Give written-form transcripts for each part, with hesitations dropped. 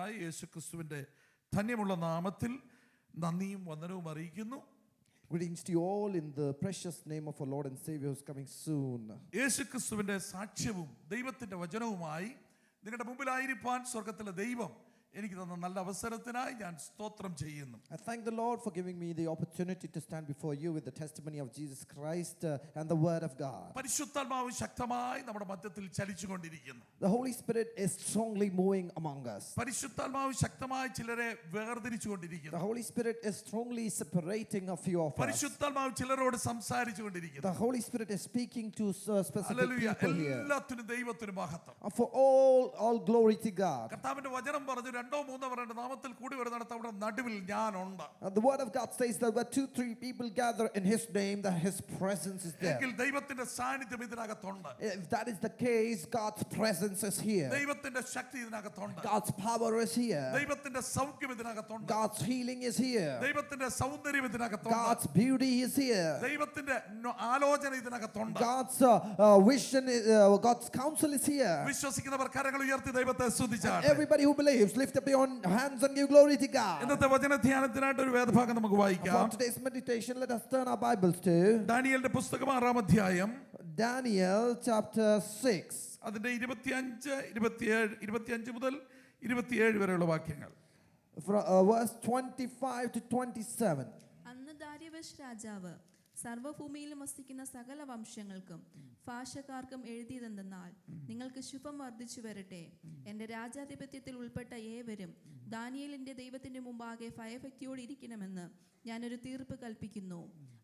കർത്താവായ യേശുക്രിസ്തുവിന്റെ ധന്യമുള്ള നാമത്തിൽ നന്ദിയും വന്ദനവും അറിയിക്കുന്നു. Greetings to you all in the precious name of our Lord and Savior who's coming soon. യേശുക്രിസ്തുവിന്റെ സാക്ഷ്യവും ദൈവത്തിന്റെ വചനവുമായി നിങ്ങളുടെ മുമ്പിലായിരിക്കാൻ സ്വർഗ്ഗത്തിലെ ദൈവം എനിക്ക് തന്ന നല്ല അവസരത്തിനായി ഞാൻ സ്തോത്രം ചെയ്യുന്നു. I thank the Lord for giving me the opportunity to stand before you with the testimony of Jesus Christ and the word of God. പരിശുദ്ധാത്മാവ് ശക്തമായി നമ്മുടെ മധ്യത്തിൽ ചലിച്ചുകൊണ്ടിരിക്കുന്നു. The Holy Spirit is strongly moving among us. പരിശുദ്ധാത്മാവ് ശക്തമായി ചിലരെ വേർതിരിച്ചുകൊണ്ടിരിക്കുന്നു. The Holy Spirit is strongly separating a few of us. പരിശുദ്ധാത്മാവ് ചിലരോട് സംസാരിച്ചുകൊണ്ടിരിക്കുന്നു. The Holy Spirit is speaking to specific people here. എല്ലാത്തിനും ദൈവത്തിന് മഹത്വം. For all glory to God. കർത്താവിന്റെ വചനം പറഞ്ഞു രണ്ടോ മൂന്നോ പേരുടെ നാമത്തിൽ കൂടി വരുന്നിടത്ത് അവിടെ നടുവിൽ ഞാനുണ്ട്. The word of God says that where 2-3 people gather in His name, that His presence is there. എങ്കിൽ ദൈവത്തിന്റെ സാന്നിധ്യം ഇതിനകത്തുണ്ട്. If that is the case, God's presence is here. ദൈവത്തിന്റെ ശക്തി ഇതിനകത്തുണ്ട്. God's power is here. ദൈവത്തിന്റെ സൗഖ്യം ഇതിനകത്തുണ്ട്. God's healing is here. ദൈവത്തിന്റെ സൗന്ദര്യം ഇതിനകത്തുണ്ട്. God's beauty is here. ദൈവത്തിന്റെ ആലോചന ഇതിനകത്തുണ്ട്. God's vision, God's counsel is here. വിശ്വസിക്കുന്നവർ കരങ്ങൾ ഉയർത്തി ദൈവത്തെ സ്തുതിച്ചാട്ടെ. Everybody who believes, lift up your hands and give glory to God. ഇന്നത്തെ വചന ധ്യാനത്തിനായിട്ട് ഒരു വേദഭാഗം നമുക്ക് For വായിക്കാം. today's meditation, let us turn our Bibles to ദാനിയേലിന്റെ പുസ്തകം 6-ാം അധ്യായം, Daniel chapter 6. അതിന്റെ 25 മുതൽ 27 വരെയുള്ള വാക്യങ്ങൾ. Verse 25 to 27. അന്ന് ദാര്യാവേശ് രാജാവ് സർവ്വഭൂമിയിലും വസിക്കുന്ന സകല വംശങ്ങൾക്കും ഭാഷക്കാർക്കും എഴുതിയതെന്തെന്നാൽ, നിങ്ങൾക്ക് ശുഭം വർദ്ധിച്ചു വരട്ടെ. എൻ്റെ രാജാധിപത്യത്തിൽ ഉൾപ്പെട്ട ഏവരും ദാനിയേലിൻ്റെ ദൈവത്തിൻ്റെ മുമ്പാകെ ഭയഭക്തിയോടെ ഇരിക്കണമെന്ന് ഞാനൊരു തീർപ്പ് കൽപ്പിക്കുന്നു.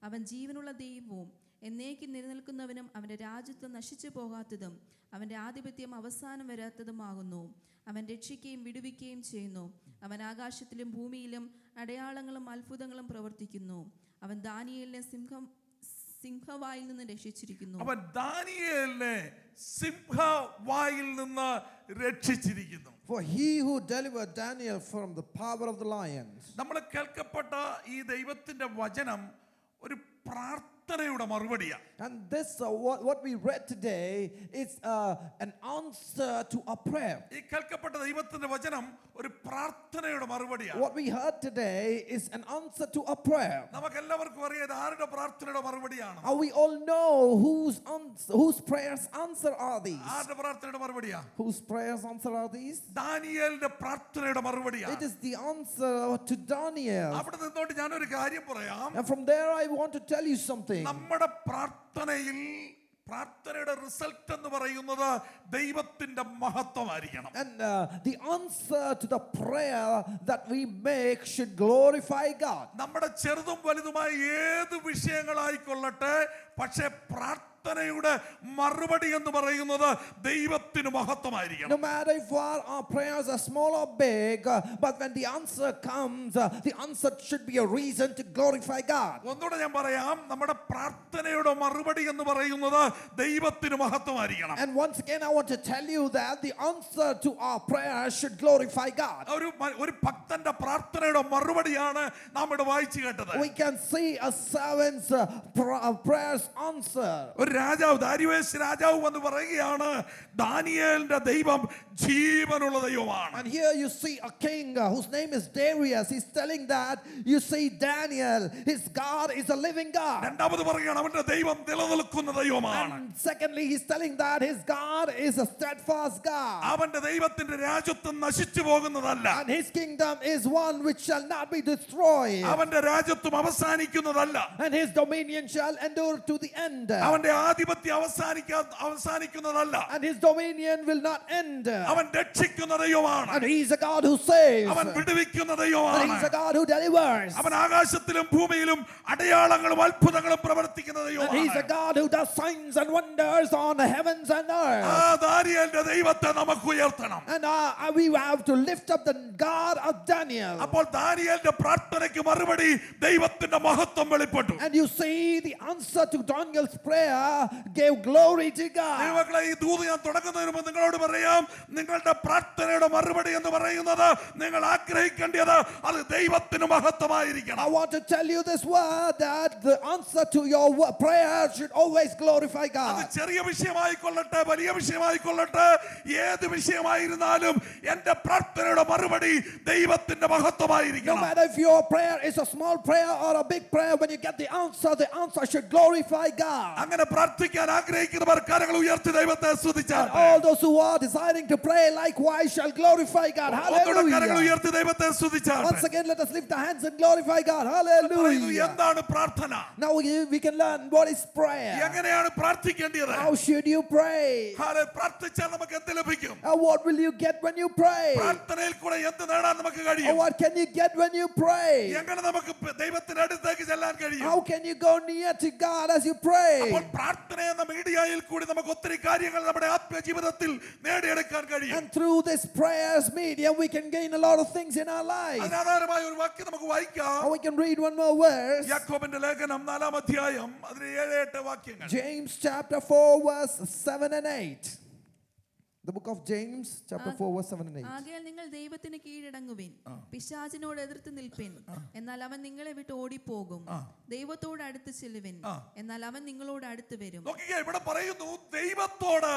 അവൻ ജീവനുള്ള ദൈവവും എന്നേക്കും നിലനിൽക്കുന്നവനും അവൻ്റെ രാജ്യത്വം നശിച്ചു പോകാത്തതും അവൻ്റെ ആധിപത്യം അവസാനം വരാത്തതുമാകുന്നു. അവൻ രക്ഷിക്കുകയും വിടുവിക്കുകയും ചെയ്യുന്നു. അവൻ ആകാശത്തിലും ഭൂമിയിലും അടയാളങ്ങളും അത്ഭുതങ്ങളും പ്രവർത്തിക്കുന്നു. അവൻ ദാനിയേലിനെ സിംഹവായിൽ നിന്ന് രക്ഷിച്ചിരിക്കുന്നു. അവൻ ദാനിയേലിനെ സിംഹവായിൽ നിന്ന് രക്ഷിച്ചിരിക്കുന്നു. For he who delivered Daniel from the power of the lions. നമ്മൾ കേൾക്കപ്പെട്ട ഈ ദൈവത്തിന്റെ വചനം ഒരു പ്രാർത്ഥനയുടെ മറുപടിയാണ്. And this what we read today is an answer to a prayer. ഈ കേൾക്കപ്പെട്ട ദൈവത്തിന്റെ വചനം ഒരു പ്രാർത്ഥനയുടെ മറുപടിയാണ്. What we heard today is an answer to a prayer. നമുക്കെല്ലാവർക്കും അറിയാം ഇത് ആരുടെ പ്രാർത്ഥനയുടെ മറുപടിയാണ്. We all know whose prayers answer are these. ആരുടെ പ്രാർത്ഥനയുടെ മറുപടിയാണ്? Whose prayers answer are these? ദാനിയേലിന്റെ പ്രാർത്ഥനയുടെ മറുപടിയാണ്. It is the answer to Daniel. അവിടെ നിന്നോട്ട് ഞാൻ ഒരു കാര്യം പറയാം. And from there I want to tell you something. നമ്മുടെ പ്രാർത്ഥനയുടെ റിസൾട്ട് എന്ന് പറയുന്നത് ദൈവത്തിന്റെ മഹത്വമായിരിക്കണം. And the answer to the prayer that we make should glorify God. നമ്മുടെ ചെറുതും വലുതുമായ ഏത് വിഷയങ്ങളായിക്കൊള്ളട്ടെ, പക്ഷേ പ്രാർത്ഥനയുടെ മറുപടി എന്ന് പറയുന്നത് ദൈവത്തിന് മഹത്വമായിരിക്കണം. No matter if our prayers are small or big, but when the answer comes, the answer should be a reason to glorify God. ഒന്നുകൂടെ ഞാൻ പറയാം, നമ്മുടെ പ്രാർത്ഥനയുടെ മറുപടി എന്ന് പറയുന്നത് ദൈവത്തിന് മഹത്വമായിരിക്കണം. And once again I want to tell you that the answer to our prayer should glorify God. ഒരു ഭക്തന്റെ പ്രാർത്ഥനയുടെ മറുപടിയാണ് നാം ഇവിടെ വായിച്ചു കേട്ടത്. We can see a servant's prayers answer. ഒരു രാജാവ്, ദാരിയേസ് രാജാവ് വന്ന് പറയുകയാണ്, ദാനിയേലിന്റെ ദൈവം ജീവനുള്ള ദൈവമാണ്. And here you see a king whose name is Darius. He's telling that you see Daniel, his God is a living God. രണ്ടാമത് പറയുകയാണ് അവന്റെ ദൈവം നിലനിൽക്കുന്ന ദൈവമാണ്. And secondly he's telling that his God is a steadfast God. അവന്റെ ദൈവത്തിന്റെ രാജ്യത്വം നശിച്ചു പോകുന്നതല്ല. And his kingdom is one which shall not be destroyed. അവന്റെ രാജ്യത്വം അവസാനിക്കുന്നതല്ല. And his dominion shall endure to the end. അവന്റെ ആധിപത്യം അവസാനിക്കുന്നതല്ല. And his dominion will not end. അവൻ രക്ഷിക്കുന്ന ദൈവമാണ്. And he is a God who saves. അവൻ വിടുവിക്കുന്ന And ദൈവമാണ്. he is a God who delivers. അവൻ ആകാശത്തിലും ഭൂമിയിലും അടയാളങ്ങളും അത്ഭുതങ്ങളും പ്രവർത്തിക്കുന്ന And he ദൈവമാണ്. is a God who does signs and wonders on the heavens and earth. ആ ദാനിയേലിന്റെ ദൈവത്തെ നമുക്ക് ഉയർത്തണം. And we have to lift up the God of Daniel. അപ്പോൾ ദാനിയേലിന്റെ പ്രാർത്ഥനയ്ക്ക് മറുപടി ദൈവത്തിന്റെ മഹത്വം വെളിപ്പെട്ടു. And you see the answer to Daniel's prayer gave glory to God. ദൈവമക്കളെ, ഈ ദൂത് ഞാൻ തുടങ്ങുന്നതിന് മുമ്പ് നിങ്ങളോട് പറയാം, നിങ്ങളുടെ പ്രാർത്ഥനയുടെ മറുപടി എന്ന് പറയുന്നത് നിങ്ങൾ ആഗ്രഹിക്കേണ്ടത് അത് ദൈവത്തിന് മഹത്വമായിരിക്കണം. I want to tell you this word that the answer to your prayer should always glorify അത് God. ചെറിയ വിഷയമായിക്കൊള്ളട്ടെ, വലിയ വിഷയമായിക്കൊള്ളട്ടെ, ഏത് വിഷയമായിരുന്നാലും എന്റെ പ്രാർത്ഥനയുടെ മറുപടി ദൈവത്തിന്റെ No മഹത്വമായിരിക്കണം. matter if your prayer is a small prayer or a big prayer, when you get the answer should glorify God. അങ്ങനെ പ്രാർത്ഥിക്കാൻ ആഗ്രഹിക്കുന്നവർ കരങ്ങൾ ഉയർത്തി ദൈവത്തെ And സ്തുതിച്ചാട്ടെ. all those who are desiring to pray likewise shall glorify God. ഒന്നുകൂടെ കരങ്ങൾ Hallelujah. ഉയർത്തി ദൈവത്തെ Once സ്തുതിച്ചാട്ടെ. again, let us lift our hands and glorify God. പറയുന്നു, Hallelujah. എന്താണ് പ്രാർത്ഥന? Now we can learn what is prayer. എങ്ങനെയാണ് പ്രാർത്ഥിക്കേണ്ടത്? How should you pray? പ്രാർത്ഥിച്ചാൽ നമുക്ക് എന്ത് ലഭിക്കും? And what will you get when you pray? പ്രാർത്ഥനയിൽ കൂടെ എന്ത് നേടാൻ നമുക്ക് And കഴിയും? what can you get when you pray? എങ്ങനെ നമുക്ക് ദൈവത്തിന്റെ അടുത്തേക്ക് ചെല്ലാൻ കഴിയും? How can you go near to God as you pray? അപ്പോൾ പ്രാർത്ഥന എന്ന മീഡിയയിൽ കൂടി നമുക്ക് ഒത്തിരി കാര്യങ്ങൾ നമ്മുടെ ആത്മീയ ജീവിതത്തിൽ നേടിയെടുക്കാൻ കഴിയും. And through this prayers medium, we can gain a lot of things in our life. അതിനാധാരമായ ഒരു വാക്യം നമുക്ക് വായിക്കാം. And we can read one more verse. യാക്കോബിന്റെ ലേഖനം 4-ാം അധ്യായം അതിലെ 7-8 വാക്യങ്ങൾ. James chapter 4 verse 7 and 8. The book of James chapter 4 verse 7 and 8. ആകയാൽ നിങ്ങൾ ദൈവത്തിന് കീഴടങ്ങുവിൻ, പിശാചിനോട് എതിർത്ത് നിൽപ്പിൻ, എന്നാൽ അവൻ നിങ്ങളെ വിട്ട് ഓടിപ്പോകും. ദൈവത്തോട് അടുത്ത് ചെല്ലുവിൻ, എന്നാൽ അവൻ നിങ്ങളോട് അടുത്ത് വരും. നോക്കിക്കേ, ഇവിടെ പറയുന്നു ദൈവത്തോട്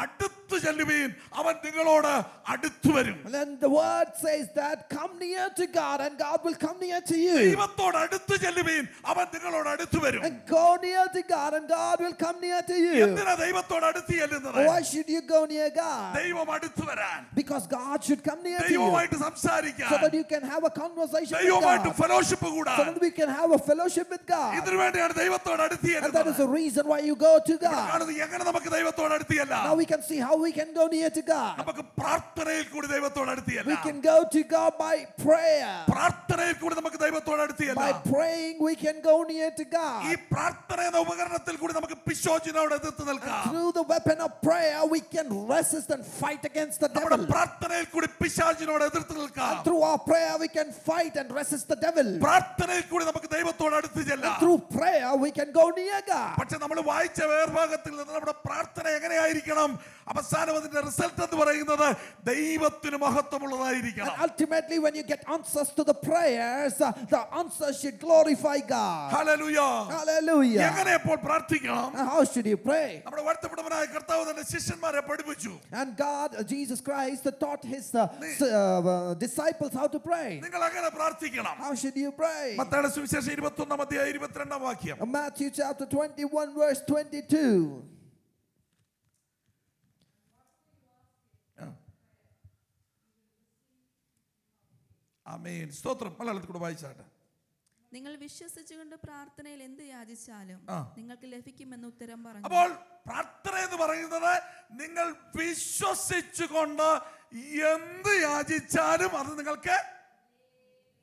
അടുത്ത് ചെല്ലുവീൻ, അവൻ നിങ്ങളോട് അടുത്ത് വരും. And then the word says that come near to God and God will come near to you. ദൈവത്തോട് അടുത്ത് ചെല്ലുവീൻ, അവൻ നിങ്ങളോട് അടുത്ത് വരും. And go near to God and God will come near to you. എന്തിനാ ദൈവത്തോട് അടുത്ത് ചെല്ലുന്നത്? Why should you go near God? ദൈവം അടുത്ത് വരാൻ, Because God should come near to you. ദൈവവുമായിട്ട് So സംസാരിക്കാൻ, that you can have a conversation with ദൈവവുമായിട്ട് God. ഫെലോഷിപ്പ് So കൂടാൻ. that we can have a fellowship with God. ഇതിനു വേണ്ടിയാണ് ദൈവത്തോട് അടുത്ത് And that is ചെല്ലുന്നത്. the reason why you go to God. കാണുന്നത് എങ്ങനെ നമുക്ക് ദൈവത്തോട് അടുത്ത് ചെല്ലാം? Now we can see how we can go near to God. നമുക്ക് പ്രാർത്ഥനയിൽ കൂടി ദൈവത്തോട് അടുത്ത് We ചെല്ലാം. can go to God by prayer. പ്രാർത്ഥനയിൽ കൂടി നമുക്ക് ദൈവത്തോട് അടുത്ത് By ചെല്ലാം. praying, we can go near to ഈ God. പ്രാർത്ഥന എന്ന ഉപകരണത്തിൽ കൂടി നമുക്ക് പിശാചിനോട് എതിർത്ത് നിൽക്കാം. Through the weapon of prayer, we can resist and fight against the നമ്മുടെ devil. പ്രാർത്ഥനയിൽ കൂടി പിശാചിനോട് എതിർത്ത് നിൽക്കാം. Through our prayer, we can fight and resist the devil. പ്രാർത്ഥനയിൽ കൂടി നമുക്ക് ദൈവത്തോട് അടുത്ത് ചെല്ലാം. Through prayer, we can go near God. പക്ഷെ നമ്മൾ വായിച്ച വേർഭാഗത്തിൽ നിന്ന് നമ്മുടെ പ്രാർത്ഥന എങ്ങനെയായിരിക്കണം? അവസാനം അതിന്റെ റിസൾട്ട് എന്ന് പറയുന്നത് ദൈവത്തിന് And മഹത്വമുള്ളതായിരിക്കണം. ultimately, when you get answers to the prayers, the answers should glorify God. Hallelujah. Hallelujah. എങ്ങനെ ഇപ്പോൾ പ്രാർത്ഥിക്കണം? And how should you pray? നമ്മുടെ വാഴ്ത്തപ്പെടുന്നവനായ കർത്താവ് തന്റെ ശിഷ്യന്മാരെ പഠിപ്പിച്ചു. And God, Jesus Christ, taught his disciples how to pray. നിങ്ങൾ അങ്ങനെ പ്രാർത്ഥിക്കണം. How should you pray? മത്തായിയുടെ സുവിശേഷം 21-ാം അധ്യായം 22-ാം വാക്യം. Matthew chapter 21, verse 22. ആമേൻ. സ്തോത്രം. മലയാളത്തിൽ കൂടെ വായിച്ചാട്ടെ. നിങ്ങൾ വിശ്വസിച്ചുകൊണ്ട് പ്രാർത്ഥനയിൽ എന്ത് യാചിച്ചാലും നിങ്ങൾക്ക് ലഭിക്കുമെന്ന് ഉത്തരം പറഞ്ഞു. അപ്പോൾ പ്രാർത്ഥന എന്ന് പറയുന്നത് നിങ്ങൾ വിശ്വസിച്ചുകൊണ്ട് എന്ത് യാചിച്ചാലും അത് നിങ്ങൾക്ക്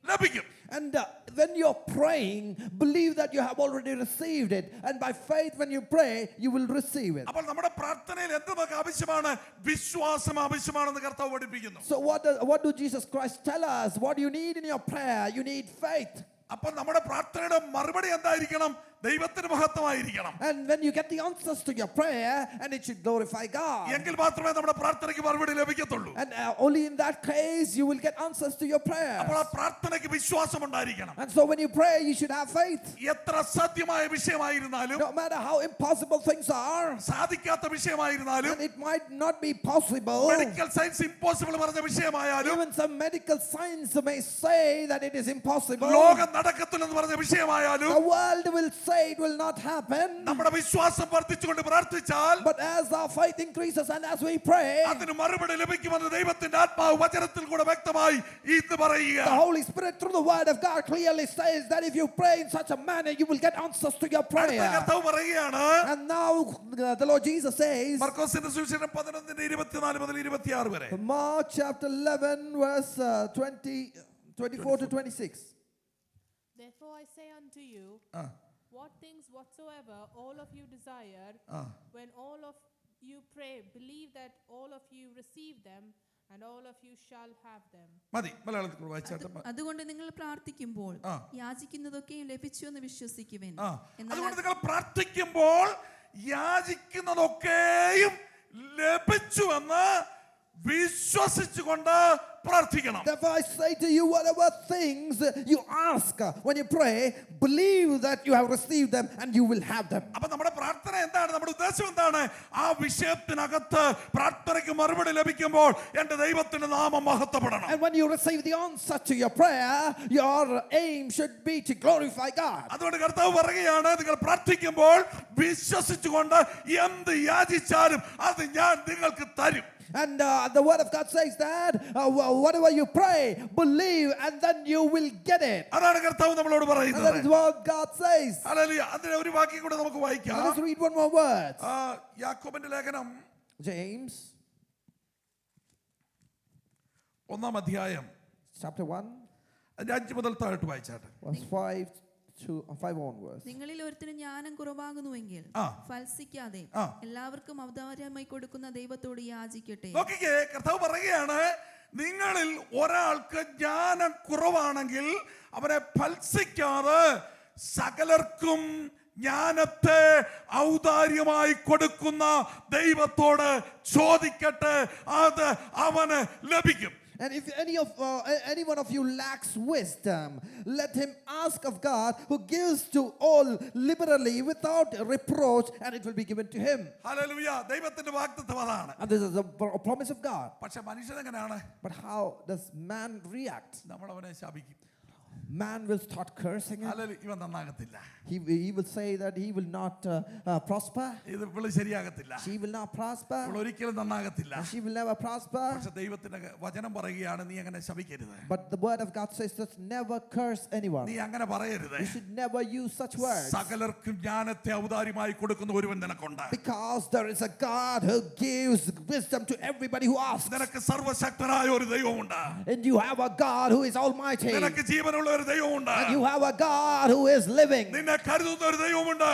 ലഭിക്കും. And when you're praying, believe that you have already received it. And by faith, when you pray, you will receive it. അപ്പോൾ നമ്മുടെ പ്രാർത്ഥനയിൽ എന്ത് നമുക്ക് ആവശ്യമാണ്? വിശ്വാസം ആവശ്യമാണെന്ന് കർത്താവ് പഠിപ്പിക്കുന്നു. So what do Jesus Christ tell us? What do you need in your prayer? You need faith. അപ്പോൾ നമ്മുടെ പ്രാർത്ഥനയുടെ മറുപടി എന്തായിരിക്കണം? ദൈവത്തിന് മഹത്വമായിരിക്കണം. And when you get the answers to your prayer, and it should glorify God. എങ്കിൽ മാത്രമേ നമ്മുടെ പ്രാർത്ഥനയ്ക്ക് മറുപടി ലഭിക്കത്തുള്ളൂ. And only in that case you will get answers to your prayer. അപ്പോൾ ആ പ്രാർത്ഥനയ്ക്ക് വിശ്വാസം ഉണ്ടായിരിക്കണം. And so when you pray, you should have faith. എത്ര അസാധ്യമായ വിഷയമായിരുന്നാലും, No matter how impossible things are, സാധിക്കാത്ത വിഷയമായിരുന്നാലും, and it might not be possible. Medical science impossible പറഞ്ഞ വിഷയമായാലും, Even some medical science may say that it is impossible. ലോകം നടക്കത്തില്ലെന്ന് പറഞ്ഞ വിഷയമായാലും, The world will say it will not happen. നമ്മുടെ വിശ്വാസം വർദ്ധിച്ചുകൊണ്ട് പ്രാർത്ഥിച്ചാൽ But as our faith increases and as we pray, അതിന് മറുപടി ലഭിക്കുമെന്ന് ദൈവത്തിന്റെ ആത്മാവ് വചനത്തിൽ കൂടെ വ്യക്തമായി ഇന്ന് പറയുക. the Holy Spirit through the word of God clearly says that if you pray in such a manner, you will get answers to your അടുത്ത prayer. കർത്താവ് പറയുകയാണ്, And now the Lord Jesus says, മർക്കോസിന്റെ സുവിശേഷം 11:24 മുതൽ 26 വരെ. Mark chapter 11 verse 24 to 26. Therefore I say unto you, what things whatsoever all of you desire, when all of you pray, believe that all of you receive them, and all of you shall have them. മതി. മലയാളത്തിൽ കൂടെ വായിച്ചാട്ടെ. അതുകൊണ്ട് നിങ്ങൾ പ്രാർത്ഥിക്കുമ്പോൾ യാചിക്കുന്നതൊക്കെയും ലഭിച്ചു എന്ന് വിശ്വസിക്കുവിൻ. അതുകൊണ്ട് നിങ്ങൾ പ്രാർത്ഥിക്കുമ്പോൾ യാചിക്കുന്നതൊക്കെയും ലഭിച്ചുവെന്ന് വിശ്വസിച്ചുകൊണ്ട് പ്രാർത്ഥിക്കണം. Therefore I say to you, whatever things you ask when you pray, believe that you have received them and you will have them. അപ്പൊ നമ്മുടെ പ്രാർത്ഥന എന്താണ്? നമ്മുടെ ഉദ്ദേശം എന്താണ്? ആ വിഷയത്തിനകത്ത് പ്രാർത്ഥനയ്ക്ക് മറുപടി ലഭിക്കുമ്പോൾ എന്റെ ദൈവത്തിന്റെ നാമം മഹത്വപ്പെടണം. And when you receive the answer to your prayer, your aim should be to glorify God. അതുകൊണ്ട് കർത്താവ് പറയുകയാണ്, നിങ്ങൾ പ്രാർത്ഥിക്കുമ്പോൾ വിശ്വസിച്ചുകൊണ്ട് എന്ത് യാചിച്ചാലും അത് ഞാൻ നിങ്ങൾക്ക് തരും. And the word of God says that whatever you pray, believe, and then you will get it. അതാണ് കർത്താവ് നമ്മളോട് And that പറയുന്നത്. is what God says. Hallelujah. അതിനെ ഒരു വാക്യം കൂടെ നമുക്ക് വായിക്കാം. Let's read one more word. യാക്കോബിന്റെ ലേഖനം James 1-ാം അധ്യായം chapter 1, അതിന്റെ 5 മുതൽ താഴോട്ട് വായിച്ചാട്ടെ. verse 5 onwards. നിങ്ങളിൽ ഒരുത്തിന് ജ്ഞാനം കുറവാകുന്നുവെങ്കിൽ ഫൽസിക്കാതെ എല്ലാവർക്കും ഔദാര്യമായി കൊടുക്കുന്ന ദൈവത്തോട് യാചിക്കട്ടെ. നോക്കിക്കേ, കർത്താവ് പറയുകയാണ്, നിങ്ങളിൽ ഒരാൾക്ക് ജ്ഞാനം കുറവാണെങ്കിൽ അവനെ ഫൽസിക്കാതെ സകലർക്കും ജ്ഞാനത്തെ ഔദാര്യമായി കൊടുക്കുന്ന ദൈവത്തോട് ചോദിക്കട്ടെ, അത് അവന് ലഭിക്കും. And if any one of you lacks wisdom, let him ask of God, who gives to all liberally without reproach, and it will be given to him. Hallelujah. ദൈവത്തിന്റെ വാഗ്ദത്തം അതാണ്. And this is a promise of God. പക്ഷെ മനുഷ്യൻ എങ്ങനെയാണ്? But how does man react? നമ്മൾ അവനെ ശപിക്കും. Man will start cursing him. Hallelujah. ഇവൻ നന്നാകത്തില്ല, He will say that he will not prosper. ഇത് ഇവള് ശരിയാകത്തില്ല, She will not prosper. ഇവൾ ഒരിക്കലും നന്നാകത്തില്ല. And she will never prosper. പക്ഷെ ദൈവത്തിന്റെ വചനം പറയുകയാണ്, നീ അങ്ങനെ ശപിക്കരുത്, But the word of God says that never curse anyone. നീ അങ്ങനെ പറയരുത്. You should never use such words. സകലർക്കും ജ്ഞാനത്തെ ഔദാര്യമായി കൊടുക്കുന്ന ഒരുവൻ നിനക്കുണ്ട്. Because there is a God who gives wisdom to everybody who asks. നിനക്ക് സർവശക്തനായ ഒരു ദൈവമുണ്ട്. And you have a God who is almighty. നിനക്ക് ജീവനുള്ള ഒരു ദൈവമുണ്ട്. And you have a God who is living. നിന്നെ കരുതുന്ന ഒരു ദൈവമുണ്ട്.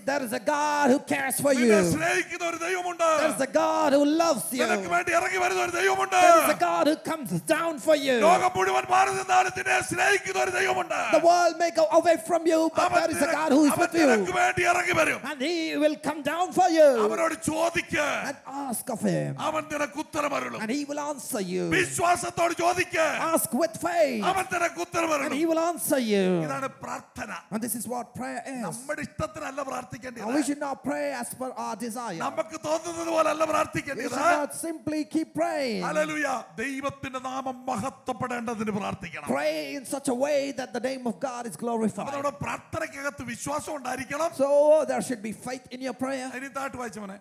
There is a God who cares for you. നിന്നെ സ്നേഹിക്കുന്ന ഒരു ദൈവമുണ്ട്. There is a God who loves you. നിനക്ക് വേണ്ടി ഇറങ്ങി വരുന്ന ഒരു ദൈവമുണ്ട്. There is a God who comes down for you. ലോകം മുഴുവൻ മാറി നിന്നാലും നിന്നെ സ്നേഹിക്കുന്ന ഒരു ദൈവമുണ്ട്. The world may go away from you, but there is a God who is അവൻ with you. നിനക്ക് വേണ്ടി ഇറങ്ങി വരും. And he will come down for you. അവനോട് ചോദിക്ക്, And ask of him. അവൻ നിനക്ക് ഉത്തരമരുളും. And he will answer you. വിശ്വാസത്തോട് ചോദിക്ക്, Ask with faith. അവൻ നിനക്ക് And ഉത്തരമരുളും. he will answer you. ഇതാണ് പ്രാർത്ഥന. And this is what prayer is. നമ്മുടെ ഇഷ്ടത്തിനല്ല പ്രാർത്ഥിക്കേണ്ടത്. And we should not pray as per our desire. നമുക്ക് തോന്നുന്നത് പോലല്ല We പ്രാർത്ഥിക്കേണ്ടത്. should not simply keep praying. Hallelujah. ദൈവത്തിന്റെ നാമം മഹത്വപ്പെടേണ്ടതിന് പ്രാർത്ഥിക്കണം. Pray in such a way that the name of God is അപ്പൊ glorified. നമ്മുടെ പ്രാർത്ഥനയ്ക്കകത്ത് വിശ്വാസം ഉണ്ടായിരിക്കണം. So there should be faith in your prayer. ഇനി താട്ട് വായിച്ച മോനെ.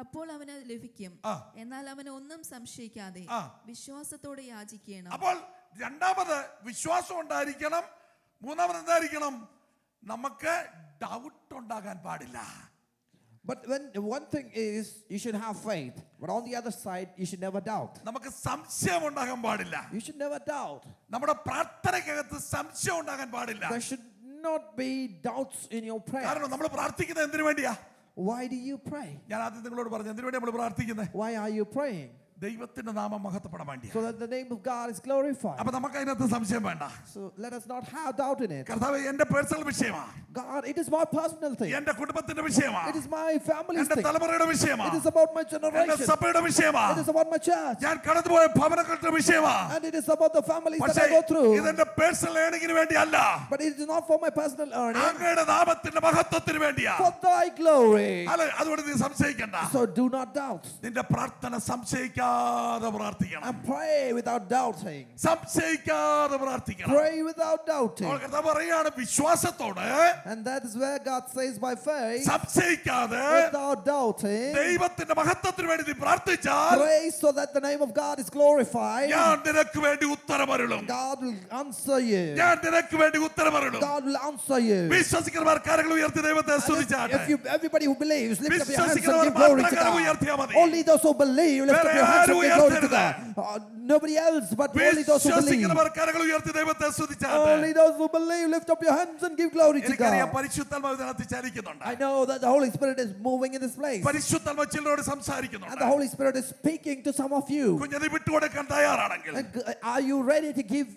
അപ്പോൾ അവന് ലഭിക്കും. എന്നാൽ അവന് ഒന്നും സംശയിക്കാതെ വിശ്വാസത്തോടെ യാചിക്കണം. അപ്പോൾ രണ്ടാമത് വിശ്വാസം ഉണ്ടായിരിക്കണം. മൂന്നാമത് എന്തായിരിക്കണം? നമുക്ക് ഡൗട്ട് ഉണ്ടാകാൻ പാടില്ല. But when one thing is you should have faith, but on the other side you should never doubt. നമുക്ക് സംശയം ഉണ്ടാകാൻ പാടില്ല. You should never doubt. നമ്മുടെ പ്രാർത്ഥനയ്ക്കകത്ത് സംശയം ഉണ്ടാകാൻ പാടില്ല. There should not be doubts in your prayer. കാരണം നമ്മൾ പ്രാർത്ഥിക്കുന്നത് എന്തിനു വേണ്ടിയാ? Why do you pray? ഞാൻ ആദ്യം നിങ്ങളോട് പറഞ്ഞു, എന്തിനു വേണ്ടി നമ്മൾ പ്രാർത്ഥിക്കുന്നത്? Why are you praying? ദൈവത്തിന്റെ നാമം മഹത്വപ്പെടാൻ വേണ്ടി. So that the name of God is glorified. അപ്പൊ നമുക്ക് അതിനകത്ത് സംശയം വേണ്ട. So let us not have doubt in it. കർത്താവേ, എന്റെ പേഴ്സണൽ വിഷയമാണ്. God, it is my personal thing. എന്റെ കുടുംബത്തിന്റെ വിഷയമാണ്. It is my family's എന്റെ thing. തലമുറയുടെ It വിഷയമാണ്. is about my എന്റെ generation. സഭയുടെ It വിഷയമാണ്. is about my church. ഞാൻ കടന്നുപോയ ഭവനങ്ങളുടെ വിഷയമാണ്. And it is about the families that പക്ഷേ I go through. ഇതെന്റെ പേഴ്സണൽ ഏണിങ്ങിന് വേണ്ടിയല്ല. But it is not for my personal earning. അങ്ങയുടെ നാമത്തിന്റെ മഹത്വത്തിന് വേണ്ടിയാ. For thy glory. അല്ല, അതുകൊണ്ട് നീ സംശയിക്കണ്ട. So do not doubt. നിന്റെ പ്രാർത്ഥന സംശയിക്കാതെ പ്രാർത്ഥിക്കണം. And pray without doubting. സംശയിക്കാതെ പ്രാർത്ഥിക്കണം. Pray without doubting. അപ്പോൾ കർത്താവ് പറയാണ്, വിശ്വാസത്തോടെ And that is where God says by faith, സംശയിക്കാതെ without doubting, ദൈവത്തിന്റെ മഹത്വത്തിന് വേണ്ടി നീ പ്രാർത്ഥിച്ചാൽ pray so that the name of God is glorified. ഞാൻ നിനക്ക് വേണ്ടി ഉത്തരമരുളും. God will answer you. ഞാൻ നിനക്ക് വേണ്ടി ഉത്തരമരുളും. God will answer you. വിശ്വസിക്കുന്നവർ കരങ്ങൾ ഉയർത്തി ദൈവത്തെ സ്തുതിച്ചാട്ടെ. If you, everybody who believes, lift up your hands and വിശ്വസിക്കുന്നവർ give glory to മാത്രം കരം God. ഉയർത്തിയാൽ മതി. Only those who believe, lift up your hands and give glory to ഉയർത്തരുത്. God. Nobody else but only those who believe. വിശ്വസിക്കുന്നവർ കരങ്ങൾ ഉയർത്തി ദൈവത്തെ സ്തുതിച്ചാട്ടെ. Only those who believe, lift up your hands and give glory to എനിക്കറിയാം God. പരിശുദ്ധാത്മാവ് ഇതിനകത്ത് ചലിക്കുന്നുണ്ട്. I know that the Holy Spirit is moving in this place. പരിശുദ്ധാത്മാവ് ചിലരോട് And സംസാരിക്കുന്നുണ്ട്. the Holy Spirit is speaking to some of you. കുഞ്ഞിനെ വിട്ടുകൊടുക്കാൻ തയ്യാറാണെങ്കിൽ And are you ready to give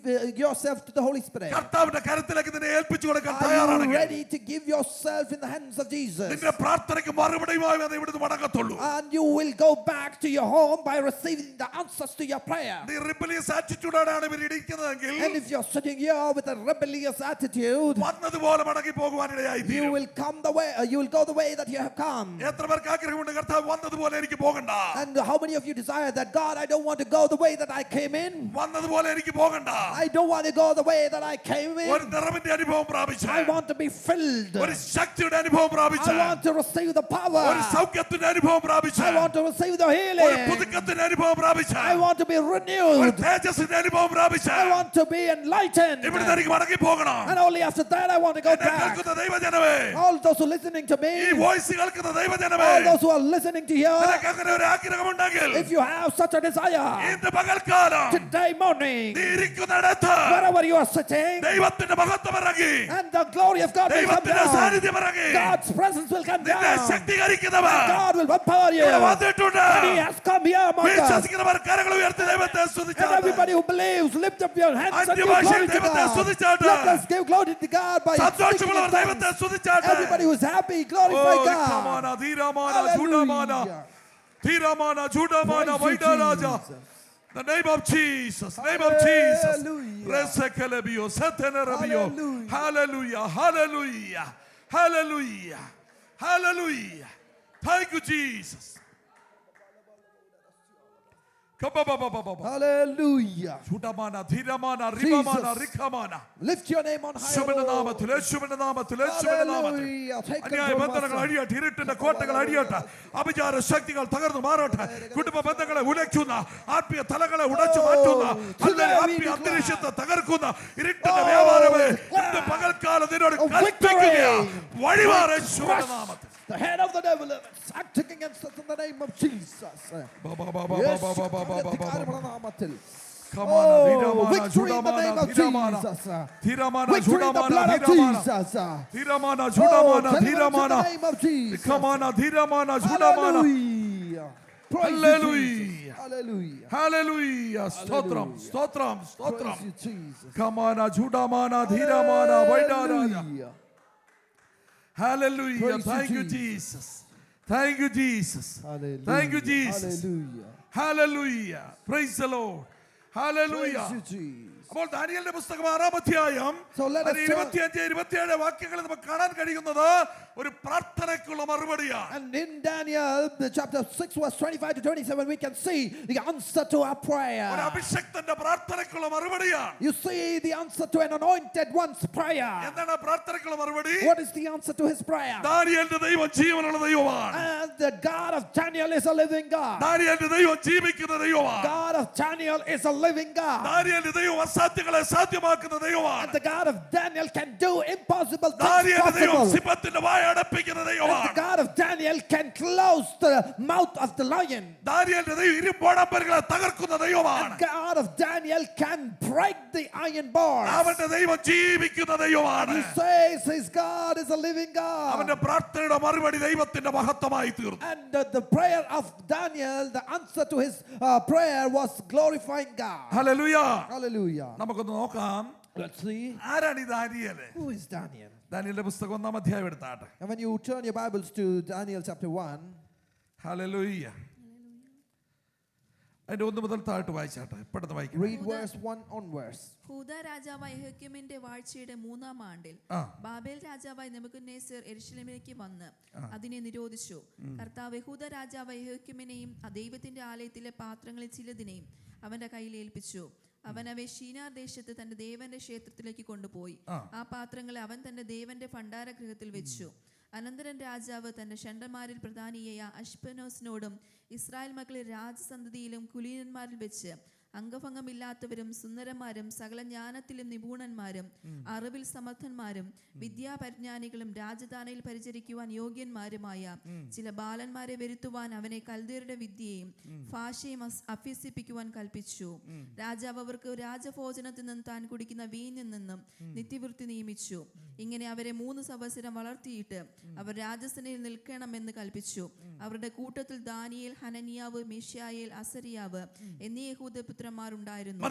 yourself to the Holy Spirit? കർത്താവിന്റെ കരത്തിലേക്ക് നിന്നെ ഏൽപ്പിച്ചു കൊടുക്കാൻ Are you തയ്യാറാണെങ്കിൽ ready to give yourself in the hands of Jesus? നിന്റെ പ്രാർത്ഥനയ്ക്ക് മറുപടിയുമായി അത് ഇവിടുന്ന് മടങ്ങത്തുള്ളൂ. And you will go back to your home by receiving the answers to your prayer. നീ റിബലിയസ് ആറ്റിറ്റ്യൂഡാണ് ഇവർ ഇരിക്കുന്നതെങ്കിൽ And if you're sitting here with a rebellious attitude, വന്നതുപോലെ മടങ്ങി പോകുവാനിടയായി you തീരും. will come the way, you will go the way that you have come. എത്ര പേർക്ക് ആഗ്രഹമുണ്ട് കർത്താവ് വന്നതുപോലെ എനിക്ക് പോകണ്ട, And how many of you desire that, God, I don't want to go the way that I came in. വന്നതുപോലെ എനിക്ക് പോകണ്ട, I don't want to go the way that I came ഒരു in. നിറവിന്റെ അനുഭവം പ്രാപിച്ച്, I want to be filled. ഒരു ശക്തിയുടെ അനുഭവം പ്രാപിച്ച്, I want to receive the power. ഒരു സൗഖ്യത്തിന്റെ അനുഭവം പ്രാപിച്ച്, I want to receive the ഒരു healing. പുതുക്കത്തിന്റെ അനുഭവം പ്രാപിച്ച്, I want to be ഒരു renewed. തേജസ്സിന്റെ അനുഭവം പ്രാപിച്ച് I want to be enlightened. ഇവിടുന്ന് എനിക്ക് മടങ്ങി പോകണം. And only after that I want to go എന്നെ back. കേൾക്കുന്ന ദൈവജനമേ, All those who are listening to ഈ me, വോയിസ് കേൾക്കുന്ന ദൈവജനമേ, all those who are listening to you, നിനക്ക് അങ്ങനെ ഒരു ആഗ്രഹമുണ്ടെങ്കിൽ if you have such a desire, ഇന്ന് പകൽക്കാലം today morning, നീ ഇരിക്കുന്നിടത്ത് wherever you are sitting, ദൈവത്തിന്റെ മഹത്വം ഇറങ്ങി, and the glory of God will come ദൈവത്തിന്റെ down. സാന്നിധ്യം ഇറങ്ങി, God's presence will come നിന്നെ down. ശക്തീകരിക്കുന്നവർ God will empower you. ഇവിടെ വന്നിട്ടുണ്ട്. And He has come here among us. വിശ്വസിക്കുന്നവർ കരങ്ങൾ ഉയർത്തി ദൈവത്തെ And സ്തുതിച്ചാട്ടെ. everybody who believes, lift up your hands and give അന്യഭാഷയിൽ glory to ദൈവത്തെ God. സ്തുതിച്ചാട്ടെ. Let us give glory to God by speaking in സന്തോഷമുള്ളവർ ദൈവത്തെ tongues. സ്തുതിച്ചാട്ടെ. Everybody who is happy, glorify oh, God. രിക്കമാന, ധീരമാന, ചൂടമാന, Hallelujah. ധീരമാന, ചൂടമാന, Praise you, വൈഡരാജ. Jesus. The name of Jesus, name of Jesus. Hallelujah. Resekelebio, setenerebio. Hallelujah. Hallelujah, hallelujah, hallelujah, hallelujah. Thank you, Jesus. Kabababababa. Hallelujah. ചൂടമാന, ധീരമാന, റിബമാന, Jesus. റിഖമാന. Lift your name on high. യേശുവിന്റെ Lord. നാമത്തിൽ, യേശുവിന്റെ നാമത്തിൽ, യേശുവിന്റെ നാമത്തിൽ. Hallelujah. Take അന്യായ control, ബന്ധനങ്ങൾ Master. അഴിയട്ടെ, ഇരുട്ടിന്റെ കോട്ടകൾ അഴിയട്ടെ, അഭിചാര ശക്തികൾ തകർന്നു മാറട്ടെ, കുടുംബ ബന്ധങ്ങളെ ഉലയ്ക്കുന്ന, ആത്മീയ തലങ്ങളെ ഉടച്ചു മാറ്റുന്ന, അല്ലെങ്കിൽ ആത്മീയ അന്തരീക്ഷത്തെ തകർക്കുന്ന ഇരുട്ടിന്റെ വ്യാപാരമേ, ഇന്ന് പകൽക്കാലം നിന്നോട് കൽപ്പിക്കുകയാ, വഴിമാറ് യേശുവിന്റെ നാമത്തിൽ. The head of the devil is acting against us in the name of Jesus. Yes. Kamana, Oh, ധീരമാന, victory in the ചൂടമാന, name of ധീരമാന, Jesus. ധീരമാന, Victory in the ചൂടമാന, blood of ധീരമാന, Jesus. ധീരമാന, Oh, ചൂടമാന, deliverance in ധീരമാന, the name of Jesus. ധിക്കമാന, ധീരമാന, ചൂടമാന. Hallelujah. Praise you, Hallelujah. Jesus. Hallelujah. Hallelujah. സ്തോത്രം, സ്തോത്രം, സ്തോത്രം. Praise you, Jesus. കമാന, ചൂടമാന, ധീരമാന, വൈഡാരാജ. Hallelujah. Hallelujah. Praise you, Thank you, Jesus. Jesus. Thank you, Jesus. Hallelujah. Thank you, Jesus. Hallelujah. Hallelujah. Praise the Lord. Hallelujah. Praise you, Jesus. അപ്പോൾ ദാനിയേലിന്റെ പുസ്തകം 6-ാം അധ്യായം So let us turn- 25-27 വാക്യങ്ങളിൽ നമുക്ക് കാണാൻ കഴിയുന്നത് ഒരു പ്രാർത്ഥനയ്ക്കുള്ള മറുപടിയാണ്. And in Daniel, the chapter 6, verse 25 to 27, we can see the answer to our ഒരു prayer. അഭിഷക്തന്റെ പ്രാർത്ഥനയ്ക്കുള്ള മറുപടിയാണ്. You see the answer to an anointed one's prayer. എന്താണ് ആ പ്രാർത്ഥനയ്ക്കുള്ള മറുപടി? What is the answer to his prayer? ദാനിയേലിന്റെ ദൈവം ജീവനുള്ള ദൈവമാണ്. And the God of Daniel is a living God. ദാനിയേലിന്റെ ദൈവം ജീവിക്കുന്ന ദൈവമാണ്. God of Daniel is a living God. ദാനിയേലിന്റെ ദൈവം അസാധ്യങ്ങളെ സാധ്യമാക്കുന്ന And ദൈവമാണ്. the God of Daniel can do impossible things ദാനിയേലിന്റെ ദൈവം possible. സിംഹത്തിന്റെ വായ അടപ്പിക്കുന്ന And the ദൈവമാണ്. God of Daniel can close the mouth of the lion. ദാനിയേലിന്റെ ദൈവം ഇരുമ്പോടമ്പലുകളെ തകർക്കുന്ന ദൈവമാണ്. And God of Daniel can break the iron bars. അവന്റെ ദൈവം ജീവിക്കുന്ന ദൈവമാണ്. He says his God is a living God. അവന്റെ പ്രാർത്ഥനയുടെ മറുപടി ദൈവത്തിന്റെ മഹത്വമായി തീർന്നു. And the prayer of Daniel, the answer to his prayer was glorifying God. Hallelujah. Hallelujah. നമുക്കൊന്ന് നോക്കാം, Let's see. ആരാണ് ഈ ദാനിയേല്? Who is Daniel? ദാനിയേലിന്റെ പുസ്തകം 1-ാം അധ്യായം എടുത്താട്ടെ. And when you turn your Bibles to Daniel chapter 1, hallelujah. അതിന്റെ 1 മുതൽ താഴോട്ട് വായിച്ചാട്ടെ, പെട്ടെന്ന് വായിക്കാം. read verse 1 onwards. ഹൂദ രാജാവായ യെഹോയാക്കീമിന്റെ വാഴ്ചയുടെ 3-ാം ആണ്ടിൽ ബാബേൽ രാജാവായ നെബൂഖദ്നേസർ യെരൂശലേമിലേക്ക് വന്ന് അതിനെ നിരോധിച്ചു. കർത്താവ് യഹൂദ രാജാവായ യെഹോയാക്കീമിനെയും ദൈവത്തിന്റെ ആലയത്തിലെ പാത്രങ്ങളിൽ ചിലതിനെയും അവന്റെ കയ്യിൽ ഏൽപ്പിച്ചു. അവൻ അവയെ ഷീനാർ ദേശത്ത് തന്റെ ദേവന്റെ ക്ഷേത്രത്തിലേക്ക് കൊണ്ടുപോയി. ആ പാത്രങ്ങളെ അവൻ തന്റെ ദേവന്റെ ഭണ്ഡാരഗൃഹത്തിൽ വെച്ചു. അനന്തരം രാജാവ് തന്റെ ഷണ്ഡന്മാരിൽ പ്രധാനിയായ അശ്പെനോസിനോടും ഇസ്രായേൽ മക്കളെ രാജസന്തതിയിലും കുലീനന്മാരിൽ വെച്ച് അംഗഭംഗമില്ലാത്തവരും സുന്ദരന്മാരും സകല ജ്ഞാനത്തിലും നിപുണന്മാരും അറിവിൽ സമർത്ഥന്മാരും വിദ്യാപരിജ്ഞാനികളും രാജധാനിയിൽ പരിചരിക്കുവാൻ യോഗ്യന്മാരുമായ ചില ബാലന്മാരെ വരുത്തുവാൻ അവനെ കൽദയരുടെ വിദ്യയും ഭാഷയും അഭ്യസിപ്പിക്കുവാൻ കൽപ്പിച്ചു. രാജാവ് അവർക്ക് രാജഭോജനത്തിൽ നിന്നും താൻ കുടിക്കുന്ന വീഞ്ഞിൽ നിന്നും നിത്യവൃത്തി നിയമിച്ചു. ഇങ്ങനെ അവരെ 3 സംവത്സരം വളർത്തിയിട്ട് അവർ രാജസനയിൽ നിൽക്കണമെന്ന് കൽപ്പിച്ചു. അവരുടെ കൂട്ടത്തിൽ ദാനിയേൽ, ഹനനിയാവ്, മിശായേൽ, അസരിയാവ് എന്നീ യഹൂദപുത്രന്മാരുണ്ടായിരുന്നു.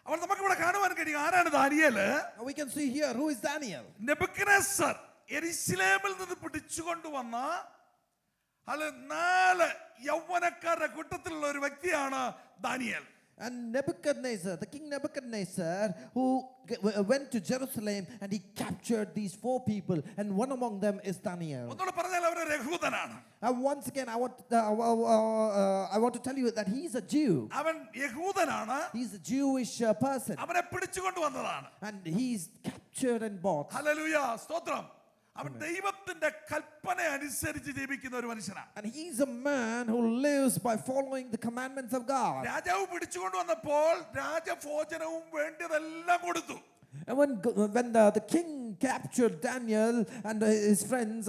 അപ്പോൾ നമുക്ക് ഇവിടെ കാണുവാൻ കഴിയും ആരാണ് Daniel. We can see here who is Daniel. Nebuchadnezzar യെരൂശലേമിൽ നിന്ന് പിടിച്ചുകൊണ്ടുവന്ന 4 യൗവനക്കാരുടെ കൂട്ടത്തിലുള്ള ഒരു വ്യക്തിയാണ് Daniel. And Nebuchadnezzar, the king Nebuchadnezzar, who went to Jerusalem and he captured these 4 people, and one among them is Daniel. ഒന്നുകൂടെ പറഞ്ഞാൽ അവരൊരു യഹൂദനാണ്. And once again, I want to tell you that he is a Jew. അവൻ യഹൂദനാണ്. He is a Jewish person, അവനെ പിടിച്ചുകൊണ്ടുവന്നതാണ്. and he is captured and bought. Hallelujah, സ്തോത്രം. അവൻ ദൈവത്തിന്റെ കൽപ്പന അനുസരിച്ച് ജീവിക്കുന്ന ഒരു മനുഷ്യനാണ്. And he is a man who lives by following the commandments of God. രാജാവ് പിടിച്ചുകൊണ്ടുവന്നപ്പോൾ രാജഭോജനവും വേണ്ടതെല്ലാം കൊടുത്തു. And when the king captured Daniel and his friends,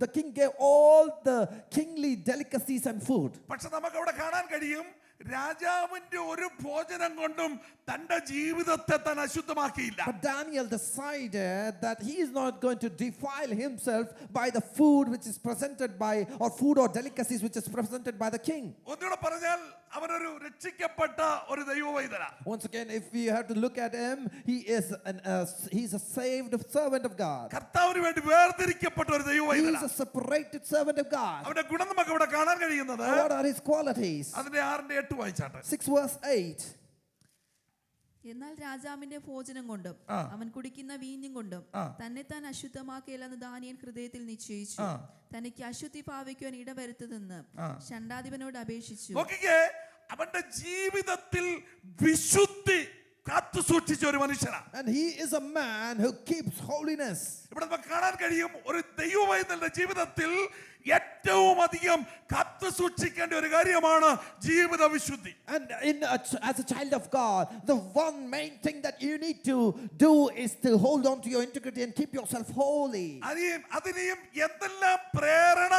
the king gave all the kingly delicacies and food. പക്ഷെ നമുക്ക് അവിടെ കാണാൻ കഴിയും രാജാവിന്റെ ഒരു ഭോജനം കൊണ്ടും തന്റെ ജീവിതത്തെ താൻ അശുദ്ധമാക്കിയില്ല. But Daniel decided that he is not going to defile himself by the food which is presented by, or food or delicacies which is presented by the king. ഒന്നുകൂടെ പറഞ്ഞാൽ അവനൊരു രക്ഷിക്കപ്പെട്ട ഒരു ദൈവവൈദ്യനാണ്. Once again, if we have to look at him, he is a saved servant of God. കർത്താവിന് വേണ്ടി വേർതിരിക്കപ്പെട്ട ഒരു He is ദൈവവൈദ്യനാണ്. a separated servant of God. അവന്റെ ഗുണം നമുക്ക് ഇവിടെ കാണാൻ കഴിയുന്നത് What are his qualities? അതിന്റെ 6-8 വായിച്ചാട്ടെ. 6 verse 8. എന്നാൽ രാജാവിന്റെ ഭോജനം കൊണ്ടും അവൻ കുടിക്കുന്ന വീഞ്ഞും കൊണ്ടും തന്നെ താൻ അശുദ്ധമാക്കിയില്ലെന്ന് ദാനിയേൽ ഹൃദയത്തിൽ നിശ്ചയിച്ചു. തനിക്ക് അശുദ്ധി ഭാവിക്കുവാൻ ഇടവരുത്തതെന്ന് ഷണ്ഡാധിപനോട് അപേക്ഷിച്ചു. നോക്കിക്കേ, അവന്റെ ജീവിതത്തിൽ വിശുദ്ധി കാത്തു സൂക്ഷിച്ച ഒരു മനുഷ്യനാണ്. And he is a man who keeps holiness. ഇവിടെ നമുക്ക് കാണാൻ കഴിയും ഒരു ദൈവവൈദ്യന്റെ ജീവിതത്തിൽ ഏറ്റവും അധികം കാത്തു സൂക്ഷിക്കേണ്ട ഒരു കാര്യമാണ് ജീവിത വിശുദ്ധി. And as a child of God, the one main thing that you need to do is to hold on to your integrity and keep yourself holy. അതിനെയും എന്തെല്ലാം പ്രേരണ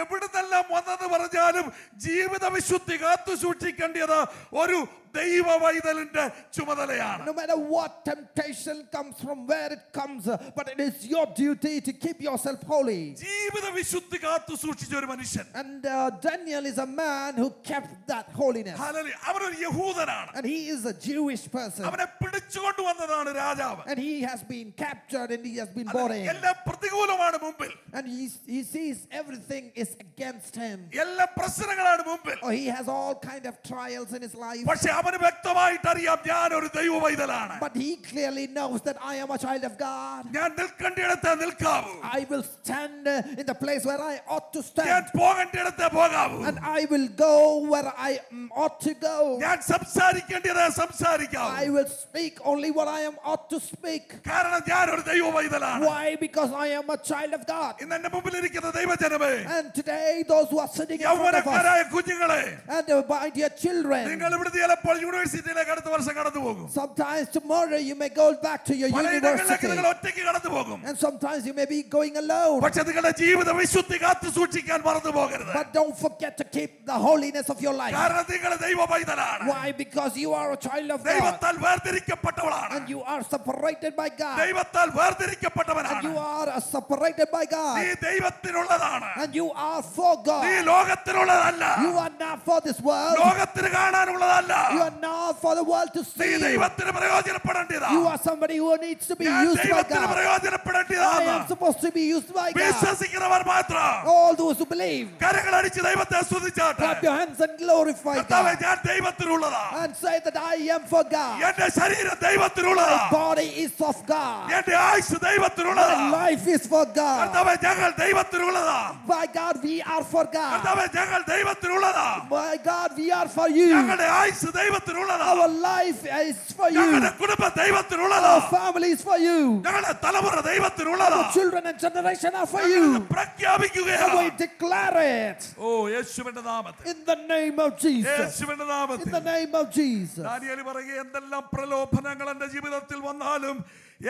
എവിടുന്നെല്ലാം വന്നെന്ന് പറഞ്ഞാലും ജീവിത വിശുദ്ധി കാത്തു സൂക്ഷിക്കേണ്ടത് ഒരു ദൈവവൈതലിന്റെ ചുമതലയാണ്. No matter what temptation comes from where it comes, but it is your duty to keep yourself holy. ജീവിത വിശുദ്ധി കാത്തു സൂക്ഷിച്ച ഒരു മനുഷ്യൻ. And Daniel is a man who kept that holiness. Hallelujah. അവനൊരു യഹൂദനാണ്. And he is a Jewish person. അവനെ പിടിച്ചുകൊണ്ടുവന്നതാണ് രാജാവ്. And he has been captured and he has been brought in. എല്ലാം പ്രതികൂലമാണ് മുമ്പിൽ. And he sees everything is against him. എല്ലാ പ്രശ്നങ്ങളാണ് മുമ്പിൽ. Oh, he has all kind of trials in his life. പക്ഷേ അവന് വ്യക്തമായിട്ട് അറിയാം ഞാൻ ഒരു ദൈവവൈതലാണ്. But he clearly knows that I am a child of God. ഞാൻ നിൽക്കേണ്ടിടത്ത് നിൽക്കാവൂ. I will stand in the place where I ought to ഞാൻ stand. പോകേണ്ടിടത്ത് പോകാവൂ. And I will go where I ought to go. ഞാൻ സംസാരിക്കേണ്ടത് സംസാരിക്കാവൂ. I will speak only what I am ought to speak. കാരണം ഞാൻ ഒരു ദൈവവൈതലാണ്. Why? Because I am a child of God. ഇന്ന് എന്റെ മുമ്പിൽ ഇരിക്കുന്ന ദൈവജനമേ, And today those who are sitting in front of us, യൗവനക്കാരായ കുഞ്ഞുങ്ങളെ, and my dear children, നിങ്ങൾ ഇവിടുന്ന് ചിലപ്പോൾ യൂണിവേഴ്സിറ്റിയിലേക്ക് അടുത്ത വർഷം കടന്നു പോകും. sometimes tomorrow you may go back to your പലയിടങ്ങളിലേക്ക് university. നിങ്ങൾ ഒറ്റയ്ക്ക് കടന്നു പോകും. And sometimes you may be going alone. പക്ഷെ നിങ്ങളുടെ ജീവിത വിശുദ്ധി കാത്തു സൂക്ഷിക്കാൻ മറന്നു പോകരുത്. But don't forget to keep the holiness of your life. കാരണം നിങ്ങൾ ദൈവവൈതലാണ്. Why? Because you are a child of God. ദൈവത്താൽ വേർതിരിക്കപ്പെട്ടവളാണ്. And you are separated by God. ദൈവത്താൽ And വേർതിരിക്കപ്പെട്ടവനാണ്. you are separated by നീ God. ദൈവത്തിനുള്ളതാണ്. And you are for നീ God. ലോകത്തിനുള്ളതല്ല. You are not for this world. ലോകത്തിന് കാണാനുള്ളതല്ല. You are not for the world to നീ see. ദൈവത്തിന് പ്രയോജനപ്പെടേണ്ടതാ. You are somebody who needs to be ഞാൻ used by ദൈവത്തിന് God. I പ്രയോജനപ്പെടേണ്ടതാണ്. am supposed to be used by God. വിശ്വസിക്കുന്നവർ മാത്രം All those who believe, കരങ്ങളടിച്ച് ദൈവത്തെ സ്തുതിച്ചാട്ടെ. clap your hands and glorify കർത്താവേ, God. ഞാൻ ദൈവത്തിനുള്ളതാ. And say that I am for God. എന്റെ ശരീരം ദൈവത്തിനുള്ളതാ. My body is of God. എന്റെ ആയുസ് ദൈവത്തിനുള്ളതാ. My life is for God. കർത്താവേ, ഞങ്ങൾ ദൈവത്തിനുള്ളതാ. By God, we are for God. കർത്താവേ, ഞങ്ങൾ ദൈവത്തിനുള്ളതാ. By God, we are for you. ഞങ്ങളുടെ ആയുസ് ദൈവത്തിനുള്ളതാ. Our life is for you. ഞങ്ങളുടെ കുടുംബം ദൈവത്തിനുള്ളതാ. Our family is for you. ഞങ്ങളുടെ തലമുറ ദൈവത്തിനുള്ളതാ. Our children and generation are for ഞങ്ങളിത് you. പ്രഖ്യാപിക്കുകയാണ്. And we declare it ഓ യേശുവിന്റെ നാമത്തിൽ, in the name of Jesus. യേശുവിന്റെ In നാമത്തിൽ. the name of Jesus. Daniel പറയുക, എന്തെല്ലാം പ്രലോഭനങ്ങൾ എന്റെ ജീവിതത്തിൽ വന്നാലും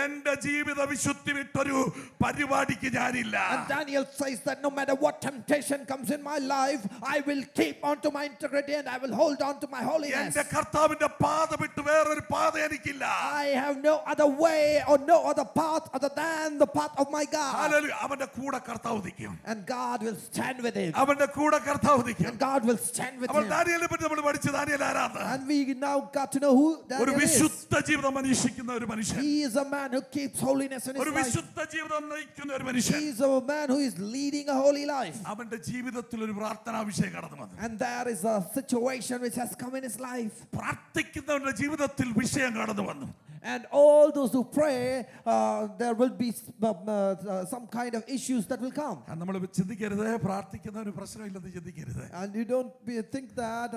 എന്റെ ജീവിത വിശുദ്ധി വിട്ടൊരു പരിപാടിക്ക് ഞാനില്ല. And Daniel says that no matter what temptation comes in my life, I will keep on to my integrity and I will hold on to my holiness. എന്റെ കർത്താവിന്റെ പാത വിട്ട് വേറൊരു പാത എനിക്കില്ല. I have no other way or no other path other than the path of my God. Hallelujah. അവന്റെ കൂടെ കർത്താവ് നിൽക്കും. And God will stand with him. അവന്റെ കൂടെ കർത്താവ് നിൽക്കും. And God will stand with അപ്പോൾ him. ദാനിയേലിനെ പറ്റി നമ്മൾ പഠിച്ചു. ദാനിയേൽ ആരാണ്? And we now got to know who ഒരു Daniel is. വിശുദ്ധ ജീവിതം അന്വേഷിക്കുന്ന ഒരു മനുഷ്യൻ, He is a man who keeps holiness in his ഒരു life. വിശുദ്ധ ജീവിതം നയിക്കുന്ന ഒരു മനുഷ്യൻ. He is a man who is leading a holy life. അവന്റെ ജീവിതത്തിൽ ഒരു പ്രാർത്ഥനാ വിഷയം കടന്നു വന്നു. And there is a situation which has come in his life. പ്രാർത്ഥിക്കുന്നവരുടെ ജീവിതത്തിൽ വിഷയം കടന്നു വന്നു. And all those who pray, there will be some kind of issues that will come. നമ്മൾ ചിന്തിക്കരുത് പ്രാർത്ഥിക്കുന്നവന് പ്രശ്നമില്ലെന്ന് ചിന്തിക്കരുത്. And you don't think that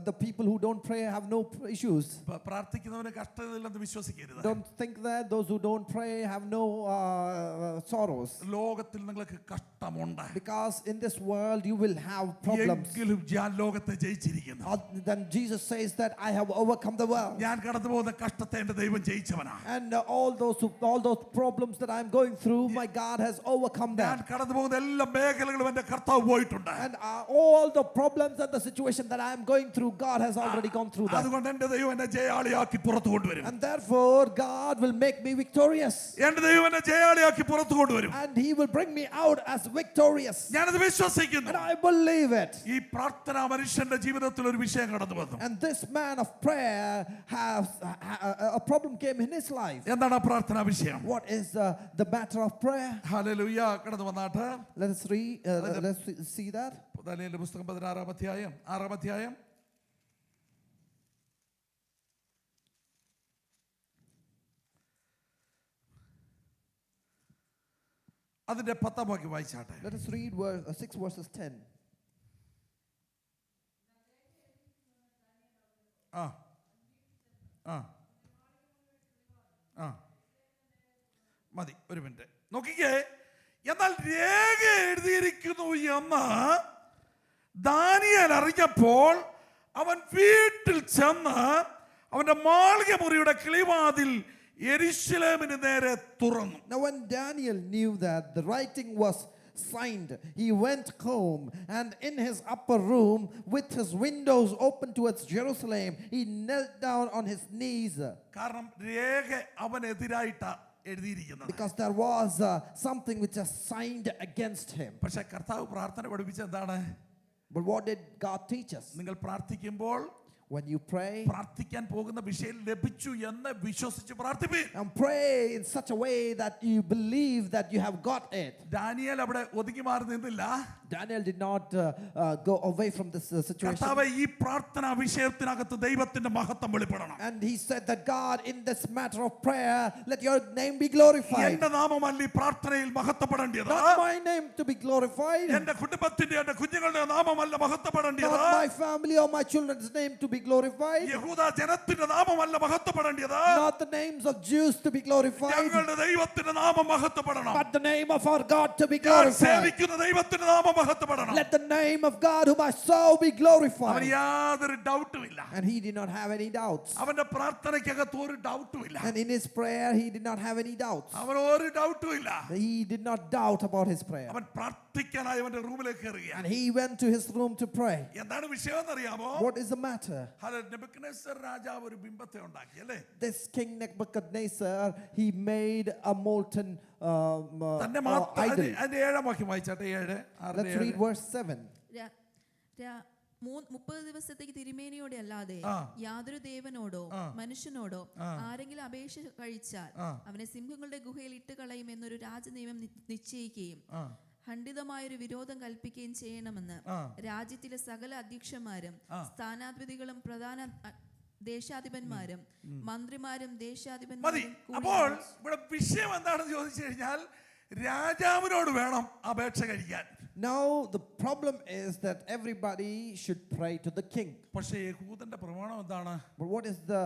the people who don't pray have no issues. പ്രാർത്ഥിക്കുന്നവന് കഷ്ടതയില്ലെന്ന് വിശ്വസിക്കരുത്. Don't think that those who don't pray have no sorrows. ലോകത്തിൽ നിങ്ങൾക്ക് കഷ്ടമുണ്ട്. Because in this world you will have problems. എങ്കിലും ഞാൻ ലോകത്തെ ജയിച്ചിരിക്കുന്നു. Then Jesus says that I have overcome the world. ഞാൻ കടന്നു പോകുന്ന കഷ്ടത്തെ എന്റെ ദൈവം ജയിച്ചവനാണ്. And all those problems that I'm going through, my God has overcome ഞാൻ that. കടന്നു പോകുന്ന എല്ലാ മേഖലകളും എന്റെ കർത്താവ് പോയിട്ടുണ്ട്. And all the problems and the situation that I am going through, God has already gone through that. അതുകൊണ്ട് എന്റെ ദൈവം എന്നെ ജയാളിയാക്കി പുറത്തു കൊണ്ടുവരും. And therefore God will make me victorious. എന്റെ ദൈവം എന്നെ ജയാളിയാക്കി പുറത്തു കൊണ്ടുവരും. And he will bring me out as victorious. ഞാനത് വിശ്വസിക്കുന്നു. And I believe it. ഈ പ്രാർത്ഥന മനുഷ്യന്റെ ജീവിതത്തിൽ ഒരു വിഷയം കടന്നു വന്നു. And this man of prayer has a problem came in his life. എന്താണ് ആ പ്രാർത്ഥനാ വിഷയം? What is the matter of prayer? Hallelujah. കടന്നു വന്നാട്ട് Let us read. Let's see that. ദാനിയേലിന്റെ പുസ്തകം 16-ാം അധ്യായം 6-ാം അധ്യായം അതിന്റെ 10-ാം വാക്യം വായിച്ചാട്ടെ. Let us read 6 verses 10. ആ ആ ആ മതി, ഒരു മിനിറ്റ് നോക്കിക്കേ. എന്നാൽ രേഖ എഴുതിയിരിക്കുന്നു എന്ന് ദാനിയേൽ അറിഞ്ഞപ്പോൾ അവൻ വീട്ടിൽ ചെന്ന് അവന്റെ മാളിക മുറിയുടെ കിളിവാതിൽ യെരൂശലേമിന് നേരെ തുറന്നു. Now when Daniel knew that the writing was signed, he went home, and in his upper room with his windows open towards Jerusalem, he knelt down on his knees. കാരണം രേഖ അവനെതിരായിട്ടാ എഴുതിയിരിക്കുന്നത്. Because there was something which was signed against him. പക്ഷെ കർത്താവ് പ്രാർത്ഥന പഠിപ്പിച്ച എന്താണ്? But what did God teach us? നിങ്ങൾ പ്രാർത്ഥിക്കുമ്പോൾ When you pray, പ്രാർത്ഥിക്കാൻ പോകുന്ന വിഷയം ലഭിച്ചു എന്ന് വിശ്വസിച്ച് പ്രാർത്ഥിപ്പീൻ. and pray in such a way that you believe that you have got it. Daniel അവിടെ ഒതുങ്ങി മാറി നിന്നില്ല. Daniel did not go away from this situation. കർത്താവേ, ഈ പ്രാർത്ഥന വിഷയത്തിനകത്ത് ദൈവത്തിന്റെ മഹത്വം വെളിപ്പെടണം. And he said that God, in this matter of prayer, let your name be glorified. എന്റെ നാമമല്ല ഈ പ്രാർത്ഥനയിൽ മഹത്വപ്പെടേണ്ടത്. Not my name to be glorified. എന്റെ കുടുംബത്തിന്റെ എന്റെ കുഞ്ഞുങ്ങളുടെ നാമമല്ല മഹത്വപ്പെടേണ്ടത്. Not my family or my children's name to be glorified. യഹൂദ ജനത്തിന്റെ നാമമല്ല മഹത്വപ്പെടേണ്ടത്. Not the names of Jews to be glorified. ഞങ്ങളുടെ ദൈവത്തിന്റെ നാമം മഹത്വപ്പെടണം. But the name of our God to be ഞാൻ glorified. സേവിക്കുന്ന ദൈവത്തിന്റെ നാമം മഹത്വപ്പെടണം. Let the name of God whom I serve be അവന് glorified. യാതൊരു ഡൗട്ടും ഇല്ല. And he did not have any doubts. അവന്റെ പ്രാർത്ഥനയ്ക്കകത്ത് ഒരു ഡൗട്ടും ഇല്ല. And in his prayer, he did not have any doubts. അവൻ ഒരു ഡൗട്ടും ഇല്ല. He did not doubt about his prayer. അവൻ പ്രാർത്ഥിക്കാനായി അവന്റെ റൂമിലേക്ക് കയറുകയാണ്. And he went to his room to pray. എന്താണ് വിഷയം എന്നറിയാമോ? What is the matter? Nebuchadnezzar രാജാവ് ഒരു ബിംബത്തെ ഉണ്ടാക്കി അല്ലേ? This king Nebuchadnezzar, he made a molten തന്നെ idol. അതിന്റെ 7-ാം വാക്യം വായിച്ചാട്ടെ. 7 Let's read verse 7. 30 ദിവസത്തേക്ക് തിരുമേനിയോടെ അല്ലാതെ യാതൊരു ദേവനോടോ മനുഷ്യനോടോ ആരെങ്കിലും അപേക്ഷ കഴിച്ചാൽ അവനെ സിംഹങ്ങളുടെ ഗുഹയിൽ ഇട്ട് കളയും എന്നൊരു രാജനിയമം നിശ്ചയിക്കുകയും ഖണ്ഡിതമായൊരു വിരോധം കൽപ്പിക്കുകയും ചെയ്യണമെന്ന് രാജ്യത്തിലെ സകല അധ്യക്ഷന്മാരും സ്ഥാനാധിപതികളും പ്രധാന ദേശാധിപന്മാരും മന്ത്രിമാരും ദേശാധിപന്മാരും. അപ്പോൾ ഇവിടെ വിഷയം എന്താണെന്ന് ചോദിച്ചു കഴിഞ്ഞാൽ രാജാവിനോട് വേണം അപേക്ഷ കഴിക്കാൻ. Now the problem is that everybody should pray to the king. പക്ഷേ യഹൂദന്റെ പ്രമാണം എന്താണ്? But what is the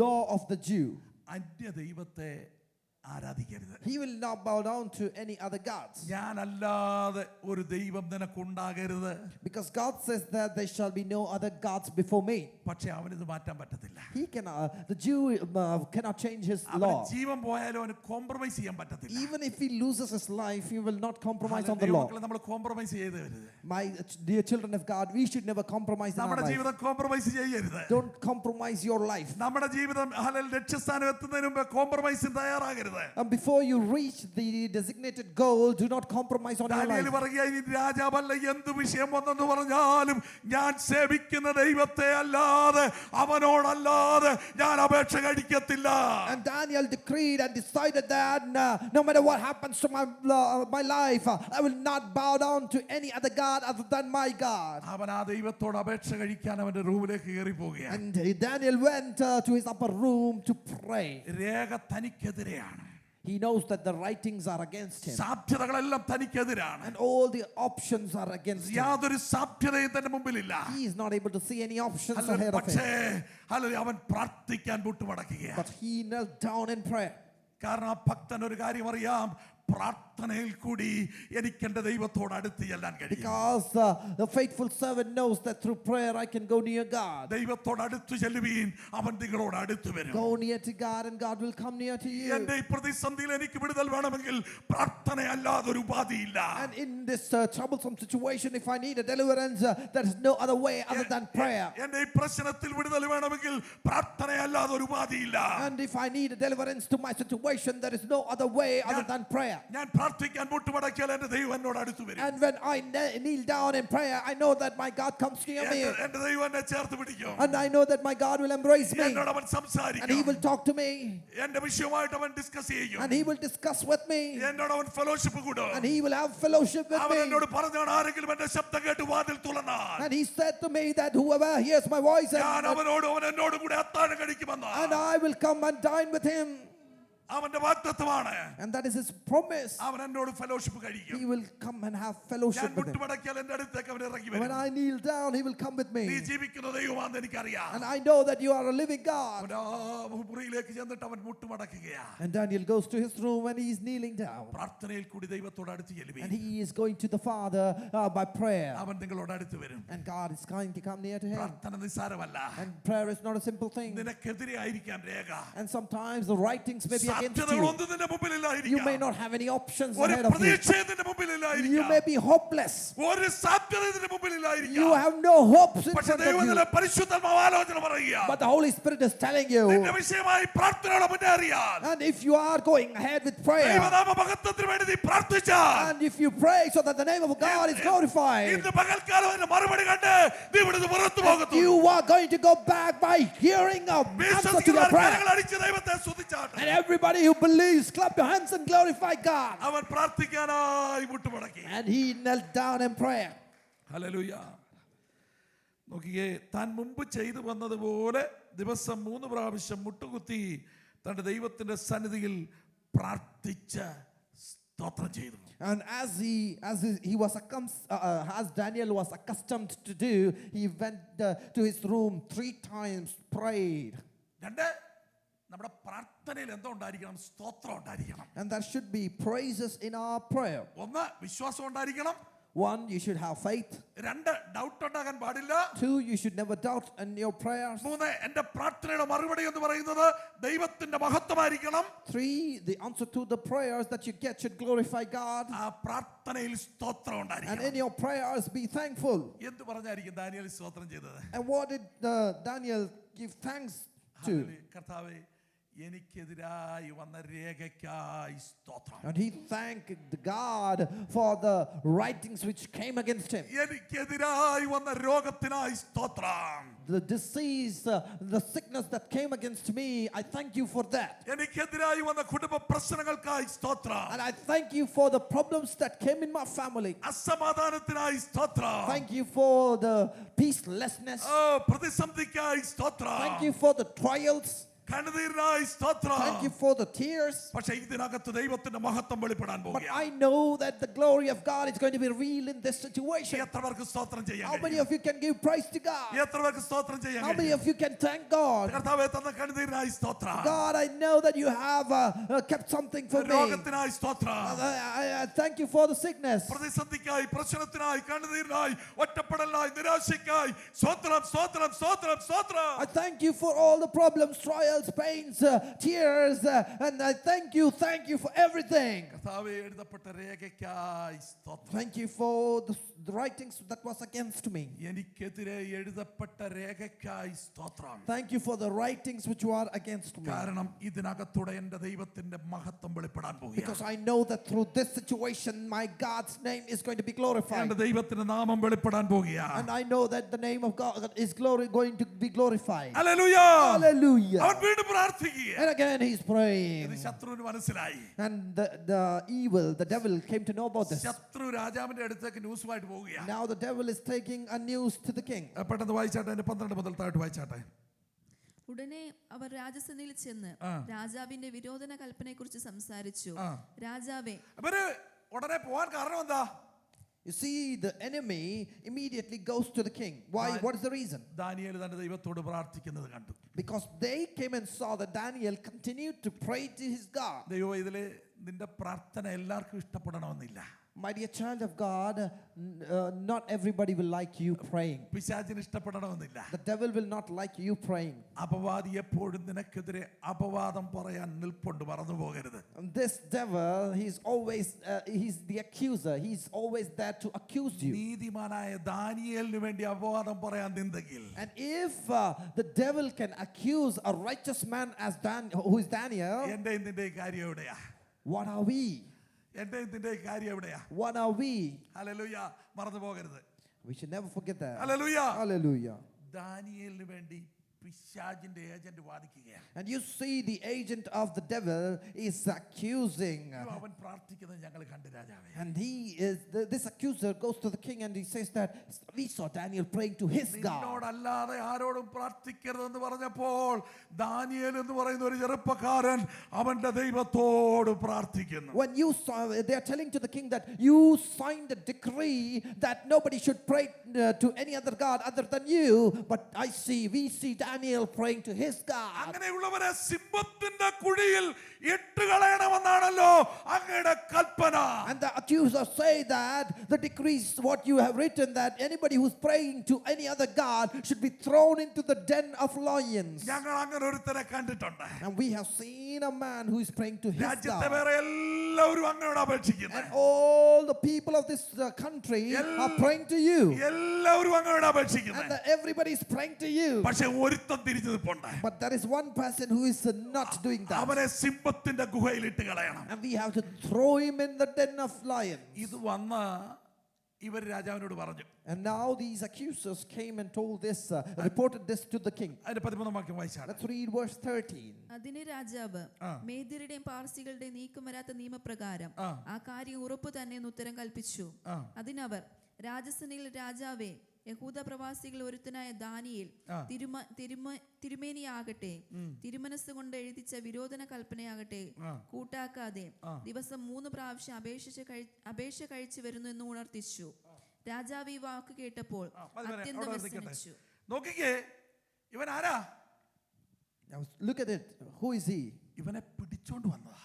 law of the Jew? അന്യ ദൈവത്തെ ആരാധിക്കരുത്. He will not bow down to any other gods. ഞാനല്ലാതെ ഒരു ദൈവം നിനക്കുണ്ടാകരുത്. Because God says that there shall be no other gods before me. പക്ഷെ അവനിത് മാറ്റാൻ പറ്റത്തില്ല. He cannot, the Jew cannot change his അവന് law. ജീവൻ പോയാലും അവന് കോംപ്രമൈസ് ചെയ്യാൻ പറ്റത്തില്ല. Even if he loses his life, he will not compromise on the law. നമ്മൾ compromise ചെയ്ത് വരുത്. My dear children of God, we should never compromise in our നമ്മുടെ life. ജീവിതം compromise ചെയ്യരുത്. Don't compromise your life. നമ്മുടെ ജീവിതം ലക്ഷ്യസ്ഥാനം എത്തുന്നതിന് മുമ്പ് കോംപ്രമൈസിന് തയ്യാറാകരുത്. And before you reach the designated goal, do not compromise on your Daniel life. പറയുക, ഇനി രാജാവല്ല എന്ത് വിഷയം വന്നെന്ന് പറഞ്ഞാലും ഞാൻ സേവിക്കുന്ന ദൈവത്തെ അല്ലാതെ അവനോടല്ലാതെ ഞാൻ അപേക്ഷ കഴിക്കത്തില്ല. And Daniel decreed and decided that no matter what happens to my life, I will not bow down to any other God other than my God. അവൻ ആ ദൈവത്തോട് അപേക്ഷ കഴിക്കാൻ അവന്റെ റൂമിലേക്ക് കയറി പോവുകയാണ്. And Daniel went to his upper room to pray. Rekha തനിക്കെതിരെയാണ്. He knows that the writings are against him. സാധ്യതകളെല്ലാം തനിക്കെതിരാണ്. And all the options are against him. യാതൊരു സാധ്യതയും തന്റെ മുമ്പിലില്ല. He is not able to see any options ahead of പക്ഷേ him. അവൻ പ്രാർത്ഥിക്കാൻ മുട്ടുമടക്കുകയാണ്. But he knelt down in prayer. കാരണം ആ ഭക്തൻ ഒരു കാര്യം അറിയാം, പ്രാർത്ഥനയിൽ കൂടി എനിക്ക് എന്റെ ദൈവത്തോട് അടുത്ത് ചെല്ലാൻ കഴിയും. Because the faithful servant knows that through prayer I can go near God. ദൈവത്തോട് അടുത്ത് ചെല്ലുവീൻ, അവൻ നിങ്ങളോട് അടുത്ത് വരും. Go near to God and God will come near to you. എന്റെ ഈ പ്രതിസന്ധിയിൽ എനിക്ക് വിടുതൽ വേണമെങ്കിൽ പ്രാർത്ഥനയല്ലാതെ ഒരു ഉപാധിയില്ല. And in this troublesome situation, if I need a deliverance, there is no other way other than prayer. എന്റെ ഈ പ്രശ്നത്തിൽ വിടുതൽ വേണമെങ്കിൽ പ്രാർത്ഥനയല്ലാതെ ഒരു ഉപാധിയില്ല. And if I need a deliverance to my situation, there is no other way other than prayer. ഞാൻ പ്രാർത്ഥിക്കാൻ മുട്ടുമടക്കിയാൽ എന്റെ ദൈവം എന്നോട് അടുത്ത് വരും. And when I kneel down in prayer, I know that my God comes near me. എന്റെ ദൈവം എന്നെ ചേർത്ത് പിടിക്കും. And I know that my God will embrace me. എന്നോട് അവൻ And he സംസാരിക്കും. will talk to me. എന്റെ വിഷയമായിട്ട് അവൻ ഡിസ്കസ് ചെയ്യും. And he will discuss with me. എന്നോട് അവൻ ഫെലോഷിപ്പ് കൂടും. And he will have fellowship with അവൻ me. എന്നോട് പറഞ്ഞാണ്, ആരെങ്കിലും എന്റെ ശബ്ദം കേട്ട് വാതിൽ തുറന്നാൽ And he said to me that whoever hears my voice ഞാൻ and അവനോടും അവൻ എന്നോടും കൂടെ അത്താഴം കഴിക്കുമെന്ന്. I will come and dine with him. അവന്റെ വാഗ്ദത്തമാണ്. And that is his promise. അവൻ എന്നോട് ഫെലോഷിപ്പ് കഴിക്കും. He will come and have ഞാൻ fellowship with him. മുട്ടുമടക്കിയാൽ എന്റെ അടുത്തേക്ക് അവൻ ഇറങ്ങി When വരും. I kneel down, he will come with നീ me. ജീവിക്കുന്ന ദൈവമാണെന്ന് എനിക്കറിയാം. And I know that you are a living God. അവൻ ആ മുറിയിലേക്ക് ചെന്നിട്ട് അവൻ മുട്ടുമടക്കുകയാണ്. And Daniel goes to his room and he is kneeling down. പ്രാർത്ഥനയിൽ കൂടി ദൈവത്തോട് അടുത്ത് ചെല്ലുവീൻ. And he is going to the Father by prayer. അവൻ നിങ്ങളോട് അടുത്ത് വരും. And God is going to come near to him. പ്രാർത്ഥന നിസ്സാരമല്ല. And prayer is not a simple thing. നിനക്കെതിരെ ആയിരിക്കാം രേഖ. And sometimes the writings may be against you. സാധ്യതകളൊന്നും നിന്റെ You may മുമ്പിലില്ലായിരിക്കാം. not have any options ഒരു ahead of you. പ്രതീക്ഷയും നിന്റെ You മുമ്പിലില്ലായിരിക്കാം. may be hopeless. ഒരു സാധ്യതയും നിന്റെ You മുമ്പിലില്ലായിരിക്കാം. have no hopes in പക്ഷേ front of ദൈവം you. നിന്നെ പരിശുദ്ധാത്മാവ് ആലോചന പറയുക. But the Holy Spirit is telling you. നിന്റെ വിഷയമായി പ്രാർത്ഥനയോടെ മുന്നേറിയാൽ, And if you are going ahead with prayer, ദൈവനാമ മഹത്വത്തിന് വേണ്ടി നീ പ്രാർത്ഥിച്ചാൽ, and if you pray so that the name of God is glorified, ഇന്ന് പകൽക്കാലം അതിന്റെ മറുപടി കണ്ട് നീ ഇവിടുന്ന് പുറത്തു പോകുന്നു. you are going to go back by hearing a answer to your വിശ്വസിക്കുന്നവർ prayer. കരങ്ങൾ അടിച്ച് ദൈവത്തെ സ്തുതിച്ചാട്ടെ. And everybody who believes, clap your hands and glorify God. അവൻ പ്രാർത്ഥിക്കാനായി മുട്ടുമടക്കി. And he knelt down in prayer. Hallelujah. നോക്കിയേ, താൻ മുമ്പ് ചെയ്തു വന്നതുപോലെ ദിവസം 3 പ്രാവശ്യം മുട്ടുകുത്തി തന്റെ ദൈവത്തിന്റെ സന്നിധിയിൽ പ്രാർത്ഥിച്ച് സ്തോത്രം ചെയ്തു. And as Daniel was accustomed to do, he went to his room 3 times, prayed. രണ്ട്, നമ്മുടെ പ്രാർത്ഥനയിൽ എന്തോ ഉണ്ടായിരിക്കണം? സ്തോത്രം ഉണ്ടായിരിക്കണം. And there should be praises in our prayer. ഒന്ന്, വിശ്വാസം ഉണ്ടായിരിക്കണം. 1, you should have faith. 2, doubt ഉണ്ടാകാൻ പാടില്ല. 2, you should never doubt in your prayers. 3, എന്റെ പ്രാർത്ഥനയുടെ മറുപടി എന്ന് പറയുന്നത് ദൈവത്തിന്റെ മഹത്വമായിരിക്കണം. 3, the answer to the prayers that you get should glorify God. ആ പ്രാർത്ഥനയിൽ സ്തോത്രം And ഉണ്ടായിരിക്കണം. in your prayers, be thankful. എന്ത് പറഞ്ഞായിരിക്കും ദാനിയേൽ സ്തോത്രം ചെയ്തത്? And what did Daniel give thanks to? കർത്താവേ, എനിക്കെതിരായി വന്ന രേഖയ്ക്കായി സ്തോത്രം. And he thanked God for the writings which came against him. എനിക്കെതിരായി വന്ന രോഗത്തിനായി സ്തോത്രം. The disease, the sickness that came against me, I thank you for that. എനിക്കെതിരായി വന്ന കുടുംബ പ്രശ്നങ്ങൾക്കായി സ്തോത്രം. And I thank you for the problems that came in my family. അസമാധാനത്തിനായി സ്തോത്രം. Thank you for the peacelessness. പ്രതിസന്ധിക്കായി സ്തോത്രം. Thank you for the trials. കണ്ണുനീരിനായി സ്തോത്രം. Thank you for the tears. പക്ഷേ ഇതിനകത്ത് ദൈവത്തിന്റെ മഹത്വം വെളിപ്പെടാൻ But പോകുകയാണ്. I know that the glory of God is going to be revealed in this situation. എത്ര പേർക്ക് സ്തോത്രം ചെയ്യാൻ How many കഴിയും? of you can give praise to God? എത്ര പേർക്ക് സ്തോത്രം ചെയ്യാൻ How many കഴിയും? of you can thank God? കർത്താവേ തന്ന കണ്ണുനീരിനായി സ്തോത്രം. God, I know that you have kept something for me. രോഗത്തിനായി സ്തോത്രം. I thank you for the sickness. പ്രതിസന്ധിക്കായി, പ്രശ്നത്തിനായി, കണ്ണുനീരിനായി, ഒറ്റപ്പെടലിനായി, നിരാശയ്ക്കായി സ്തോത്രം, സ്തോത്രം, സ്തോത്രം, സ്തോത്രം. I thank you for all the problems, trials, pains, tears, and I thank you for everything. കർത്താവേ എഴുതപ്പെട്ട രേഖയ്ക്കായി സ്തോത്രം. Thank you for the writings that was against me. എനിക്കെതിരെ എഴുതപ്പെട്ട രേഖയ്ക്കായി സ്തോത്രം. Thank you for the writings which were against me. കാരണം ഇതിനകത്തൂടെ എൻ്റെ ദൈവത്തിന്റെ മഹത്വം വെളിപ്പെടാൻ Because പോകുകയാണ്. I know that through this situation, my God's name is going to be glorified. എൻ്റെ ദൈവത്തിന്റെ നാമം വെളിപ്പെടാൻ And പോകുകയാണ്. I know that the name of God is going to be glorified. Hallelujah. Hallelujah. അവൻ വീണ്ടും പ്രാർത്ഥിക്കുക. And again he's ഇത് praying. ശത്രുവിന് മനസ്സിലായി. And the evil, the devil came to know about this. ശത്രു രാജാവിന്റെ അടുത്തേക്ക് ന്യൂസുമായിട്ട് പോവുകയാണ്. Now the devil is taking a news to the king. പെട്ടെന്ന് വായിച്ചാട്ടെ, അതിന്റെ 12 മുതൽ താഴോട്ട് വായിച്ചാട്ടെ. ഉടനെ അവർ രാജസന്നിധിയിൽ ചെന്ന് രാജാവിന്റെ വിരോധന കൽപ്പനയെക്കുറിച്ച് സംസാരിച്ചു. രാജാവേ, അവര് ഉടനെ പോവാൻ കാരണം എന്താ? You see, the enemy immediately goes to the king. Why? What is the reason? Daniel തന്റെ ദൈവത്തോട് പ്രാർത്ഥിക്കുന്നത് കണ്ടു. Because they came and saw that Daniel continued to pray to his God. ദൈവം ഇതില് നിന്റെ പ്രാർത്ഥന എല്ലാവർക്കും ഇഷ്ടപ്പെടണമെന്നില്ല. My dear child of God, not everybody will like you praying. പിശാചിന് ഇഷ്ടപ്പെടണമെന്നില്ല. The devil will not like you praying. അപവാദി എപ്പോഴും നിനക്കെതിരെ അപവാദം പറയാൻ നിൽപ്പുണ്ട്, മറന്നു പോകരുത്. And this devil, he's the accuser. He's always there to accuse you. നീതിമാനായ ദാനിയേലിന് വേണ്ടി അപവാദം പറയാൻ നിന്നെങ്കിൽ, And if the devil can accuse a righteous man as who is Daniel, എന്റെ നിന്റെ കാര്യം എവിടെയാ? what are we? എന്റെ നിന്റെ കാര്യം എവിടെയാ? What are we? ഹല്ലേലൂയ. മറന്നു പോകരുത്. We should never forget that. Hallelujah. Hallelujah. ദാനിയേലിന് വേണ്ടി പിശാചിന്റെ agent വാദിക്കുകയാണ്. And you see the agent of the devil is accusing. അവൻ പ്രാർത്ഥിക്കുന്നത് ഞങ്ങൾ കണ്ടു രാജാവേ. And this accuser goes to the king and he says that we saw Daniel praying to his God. നിന്നോടല്ലാതെ ആരോടും പ്രാർത്ഥിക്കരുതെന്ന് പറഞ്ഞപ്പോൾ Daniel എന്ന് പറയുന്ന ഒരു ചെറുപ്പക്കാരൻ അവന്റെ ദൈവത്തോട് പ്രാർത്ഥിക്കുന്നു. When you saw, they are telling to the king that you signed a decree that nobody should pray to any other God other than you. But we see Daniel praying to his God. അങ്ങനെയുള്ളവരെ സിംഹത്തിന്റെ കുഴിയിൽ ഇട്ടുകളയണമെന്നാണല്ലോ അങ്ങയുടെ കൽപ്പന. And the accusers say that the decrees what you have written that anybody who's praying to any other God should be thrown into the den of lions. ഞങ്ങൾ അങ്ങനെ ഒരുത്തരെ കണ്ടിട്ടുണ്ട്. And we have seen a man who is praying to his രാജ്യത്തെ God. വേറെ എല്ലാവരും അങ്ങയോട് അപേക്ഷിക്കുന്നു. And all the people of this country are praying to you. എല്ലാവരും അങ്ങയോട് അപേക്ഷിക്കുന്നു. And everybody is praying to you. പക്ഷെ ഒരുത്തൻ തിരിച്ചു നിൽപ്പുണ്ട്. But there is one person who is not doing that. അവനെ സിംഹത്തിന്റെ ഗുഹയിൽ ഇട്ട് കളയണം. And we have to throw him in the den of lions. ഇത് വന്ന് ഇവർ രാജാവിനോട് പറഞ്ഞു. And now these accusers came and told this, reported this to the king. അതിന്റെ 13 വാക്യം വായിച്ചാൽ. Let's read verse 13. അതിന് രാജാവ് മേദ്യരുടെയും പാർസികളുടെയും നീക്കം വരാത്ത നിയമപ്രകാരം ആ കാര്യം ഉറപ്പു തന്നെ എന്ന് ഉത്തരം കൽപ്പിച്ചു. അതിനവർ രാജസന്നിധിയിൽ രാജാവേ, യഹൂദ പ്രവാസികൾ ഒരുത്തനായ ദാനിയേൽ തിരുമേനിയാകട്ടെ തിരുമനസ് കൊണ്ട് എഴുതിച്ച വിരോധന കൽപ്പനയാകട്ടെ കൂട്ടാക്കാതെ ദിവസം 3 പ്രാവശ്യം അപേക്ഷ കഴിച്ചു വരുന്നു എന്ന് ഉണർത്തിച്ചു. രാജാവ് ഈ വാക്ക് കേട്ടപ്പോൾ അത്യന്തം വ്യസനിച്ചു. നോക്കിക്കേ, ഇവൻ ആരാ? Now look at it. Who is he? ഇവനെ പിടിച്ചോണ്ട് വന്നതാ.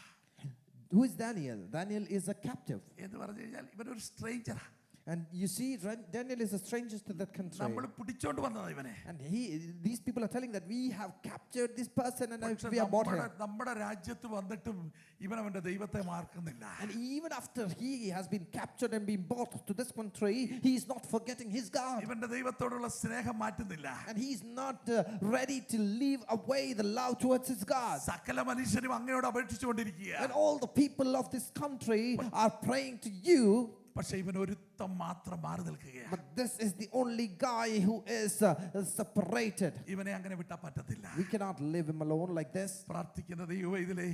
Who is Daniel? Daniel is a captive. എന്ന് പറഞ്ഞു കഴിഞ്ഞാൽ ഇവനൊരു സ്ട്രേഞ്ചറാ. And you see, Daniel is a stranger to that country. നമ്മൾ പിടിച്ചോണ്ട് വന്നതാ ഇവനെ. And these people are telling that we have captured this person and we have bought him. നമ്മുടെ രാജ്യത്ത് വന്നിട്ടും ഇവൻ അവന്റെ ദൈവത്തെ മാർക്കുന്നില്ല. And even after he has been captured and been bought to this country, he is not forgetting his God. ഇവന്റെ ദൈവത്തോടുള്ള സ്നേഹം മാറ്റുന്നില്ല. And he is not ready to leave away the love towards his God. സകല മനുഷ്യരും അങ്ങയോട് അപേക്ഷിച്ചുകൊണ്ടിരിക്കുക. And all the people of this country are praying to you. പക്ഷേ ഇവൻ ഒരുത്തം മാത്രം മാറി നിൽക്കുകയാണ്. But this is the only guy who is separated. ഇവനെ അങ്ങനെ വിട്ടാ പറ്റത്തില്ല. We cannot leave him alone like this. പ്രാർത്ഥിക്കുന്ന ദൈവം ഇതിലെ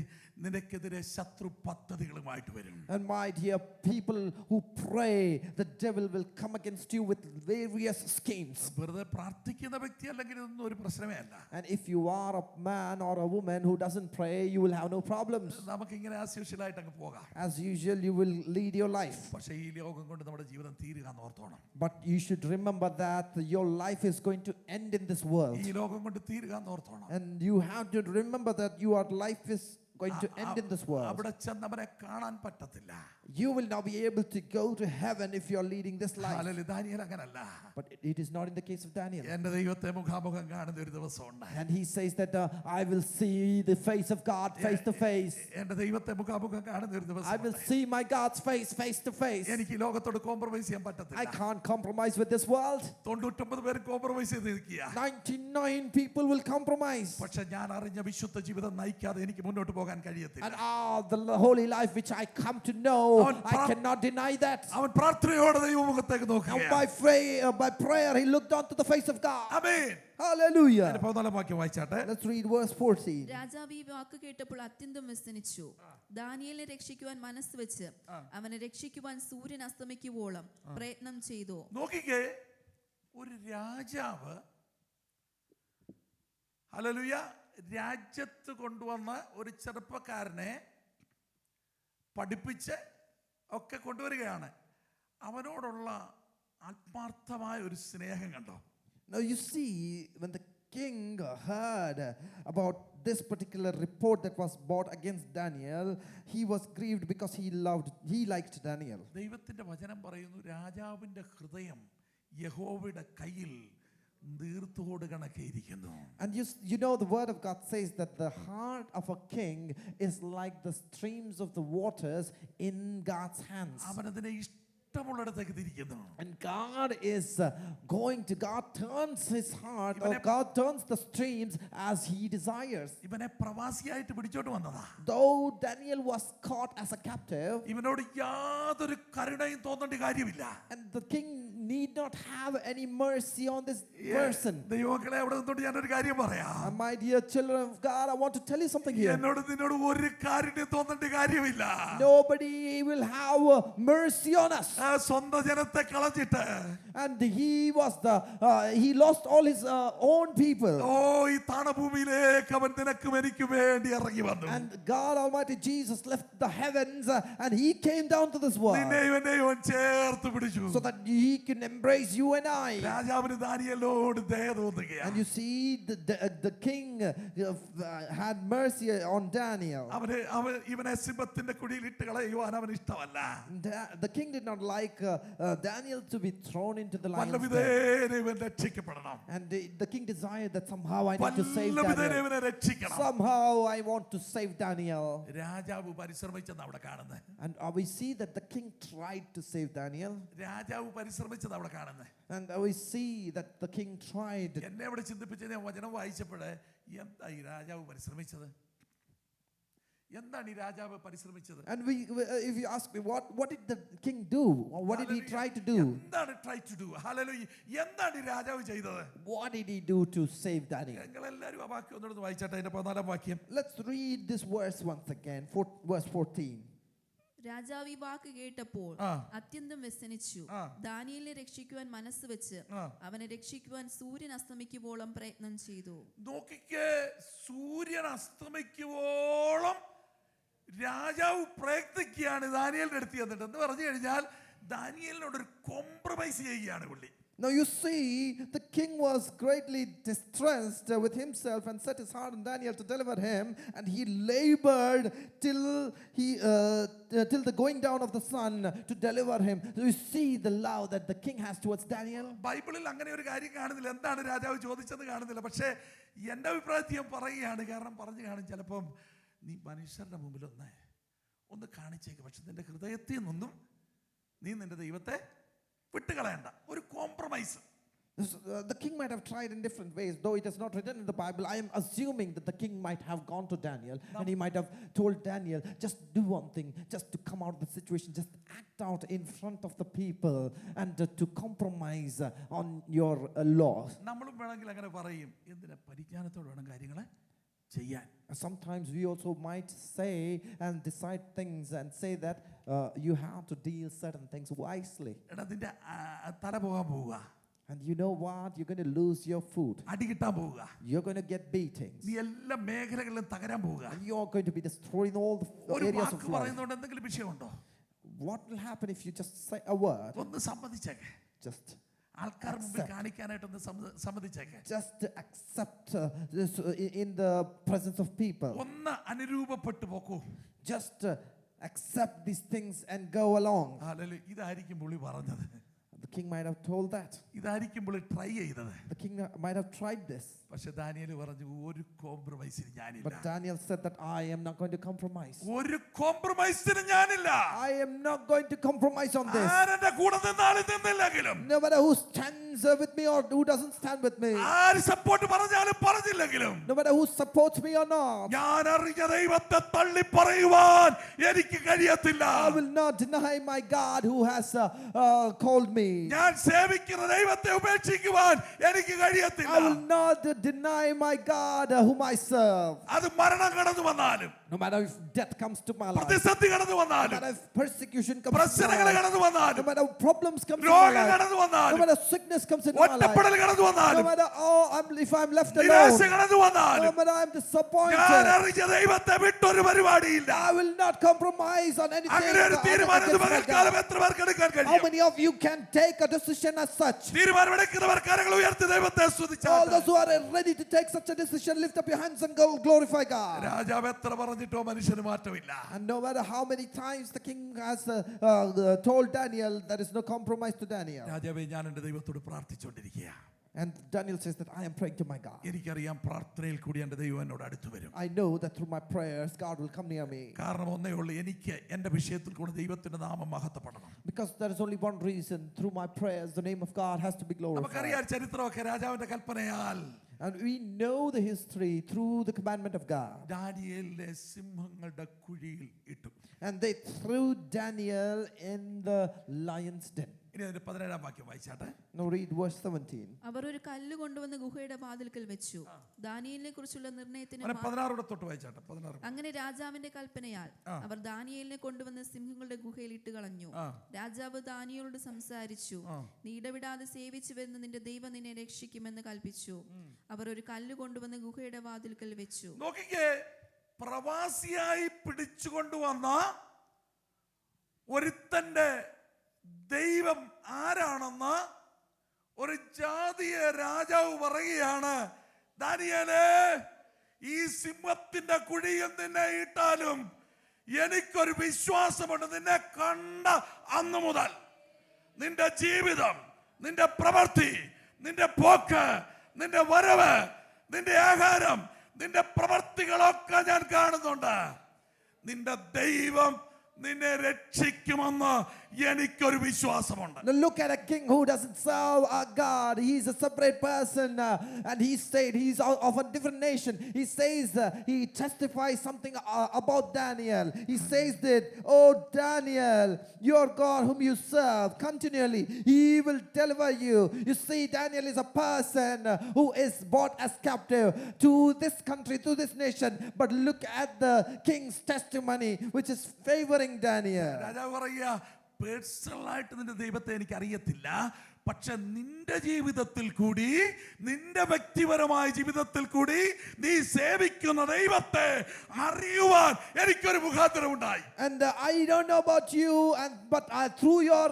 നിനക്കെതിരെ ശത്രു പദ്ധതികളുമായിട്ട് വരും. And my dear people who pray, the devil will come against you with various schemes. വെറുതെ പ്രാർത്ഥിക്കുന്ന വ്യക്തി അല്ലെങ്കിൽ ഇതൊന്നും ഒരു പ്രശ്നമേ അല്ല. And if you are a man or a woman who doesn't pray, you will have no problems. നമുക്ക് ഇങ്ങനെ ആസ് യൂഷ്വൽ ആയിട്ട് അങ്ങ് പോകാം. As usual, you will lead your life. പക്ഷേ ഈ ലോകം കൊണ്ട് നമ്മുടെ ജീവിതം തീരുകയെന്ന് ഓർത്തോണം. But you should remember that your life is going to end in this world. ഈ ലോകം കൊണ്ട് തീരുകയെന്ന് ഓർത്തോണം. And you have to remember that your life is going to end in this world. അവിടെ ചെന്ന് അവനെ കാണാൻ പറ്റത്തില്ല. You will not be able to go to heaven if you are leading this life. Hallelujah. Daniel അങ്ങനല്ല. But it is not in the case of Daniel. എൻ്റെ ദൈവത്തെ മുഖാമുഖം കാണുന്ന ഒരു ദിവസമുണ്ട്. And he says that I will see the face of God face to face. എൻ്റെ ദൈവത്തെ മുഖാമുഖം കാണുന്ന ഒരു I will ദിവസം. see my God's face to face. എനിക്ക് ഈ ലോകത്തോട് കോംപ്രമൈസ് ചെയ്യാൻ പറ്റത്തില്ല. I can't compromise with this world. 99 പേര് കോംപ്രമൈസ് ചെയ്ത് നിൽക്കുക. 99 people will compromise. പക്ഷെ ഞാൻ അറിഞ്ഞ വിശുദ്ധ ജീവിതം നയിക്കാതെ എനിക്ക് മുന്നോട്ട് പോകാൻ കഴിയത്തില്ല. And the holy life which I come to know, I cannot deny that. അവൻ പ്രാർത്ഥനയോടെ ദൈവമുഖത്തേക്ക് And നോക്കുക. by prayer, he looked onto the face of God. Amen. Hallelujah. 14 വാക്യം വായിച്ചാട്ടെ. Let's read verse 14. രാജാവ് ഈ വാക്ക് കേട്ടപ്പോൾ അത്യന്തം വ്യസനിച്ചു. ദാനിയേലിനെ രക്ഷിക്കുവാൻ മനസ്സ് വെച്ച് അവനെ രക്ഷിക്കുവാൻ സൂര്യൻ അസ്തമിക്കുവോളം പ്രയത്നം ചെയ്തു. നോക്കിക്കേ, ഒരു രാജാവ് ഹല്ലേലൂയ രാജ്യത്ത് കൊണ്ടുവന്ന ഒരു ചെറുപ്പക്കാരനെ പഠിപ്പിച്ച് ഒക്കെ കൊണ്ടുവരികയാണ്. അവനോടുള്ള ആത്മാർത്ഥമായ ഒരു സ്നേഹം കണ്ടോ? Now you see, when the king heard about this particular report that was brought against Daniel, he was grieved because he liked Daniel. ദൈവത്തിന്റെ വചനം പറയുന്നു, രാജാവിന്റെ ഹൃദയം യഹോവയുടെ കയ്യിൽ നീർത്തോട് കണക്കേയിരിക്കുന്നു. And you know the word of God says that the heart of a king is like the streams of the waters in God's hands. അവനതിനെ ഇഷ്ടമുള്ളിടത്തേക്ക് തിരിക്കുന്നു. And God turns his heart, or God turns the streams as he desires. ഇവനെ പ്രവാസിയായിട്ട് പിടിച്ചോട്ട് വന്നതാ. Though Daniel was caught as a captive, ഇവനോട് യാതൊരു കരുണയും തോന്നേണ്ട കാര്യമില്ല. and the king need not have any mercy on this person. ദൈവമക്കളെ, അവിടെ നിന്നോട് ഞാനൊരു കാര്യം പറയാം. And my dear children of God, I want to tell you something here. എന്നോട് നിന്നോട് ഒരു കാരുണ്യം തോന്നേണ്ട കാര്യമില്ല. Nobody will have mercy on us. ആ സ്വന്തം ജനത്തെ കളഞ്ഞിട്ട് And he lost all his own people. ഓ ഈ താണഭൂമിയിലേക്ക് അവൻ നിനക്കും എനിക്കും വേണ്ടി ഇറങ്ങി വന്നു. And God Almighty Jesus left the heavens and he came down to this world നിന്നെയും എന്നെയും അവൻ ചേർത്ത് പിടിച്ചു. so that he can embrace you and I. രാജാവിന് ദാനിയേലിനോട് ദയ തോന്നുകയാണ്. And you see, the king had mercy on Daniel. ഇവനെ സിംഹത്തിന്റെ കുഴിയിൽ ഇട്ട് കളയുവാൻ അവന് ഇഷ്ടമല്ല. The king did not like Daniel to be thrown into the lion's den. വല്ലവിധേന ഇവൻ രക്ഷിക്കപ്പെടണം. And the king desired that somehow I need to save വല്ലവിധേന Daniel. ഇവനെ രക്ഷിക്കണം. Somehow I want to save Daniel. രാജാവ് പരിശ്രമിച്ചെന്ന് അവിടെ കാണുന്നത്. And we see that the king tried to save Daniel. രാജാവ് പരിശ്രമിച്ചത് അവിടെ കാണുന്നത്. And we see that the king tried. എന്നെ അവിടെ ചിന്തിപ്പിച്ച ഞാൻ വചനം വായിച്ചപ്പോഴേ എന്താ ഈ രാജാവ് പരിശ്രമിച്ചത്? എന്താണ് ഈ രാജാവ് പരിശ്രമിച്ചത്? And if you ask me, what did the king do? Or what did he try to do? എന്താണ് try to do? ഹല്ലേലൂയ. എന്താണ് ഈ രാജാവ് ചെയ്തത്? What did he do to save Daniel? നിങ്ങൾ എല്ലാവരും ആ വാക്യം ഒന്നുകൂടെ വായിച്ചാട്ടെ. അതിന്റെ 14 വാക്യം. Let's read this verse once again. Verse 14. രാജാവ് ഈ വാക്ക് കേട്ടപ്പോൾ അത്യന്തം വ്യസനിച്ചു. ദാനിയേലിനെ രക്ഷിക്കുവാൻ മനസ്സ് വെച്ച് അവനെ രക്ഷിക്കുവാൻ സൂര്യൻ അസ്തമിക്കുവോളം പ്രയത്നം ചെയ്തു. നോക്കിക്കേ, സൂര്യൻ അസ്തമിക്കുവോളം രാജാവ് പ്രയത്നിക്കുകയാണ് ദാനിയേലിന്റെ അടുത്ത് ചെന്നിട്ട്. എന്ന് പറഞ്ഞു കഴിഞ്ഞാൽ ദാനിയേലിനോട് ഒരു കോംപ്രമൈസ് ചെയ്യുകയാണ് പുള്ളി. Now you see, the king was greatly distressed with himself and set his heart on Daniel to deliver him, and he labored till the going down of the sun to deliver him. So you see the love that the king has towards Daniel. ബൈബിളിൽ അങ്ങനെ ഒരു കാര്യം കാണുന്നില്ല. എന്താണ് രാജാവ് ചോദിച്ചത് കാണുന്നില്ല. പക്ഷേ എൻ്റെ അഭിപ്രായത്തിൽ ഞാൻ പറയുകയാണ്. കാരണം പറഞ്ഞു കാണും ചിലപ്പം നീ മനുഷ്യരുടെ മുമ്പിൽ ഒന്ന് കാണിച്ചേക്ക്. പക്ഷെ നിന്റെ ഹൃദയത്തിൽ നിന്നും നീ നിന്റെ ദൈവത്തെ വിട്ടുകളയണ്ട. ഒരു compromise. The king might have tried in different ways, though it is not written in the Bible. I am assuming that the king might have gone to Daniel and he might have told Daniel, just do one thing, just to come out of the situation, just act out in front of the people and to compromise on your laws. നമ്മളും വേണമെങ്കിൽ അങ്ങനെ പറയും, എന്തിനാ പരിജ്ഞാനത്തോടെ വേണം കാര്യങ്ങളെ ചെയ്യാൻ. Sometimes we also might say and decide things and say that you have to deal certain things wisely. എടാ നിന്റെ തല പോകാൻ പോവുക, And you know what? You're going to lose your food. അടി കിട്ടാൻ പോവുക, You're going to get beatings. നീ എല്ലാ മേഖലകളിലും തകരാൻ പോവുക. And you're going to be destroying all the ഒരു areas of വാക്ക് life. പറയുന്നതുകൊണ്ട് എന്തെങ്കിലും വിഷയമുണ്ടോ? What will happen if you just say a word? ഒന്ന് സമ്മതിച്ചേക്കെ, Just ആൾക്കാർ മുമ്പിൽ കാണിക്കാനായിട്ടൊന്ന് സമ്മതിച്ചേക്കെ. Just accept this in the presence of people. ഒന്ന് അനുരൂപപ്പെട്ടു പോക്കൂ. Just accept these things and go along. Hallelujah. ഇതായിരിക്കും പുള്ളി പറഞ്ഞത്, The king might have told that. ഇതായിരിക്കും പുള്ളി try ചെയ്തത്. The king might have tried this. പക്ഷെ ദാനിയേൽ പറഞ്ഞു, ഒരു കോംപ്രമൈസിന് ഞാനില്ല. But Daniel said that I am not going to compromise. ഒരു കോംപ്രമൈസിന് ഞാനില്ല. I am not going to compromise on this. ആരെന്റെ കൂടെ നിന്നാലും നിന്നില്ലെങ്കിലും, No matter who stands with me or who doesn't stand with me, ആര് support പറഞ്ഞാലും പറഞ്ഞില്ലെങ്കിലും, no matter who supports me or not, ഞാൻ അറിഞ്ഞ ദൈവത്തെ തള്ളി പറയുവാൻ എനിക്ക് കഴിയത്തില്ല. I will not deny my God who has called me. ഞാൻ സേവിക്കുന്ന ദൈവത്തെ ഉപേക്ഷിക്കുവാൻ എനിക്ക് കഴിയത്തില്ല. I will not deny my God whom I serve. അത് മരണം കടന്നു വന്നാലും, No matter if death comes to my life, പ്രതിസന്ധി കടന്നു no വന്നാലും, matter if persecution comes to പ്രശ്നങ്ങൾ my life, കടന്നു no വന്നാലും, matter problems come to my രോഗം life, കടന്നു no വന്നാലും, matter sickness comes into my life, ഒറ്റപ്പെടൽ കടന്നു no വന്നാലും, matter if I'm left നിരാശ alone, കടന്നു no വന്നാലും, matter I'm ഞാൻ disappointed, അറിഞ്ഞ ദൈവത്തെ വിട്ടൊരു പരിപാടിയില്ല. I will not compromise on anything. അങ്ങനെ ഒരു തീരുമാനം against my പകൽക്കാലം God. എത്ര പേർക്ക് എടുക്കാൻ How കഴിയും? many of you can take a decision as such? തീരുമാനമെടുക്കുന്നവർ കരങ്ങൾ ഉയർത്തി ദൈവത്തെ All സ്തുതിച്ചാട്ടെ. those who are ready to take such a decision, lift up your hands and go glorify God. രാജാവ് എത്ര പറഞ്ഞിട്ടോ മനുഷ്യന് മാറ്റമില്ല. And no matter how many times the king has told Daniel, there is no compromise to Daniel. രാജാവേ, ഞാൻ എൻ്റെ ദൈവത്തോട് പ്രാർത്ഥിച്ചുകൊണ്ടിരിക്കുക. And Daniel says that I am praying to my God. എനിക്കറിയാം പ്രാർത്ഥനയിൽ കൂടി എൻ്റെ ദൈവം എന്നോട് അടുത്ത് വരും. I know that through my prayers, God will come near me. കാരണം ഒന്നേ ഉള്ളൂ, എനിക്ക് എൻ്റെ വിഷയത്തിൽ കൂടെ ദൈവത്തിന്റെ നാമം മഹത്വപ്പെടണം. Because there is only one reason. Through my prayers, the name of God has to be glorified. നമുക്കറിയാം ചരിത്രമൊക്കെ രാജാവിന്റെ കൽപ്പനയാൽ And we know the history through the commandment of God. ദാനിയേലിനെ സിംഹങ്ങളുടെ കുഴിയിൽ ഇട്ടു. And they threw Daniel in the lion's den. ഇനി അതിന്റെ 17-ാം വാക്യം വായിച്ചാട്ടെ. Now read verse 17. അവർ ഒരു കല്ല് കൊണ്ടുവന്ന് ഗുഹയുടെ വാതിൽക്കൽ വെച്ചു. ദാനിയേലിനെ കുറിച്ചുള്ള നിർണയത്തിന് 16 തൊട്ട് വായിച്ചാട്ടെ. 16. അങ്ങനെ രാജാവിന്റെ കൽപ്പനയാൽ അവർ ദാനിയേലിനെ കൊണ്ടുവന്ന് സിംഹങ്ങളുടെ ഗുഹയിൽ ഇട്ട് കളഞ്ഞു. രാജാവ് ദാനിയേലോട് സംസാരിച്ചു, നീ ഇടവിടാതെ സേവിച്ചു വരുന്ന നിന്റെ ദൈവം നിന്നെ രക്ഷിക്കുമെന്ന് കൽപ്പിച്ചു. അവർ ഒരു കല്ല് കൊണ്ടുവന്ന് ഗുഹയുടെ വാതിൽക്കൽ വെച്ചു. നോക്കിക്കേ, പ്രവാസിയായി പിടിച്ചുകൊണ്ടുവന്ന ഒരുത്തന്റെ ദൈവം ആരാണെന്ന് ഒരു ജാതിയെ രാജാവ് പറയുകയാണ്. ദാനിയേലേ, ഈ സിംഹത്തിന്റെ കുഴിയിൽ നിന്നെ ഇട്ടാലും എനിക്കൊരു വിശ്വാസമുണ്ട്. നിന്നെ കണ്ട അന്ന് മുതൽ നിന്റെ ജീവിതം, നിന്റെ പ്രവൃത്തി, നിന്റെ പോക്ക്, നിന്റെ വരവ്, നിന്റെ ആഹാരം, നിന്റെ പ്രവൃത്തികളൊക്കെ ഞാൻ കാണുന്നുണ്ട്. നിന്റെ ദൈവം നിന്നെ രക്ഷിക്കുമെന്ന് എനിക്കൊരു വിശ്വാസമുണ്ട്. Now look at a king who doesn't serve our God. He's a separate person, and he said he's of a different nation. He says he testifies something about Daniel. He says that, oh Daniel, your God whom you serve continually, he will deliver you. You see, Daniel is a person who is brought as captive to this country, to this nation. But look at the king's testimony, which is favoring Daniel. രാജാവ് പറയുക, പേഴ്സണലായിട്ട് നിന്റെ ദൈവത്തെ എനിക്ക് അറിയത്തില്ല, പക്ഷെ നിന്റെ ജീവിതത്തിൽ കൂടി, നിന്റെ വ്യക്തിപരമായ ജീവിതത്തിൽ കൂടി നീ സേവിക്കുന്ന ദൈവത്തെ അറിയുവാൻ എനിക്കൊരു മുഖാന്തരം ഉണ്ടായി. And I don't know about you, but through your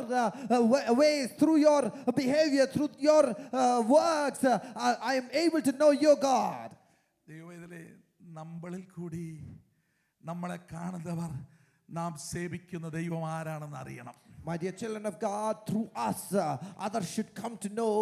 ways, through your behavior, through your works, I am able to know your God. ദൈവത്തിലെ നമ്മളിൽ കൂടി നമ്മളെ കാണുന്നവർ നാം സേവിക്കുന്ന ദൈവം ആരാണെന്ന് അറിയണം. My dear children of God, through us, others should come to know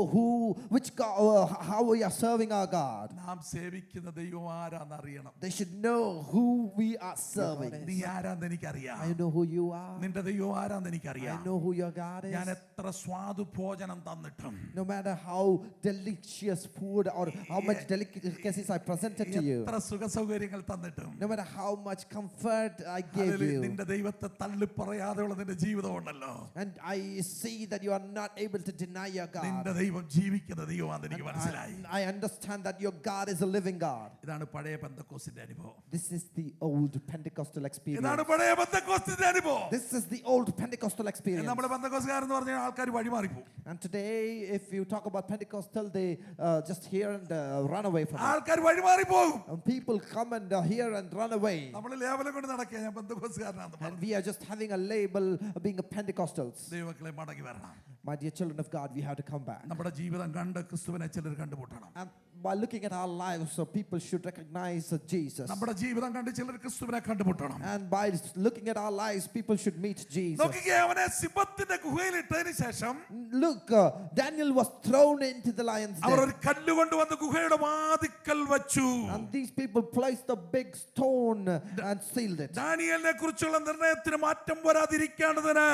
which God, how we are serving our God. നാം സേവിക്കുന്ന ദൈവം ആരാന്ന് അറിയണം. They should know who we are serving. നീ ആരാന്ന് എനിക്കറിയാം. I know who you are. നിന്റെ ദൈവം ആരാന്ന് I എനിക്കറിയാം. know who your God ഞാൻ is. എത്ര സ്വാദു ഭോജനം തന്നിട്ടും, No matter how delicious food or how much delicacies I presented to you, എത്ര സുഖസൗകര്യങ്ങൾ തന്നിട്ടും, no matter how much comfort I gave hallelujah, you, നിന്റെ ദൈവത്തെ തള്ളിപ്പറയാതെയുള്ള നിന്റെ ജീവിതം ഉണ്ടല്ലോ. and I see that you are not able to deny your God. നിന്റെ ദൈവം ജീവിക്കുന്ന ദൈവമാണെന്ന് എനിക്ക് മനസ്സിലായി. I understand that your God is a living God. ഇതാണ് പഴയ പെന്തക്കോസ്തിന്റെ അനുഭവം. This is the old Pentecostal experience. ഇതാണ് പഴയ പെന്തക്കോസ്തിന്റെ അനുഭവം. This is the old Pentecostal experience. നമ്മുടെ പെന്തക്കോസ്തുകാരെന്ന് പറഞ്ഞാൽ ആൾക്കാർ വഴിമാറിപ്പോകും. And today, if you talk about Pentecostal, they just hear and run away from it. ആൾക്കാർ വഴിമാറിപ്പോകും. And people come and hear and run away. നമ്മൾ ലേബലം കൊണ്ട് നടക്കുക, ഞാൻ പെന്തക്കോസ്തുകാരനാണെന്ന് And പറഞ്ഞു. we are just having a label of being a Pentecostals. ദൈവമക്കളെ മടങ്ങി വരണം. My dear children of God, we have to come back. നമ്മുടെ ജീവിതം കണ്ട് ക്രിസ്തുവിനെ ചിലർ കണ്ടുമുട്ടണം. And by looking at our lives, so people should recognize Jesus. നമ്മുടെ ജീവിതം കണ്ട് ചിലർ ക്രിസ്തുവിനെ കണ്ടുമുട്ടണം. And by looking at our lives, people should meet Jesus. നോക്കിക്കേ, അവനെ സിംഹത്തിന്റെ ഗുഹയിൽ ഇട്ടതിന് ശേഷം Look, Daniel was thrown into the lion's our den. ഒരു കല്ല് കൊണ്ടുവന്ന് ഗുഹയുടെ വാതിക്കൽ വച്ചു. And these people placed a big stone and sealed it. ദാനിയേലിനെ കുറിച്ചുള്ള നിർണയത്തിന് മാറ്റം വരാതിരിക്കേണ്ടതിന്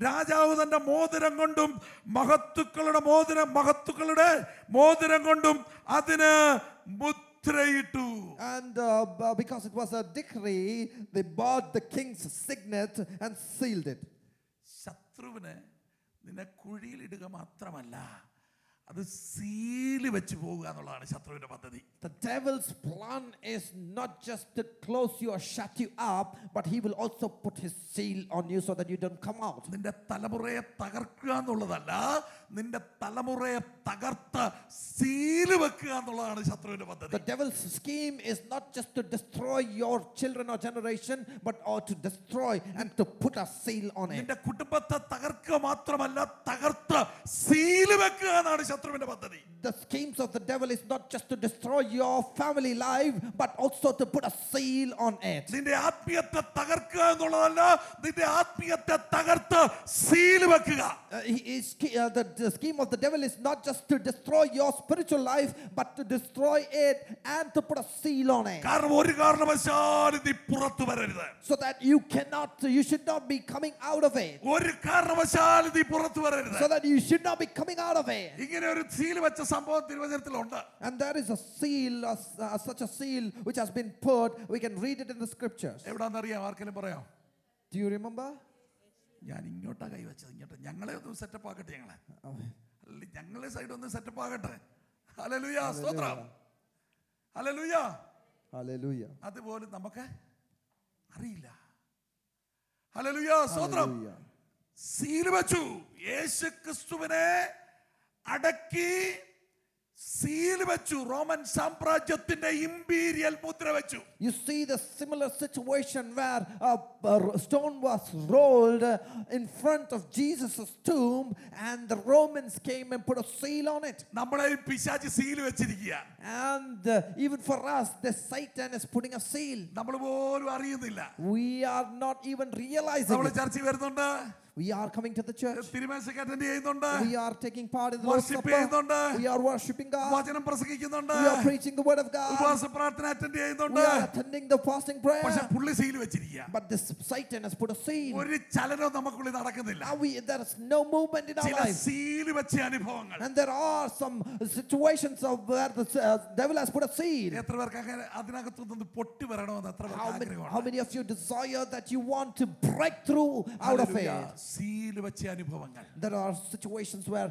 രാജാവ് തന്റെ മോതിരം കൊണ്ടും മഹത്തുക്കളുടെ മോതിരം കൊണ്ടും അതിന് മുദ്രയിട്ടു. And because it was a decree, they bought the king's signet and sealed it. ശത്രുവിന് നിന്നെ കുഴിയിലിടുക മാത്രമല്ല, അത് സീല് വെച്ച് പോവുക എന്നുള്ളതാണ് ശത്രുവിന്റെ പദ്ധതി. The devil's plan is not just to close you or shut you up, but he will also put his seal on you so that you don't come out. നിന്റെ തലമുറയെ തകർക്കുക എന്നുള്ളതല്ല, നിന്റെ തലമുറയെ തകർത്ത് സീല് വെക്കുക എന്നുള്ളതാണ് ശത്രുവിന്റെ പദ്ധതി. The devil's scheme is not just to destroy your children or generation, but to destroy and to put a seal on it. നിന്റെ കുടുംബത്തെ തകർക്കുക മാത്രമല്ല, തകർത്ത് സീല് വെക്കുക എന്നാണ് ശത്രുവിന്റെ പദ്ധതി. The schemes of the devil is not just to destroy your family life, but also to put a seal on it. നിന്റെ ആത്മീയത്തെ തകർക്കുക എന്നുള്ളതല്ല, നിന്റെ ആത്മീയത്തെ തകർത്ത് സീല് വെക്കുക. The scheme of the devil is not just to destroy your spiritual life, but to destroy it and to put a seal on it. കാരണം ഒരു കാരണവശാലും നീ പുറത്തു വരരുത്. So that you should not be coming out of it. ഒരു കാരണവശാലും നീ പുറത്തു വരരുത്. So that you should not be coming out of it. ഇങ്ങനെ ഒരു സീൽ വെച്ച സംഭവം തിരുവചനത്തിലുണ്ട്. And there is a seal, such a seal which has been put. We can read it in the scriptures. എവിടാന്നറിയാം? ആർക്കെങ്കിലും പറയാം? Do you remember? ഞാൻ ഇങ്ങോട്ടാ കൈവച്ചത്. ഇങ്ങോട്ട് ഞങ്ങളെ ഒന്ന് സെറ്റപ്പ് ആക്കട്ടെ. ഞങ്ങളെ സൈഡ് ഒന്ന് സെറ്റപ്പ് ആകട്ടെ. ഹല്ലേലൂയ, സ്തോത്രം. ഹല്ലേലൂയ. Hallelujah. അതുപോലെ നമുക്ക് അറിയില്ല. ഹല്ലേലൂയ, സ്തോത്രം. Hallelujah. സീൽ വെച്ചു. യേശു ക്രിസ്തുവിനെ അടക്കി സീൽ വെച്ചു. റോമൻ സാമ്രാജ്യത്തിന്റെ ഇമ്പീരിയൽ മുദ്ര വെച്ചു. You see the similar situation where a stone was rolled in front of Jesus' tomb and the Romans came and put a seal on it. നമ്മളെ പിശാച് സീൽ വെച്ചിരിക്കുക. And even for us, the Satan is putting a seal. നമ്മൾ പോലും അറിയുന്നില്ല. We are not even realizing നമ്മൾ it. ചർച്ചയിൽ വരുന്നുണ്ട്. We are coming to the church. തിരുമേശയ്ക്ക് അറ്റൻഡ് ചെയ്യുന്നുണ്ട്. We are taking part in the Lord's Worship Supper. ചെയ്യുന്നുണ്ട്. We are worshiping God. വചനം പ്രസംഗിക്കുന്നുണ്ട്. We are preaching the word of God. ഉപവാസ പ്രാർത്ഥന attend ചെയ്യുന്നുണ്ട്. We are attending the fasting prayer. പക്ഷെ പുള്ളി seal വെച്ചിരിക്കുക. But this Satan has put a seal. ഒരു ചലനവും നമുക്കുള്ളിൽ നടക്കുന്നില്ല. There is no movement in our ചില life. സീൽ വെച്ച അനുഭവങ്ങൾ. And there are some situations of where the devil has put a seal. എത്ര പേർക്ക് അങ്ങനെ അതിനകത്തുനിന്ന് പൊട്ടി വരണമെന്ന് എത്ര പേർക്ക് How ആഗ്രഹമാണ്? many of you desire that you want to break through out of it? Seal വെച്ച അനുഭവങ്ങൾ. There are situations where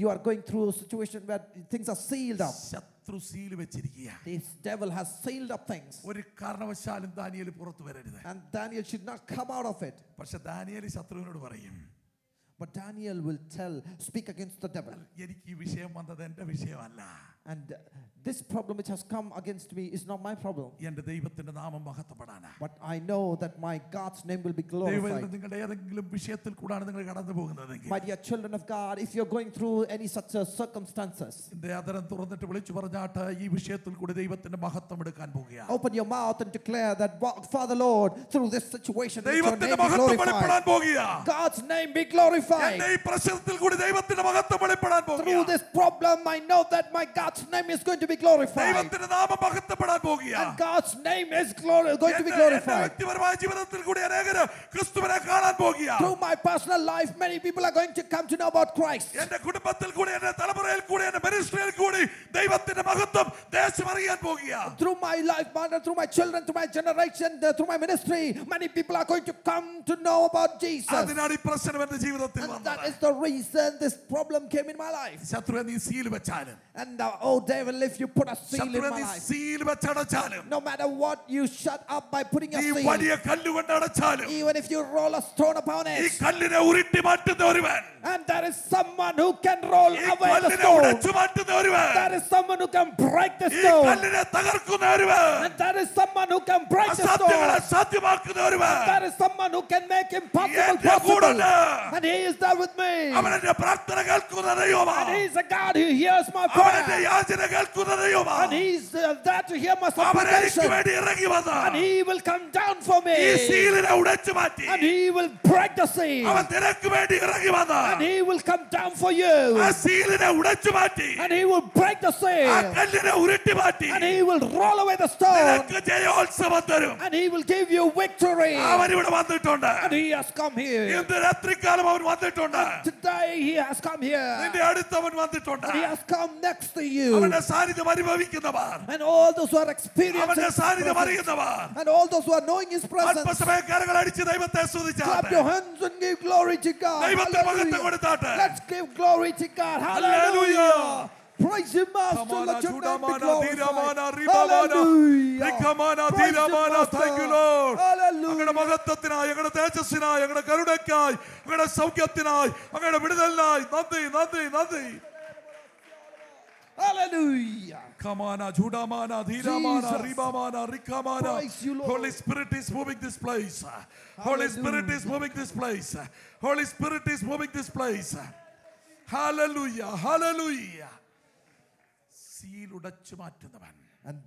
you are going through a situation where things are sealed up. ശത്രു സീൽ വെച്ചിരിക്കുക. This devil has sealed up things. ഒരു കാരണവശാലും Daniel പുറത്തു വരരുത്. And Daniel should not come out of it. പക്ഷെ Daniel ശത്രുവിനോട് പറയും, But Daniel will speak against the devil. എനിക്ക് ഈ വിഷയം വന്നത് എന്റെ വിഷയമല്ല. And this problem which has come against me is not my problem. എന്റെ ദൈവത്തിന്റെ നാമം മഹത്വപ്പെടാനാ. But I know that my God's name will be ദൈവം glorified. നിങ്ങളുടെ ഏതെങ്കിലും വിഷയത്തിൽ കൂടാണ് നിങ്ങൾ കടന്നു പോകുന്നതെങ്കിൽ My dear children of God, if you're going through any such circumstances, എന്റെ അതരം തുറന്നിട്ട് വിളിച്ചു പറഞ്ഞാട്ട് ഈ വിഷയത്തിൽ കൂടി ദൈവത്തിന്റെ മഹത്വം എടുക്കാൻ പോകുകയാണ്. open your mouth and declare that, Father Lord, through this situation, let your name ദൈവത്തിന്റെ be മഹത്വം വെളിപ്പെടാൻ glorified. പോകുകയാണ്. God's name be glorified. എന്റെ ഈ പ്രശ്നത്തിൽ കൂടി ദൈവത്തിന്റെ മഹത്വം വെളിപ്പെടാൻ Through പോകുകയാണ്. this problem, I know that my God's name is going to be glorified. ദൈവത്തിന്റെ നാമം മഹത്വപ്പെടാൻ പോകുകയാണ്. And God's name is going to be എന്റെ glorified. വ്യക്തിപരമായ ജീവിതത്തിൽ കൂടി അനേകര് ക്രിസ്തുവിനെ കാണാൻ പോകുകയാണ്. Through my personal life, many people are going to come to know about Christ. എന്റെ കുടുംബത്തിൽ കൂടി എന്റെ തലമുറയിൽ കൂടി എന്റെ മിനിസ്ട്രിയിൽ കൂടി ദൈവത്തിന്റെ മഹത്വം ദേശം അറിയാൻ പോകുകയാണ്. Through my life, through my children, through my generation, through my ministry, many people are going to come to know about Jesus. അതിനാണ് ഈ പ്രശ്നം എന്റെ ജീവിതത്തിൽ And that വന്നത്. is the reason this problem came in my life. ശത്രുവെ നീ seal വെച്ചാലും And oh devil, if you put a seal in ശത്രുവെ my നീ life, സീൽ വെച്ചടച്ചാലും no matter what you shut up by putting a നീ seal, വലിയ കല്ലുകൊണ്ട് അടച്ചാലും even if you roll a stone upon ഈ it, കല്ലിനെ ഉരുട്ടി മാറ്റുന്ന ഒരുവൻ, and there is someone who can roll ഈ away the കല്ലിനെ stone, ഉടച്ചു മാറ്റുന്ന ഒരുവൻ, there is someone who can break the ഈ stone, കല്ലിനെ തകർക്കുന്ന ഒരുവൻ, and there is someone who can break the അസാധ്യങ്ങളെ stone, സാധ്യമാക്കുന്ന ഒരുവൻ, there is someone who can make impossible എന്റെ possible, കൂടെയുണ്ട്. and he is there with me, അവൻ എന്റെ പ്രാർത്ഥന കേൾക്കുന്ന ദൈവമാണ്. and he is a God who hears my അവൻ എന്റെ prayer, യാചന കേൾക്കുന്ന ദൈവമാണ്. and he is there to hear my അവൻ എനിക്ക് supplication, വേണ്ടി ഇറങ്ങി വന്ന and he will come down for me, ഈ സീലിനെ ഉടച്ചു മാറ്റി and he will break the seal, അവൻ നിനക്ക് വേണ്ടി ഇറങ്ങി വന്ന and he will come down for you, ആ സീലിനെ ഉടച്ചു മാറ്റി and he will break the ആ seal, കല്ലിനെ ഉരുട്ടി മാറ്റി and he will roll away the stone, നിനക്ക് ജയോത്സവം തരും. and he will give you victory. അവൻ ഇവിടെ വന്നിട്ടുണ്ട്. And he has come here. ഇന്ന് രാത്രികാലം അവൻ വന്നിട്ടുണ്ട്. Today he has come here. നിന്റെ അടുത്തവൻ വന്നിട്ടുണ്ട്. And he has come next to you. അവന്റെ സാന്നിധ്യം അനുഭവിക്കുന്നവർ, And all those who are experiencing അവന്റെ his സാന്നിധ്യം presence, അറിയുന്നവർ and all those who are knowing his presence, അല്പസമയം കരങ്ങൾ അടിച്ച് ദൈവത്തെ clap സ്തുതിച്ചാട്ടെ. your hands and give glory to God. ദൈവത്തിന് മഹത്വം Hallelujah. കൊടുത്താട്ടെ. Let's give glory to God. Hallelujah. Hallelujah. Praise him, Master. Kamana, Let your name be Judamana, glorified. Dhiramana, Ribamana, Hallelujah. Rikamana, Praise him, Dhiramana. Master. Thank you, Lord. Hallelujah. അങ്ങയുടെ മഹത്വത്തിനായി, അങ്ങയുടെ തേജസ്സിനായി, അങ്ങയുടെ കരുണയ്ക്കായി, അങ്ങയുടെ സൗഖ്യത്തിനായി, അങ്ങയുടെ വിടുതലിനായി നന്ദി, നന്ദി, നന്ദി. Hallelujah. Kamana, Judamana, Dhiramana, Jesus. Ribamana, Rikamana. Praise you, Lord. Holy Spirit is moving this place. Holy Spirit is moving this place. Holy Spirit is moving this place. Hallelujah, hallelujah. Seal ഉടച്ചു മാറ്റുന്നവൻ, And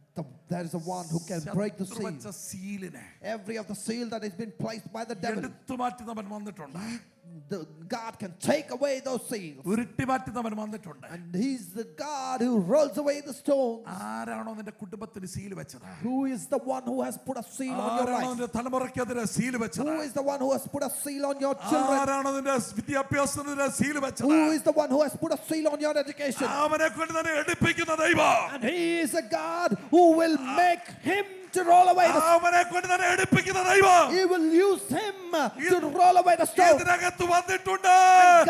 there is a one who can break the ശത്രു seal. വെച്ച സീലിനെ Every of the seal that has been placed by the devil, എടുത്തു മാറ്റുന്നവൻ വന്നിട്ടുണ്ട്. God can take away those seals. ഉരുട്ടി മാറ്റുന്നവൻ വന്നിട്ടുണ്ട്. And he's the God who rolls away the stones. ആരാണോ നിന്റെ കുടുംബത്തിന് seal വെച്ചത്, Who is the one who has put a seal on your ആരാണോ life? നിന്റെ തലമുറയ്ക്കെതിരെ സീൽ വെച്ചത്, Who is the one who has put a seal on your children? ആരാണോ നിന്റെ വിദ്യാഭ്യാസത്തിന് സീൽ വെച്ചത്, Who is the one who has put a seal on your education? അവനെ കൊണ്ട് തന്നെ എടുപ്പിക്കുന്ന ദൈവം, And he is a God who will make him to roll away the അവനെ കൊണ്ട് തന്നെ എടുപ്പിക്കുന്ന ദൈവം He will use him to roll away the stone. ഇതിനകത്ത് വന്നിട്ടുണ്ട്.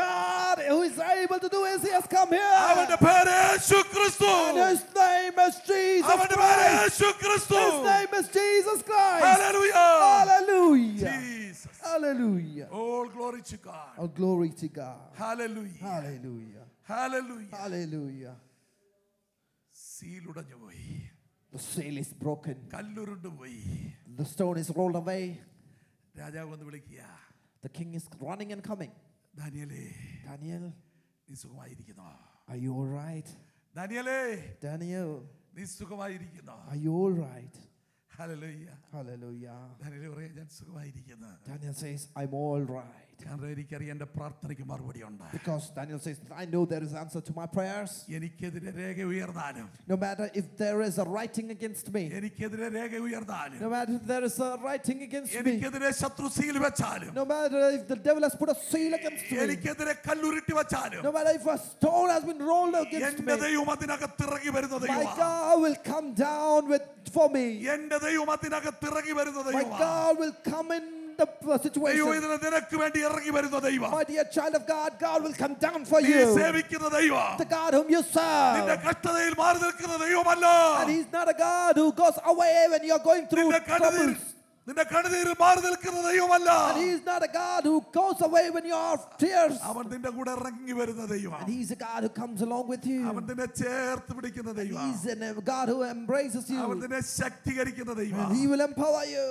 God who is able to do is he has come അവന്റെ here. പേര് യേശു ക്രിസ്തു. And his name is Jesus അവന്റെ പേര് Christ. യേശു ക്രിസ്തു. His name is Jesus Christ. Hallelujah. Hallelujah. Jesus. Hallelujah. All glory to God. Oh, glory to God. Hallelujah. Hallelujah. Hallelujah. Hallelujah. Seal ഉടഞ്ഞു പോയി, The seal is broken. കല്ലുരുണ്ടു പോയി. The stone is rolled away. രാജാവ് വന്ന് വിളിക്കുക, The king is running and coming. ദാനിയേലേ, Daniel, നീ സുഖമായിരിക്കുന്നോ? are you all right? ദാനിയേലേ, Daniel, നീ സുഖമായിരിക്കുന്നോ? are you all right? Hallelujah. Hallelujah. ദാനിയേലേ പറയാ, ഞാൻ സുഖമായിരിക്കുന്നു. Daniel says, I'm all right. കാരണം എനിക്കറിയാം എന്റെ പ്രാർത്ഥനയ്ക്ക് മറുപടി ഉണ്ട്. Because Daniel says, I know there is answer to my prayers. എനിക്കെതിരെ രേഖ ഉയർന്നാലും, No matter if there is a writing against me, എനിക്കെതിരെ രേഖ ഉയർന്നാലും, no matter if there is a writing against me, എനിക്കെതിരെ ശത്രു സീൽ വെച്ചാലും, no matter if the devil has put a seal against me, എനിക്കെതിരെ കല്ലുരുട്ടി വെച്ചാലും, no matter if a stone has been rolled against എന്റെ me, ദൈവം അതിനകത്ത് ഇറങ്ങി വരുന്ന my ദൈവമാണ്. God will come down for me. എന്റെ ദൈവം അതിനകത്ത് ഇറങ്ങി വരുന്ന My ദൈവമാണ്. God will come in the ദൈവം situation. ഇതിന് നിനക്ക് വേണ്ടി ഇറങ്ങി വരുന്ന ദൈവം. My dear child of God, God will come down for നീ you. സേവിക്കുന്ന ദൈവം The God whom you നിന്റെ serve. കഷ്ടതയിൽ മാറി നിൽക്കുന്ന ദൈവമല്ല. And he's not a God who goes away when you're going through നിന്റെ കണ്ണുനീർ troubles. നിന്റെ കണ്ണുനീര് മാറി നിൽക്കുന്ന ദൈവമല്ല. And He is not a God who goes away when you are tears. അവൻ നിന്റെ കൂടെ ഇറങ്ങി വരുന്ന And ദൈവമാണ്. He's a God who comes along with you. അവൻ നിന്നെ ചേർത്ത് പിടിക്കുന്ന ദൈവമാണ്. He's a God who embraces അവൻ you. നിന്നെ ശക്തീകരിക്കുന്ന And ദൈവമാണ്. He will empower you.